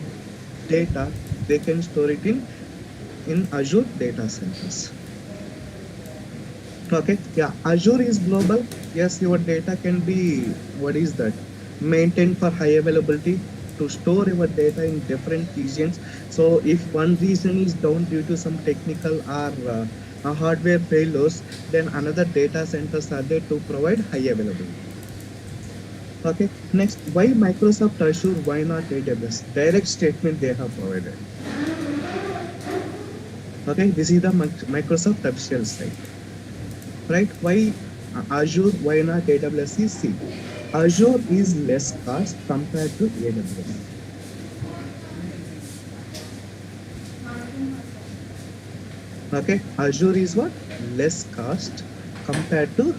data. They can store it in Azure data centers. Okay, yeah, Azure is global. Yes, your data can be, what is that? Maintained for high availability, to store your data in different regions. So if one region is down due to some technical or hardware failures, then another data centers are there to provide high availability. Okay, next, why Microsoft Azure, why not AWS? Direct statement they have provided. Okay, this is the Microsoft official site. Right, why Azure, why not AWS? Is C. Azure is less cost compared to AWS. Okay, Azure is what? Less cost compared to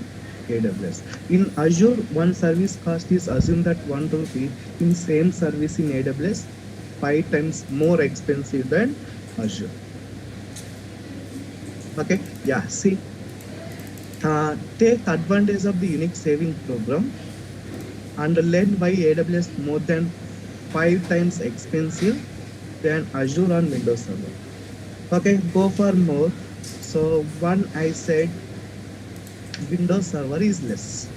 AWS. In Azure, one service cost is assumed at 1 rupee. In same service in AWS, 5 times more expensive than Azure. Okay, yeah, see, take advantage of the unique saving program and led by AWS more than 5 times expensive than Azure on Windows Server. Okay, go for more. So one I said Windows Server is less.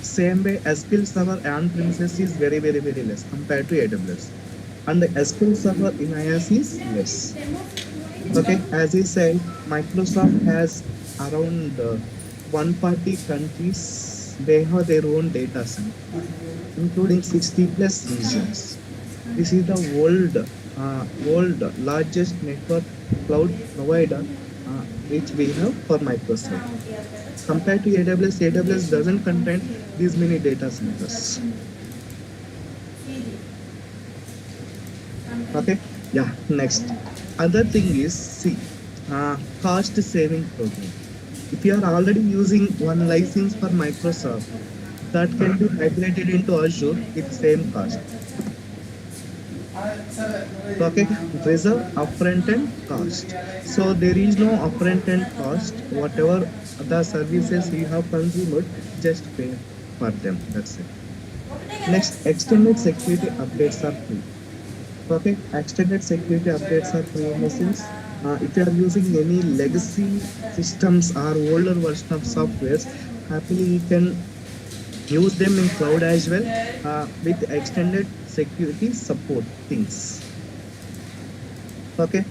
Same way SQL Server on premises is very less compared to AWS. And the SQL Server in IaaS is less. Okay, as he said, Microsoft has around 140 countries. They have their own data center, including 60 plus regions. This is the world largest network cloud provider which we have for Microsoft. Compared to AWS, AWS doesn't contain these many data centers. Okay, yeah, next. Other thing is, see, cost saving program. If you are already using one license for Microsoft, that can be migrated into Azure with same cost. Okay, reserve upfront and cost. So there is no upfront and cost. Whatever the services you have consumed, just pay for them. That's it. Next, extended security updates are free. Okay, extended security updates are free in the sense if you are using any legacy systems or older version of softwares, happily you can use them in cloud as well with extended security support things. Okay,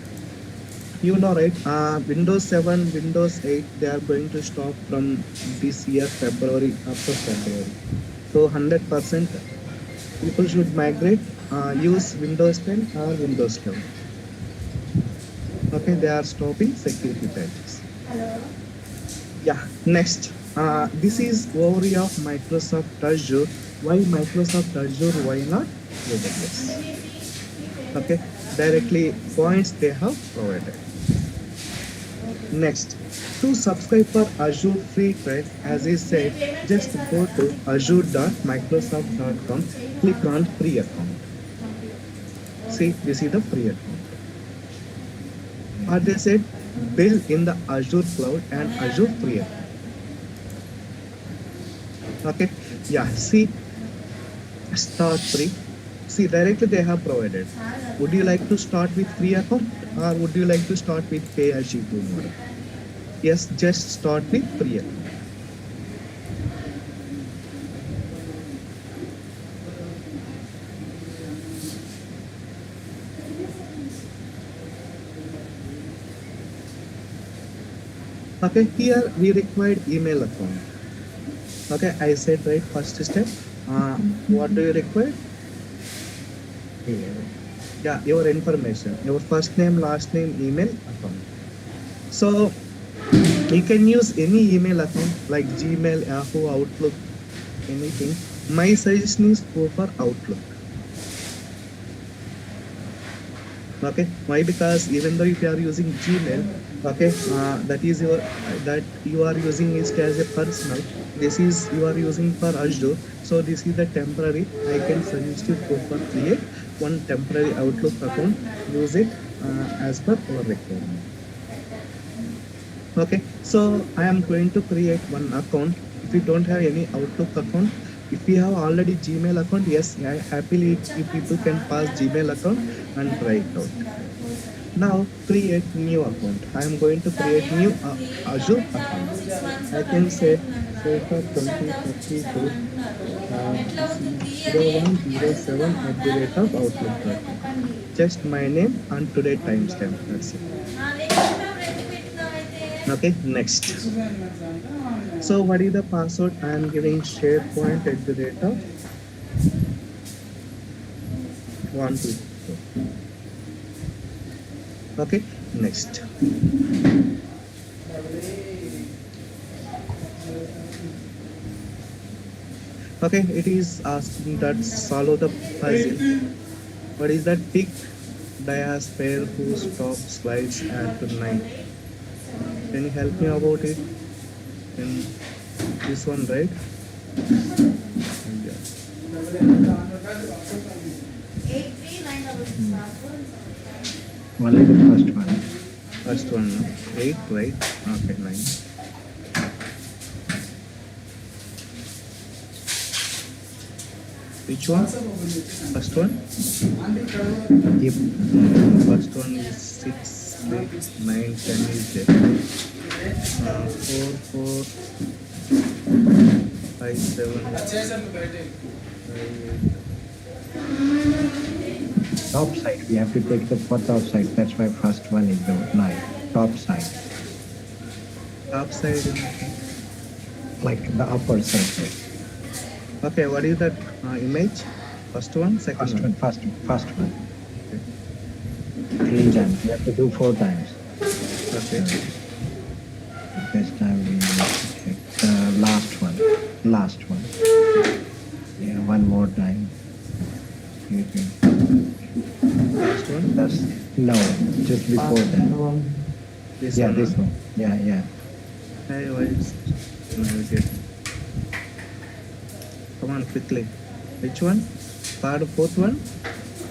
you know, right? Windows 7, Windows 8, they are going to stop from this year, February, after February. So 100% people should migrate, use Windows 10 or Windows 11. Okay, they are stopping security patches. Yeah, next. This is overview of Microsoft Azure. Why Microsoft Azure? Why not AWS? Okay, directly points they have provided. Next, to subscribe for Azure free trial, as I said, just go to azure.microsoft.com, click on free account. See, this is the free account. Or they said build in the Azure cloud and Azure free account. Okay, yeah, see, start free. See, directly they have provided. Would you like to start with free account or would you like to start with pay as you go model? Yes, just start with free account. Okay, here we required email account. Okay, I said right, first step. What do you require? Yeah, your information, your first name, last name, email account. So you can use any email account like Gmail, Yahoo, Outlook, anything. My suggestion is go for Outlook. Okay, why? Because even though if you are using Gmail, okay, that is your that you are using it as a personal. This is you are using for Azure. So this is the temporary. I can suggest you go for create one temporary Outlook account. Use it as per our requirement. Okay, so I am going to create one account. If you don't have any Outlook account, if you have already Gmail account, yes, I happily you people can pass Gmail account and try it out. Now create new account. I am going to create new Azure account. I can say Sekhar 2032 0107 just my name and today timestamp. That's it. Okay, next. So what is the password? I am giving SharePoint at the rate of 124. Okay, next. Okay, it is asking that solve the puzzle. What is that? Pick diasphere who stop slides at 9. Can you help me about it? And this one, right? Yeah. Only the first one. First one, no? 8, right? Okay, 9. Which one? First one? Yep. First one is 6, 8, 9, 10 is there. 4, 4, 5, 7, 5, Top side. We have to take the top side. That's why first one is the 9. Top side. top side. Like the upper side. Okay, what is that image? First one, second First one? First one. 3 times. You have to do 4 times. Okay. This time we need to take the last one. Last one. Yeah, one more time. Last one? That's no, just before that. This Yeah, one, this huh? one. Yeah. Hey, why is navigate? Come on, quickly. Which one? Third, fourth one?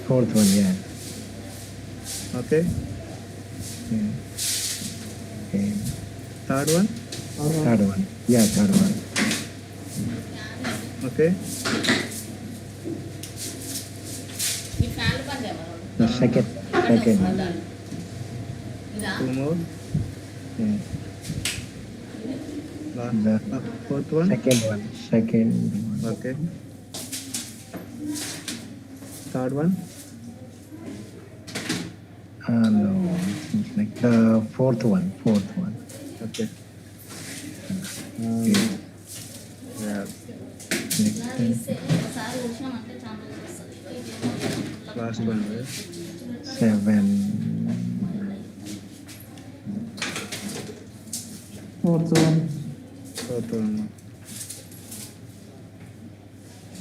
Fourth one, yeah. Okay. Yeah. Okay. Third one? Third one. Yeah, third one. Okay. The second one. Two more. Yeah. The Fourth one? second one. Okay. Third one? No, it's like the fourth one. Okay. Okay. Yeah. Last one, right? 7. Fourth one.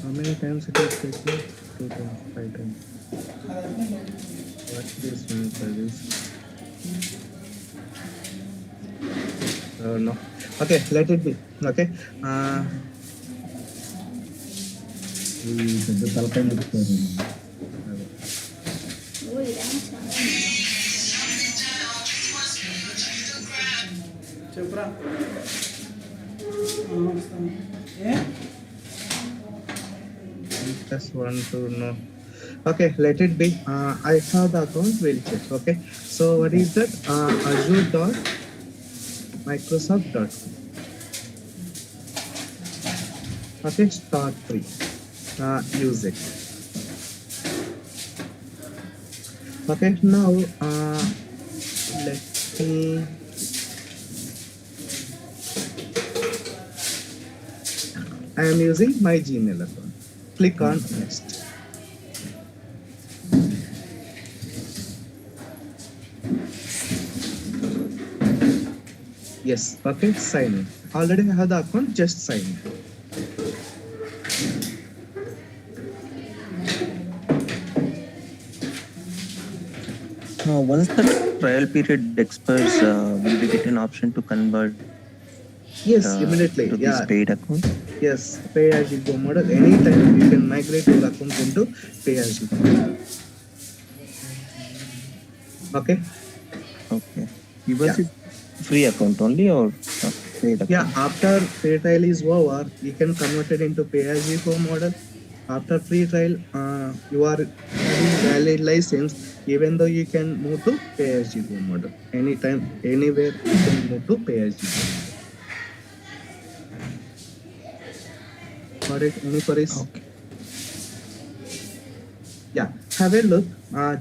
How many times it is taken? 2 times, 5 times. What this means by this? No. Okay, let it be. Okay. Just want to know. Okay, let it be. I have the account. We'll check. Okay. So what is that? Azure.microsoft.com. Okay, start free. Use it. Okay, now let me. I am using my Gmail account. Click on next. Yes, okay, sign in. Already I have the account, just sign in. Once the trial period expires, will we get an option to convert Yes, immediately. to this paid account? Yes, pay as you go model. Anytime you can migrate your account into pay as you go. Okay. Okay. Was it free account only or paid account? Yeah, after free trial is over, you can convert it into pay as you go model. After free trial, you are having valid license. Even though you can move to pay as you go model. Anytime, anywhere you can move to pay as you go model. Got it? Any queries? Okay. Yeah, have a look.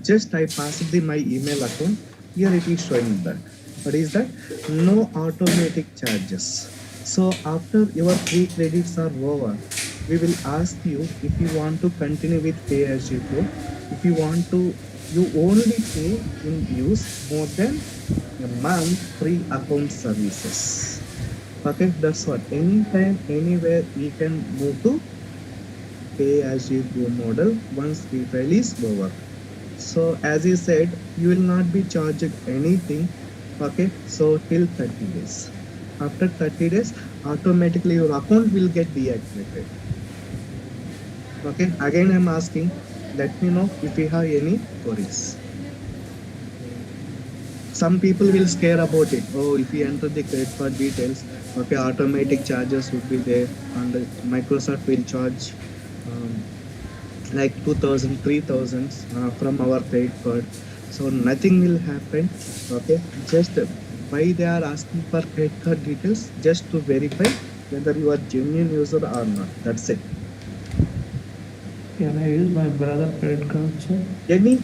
Just I passed my email account. Here it is showing that. What is that? No automatic charges. So after your free credits are over, we will ask you if you want to continue with pay as you go. If you want to, you only pay in use more than a month free account services. Okay, that's what. Anytime, anywhere, we can move to pay as you go model once free trial is over. So as you said, you will not be charged anything. Okay, so till 30 days. After 30 days, automatically your account will get deactivated. Okay, again I'm asking, let me know if you have any queries. Some people will scare about it. Oh, if you enter the credit card details, okay, automatic charges would be there and Microsoft will charge like 2000, 3000 from our credit card. So nothing will happen. Okay, just why they are asking for credit card details, just to verify whether you are genuine user or not. That's it. Can I use my brother credit card, sir? Any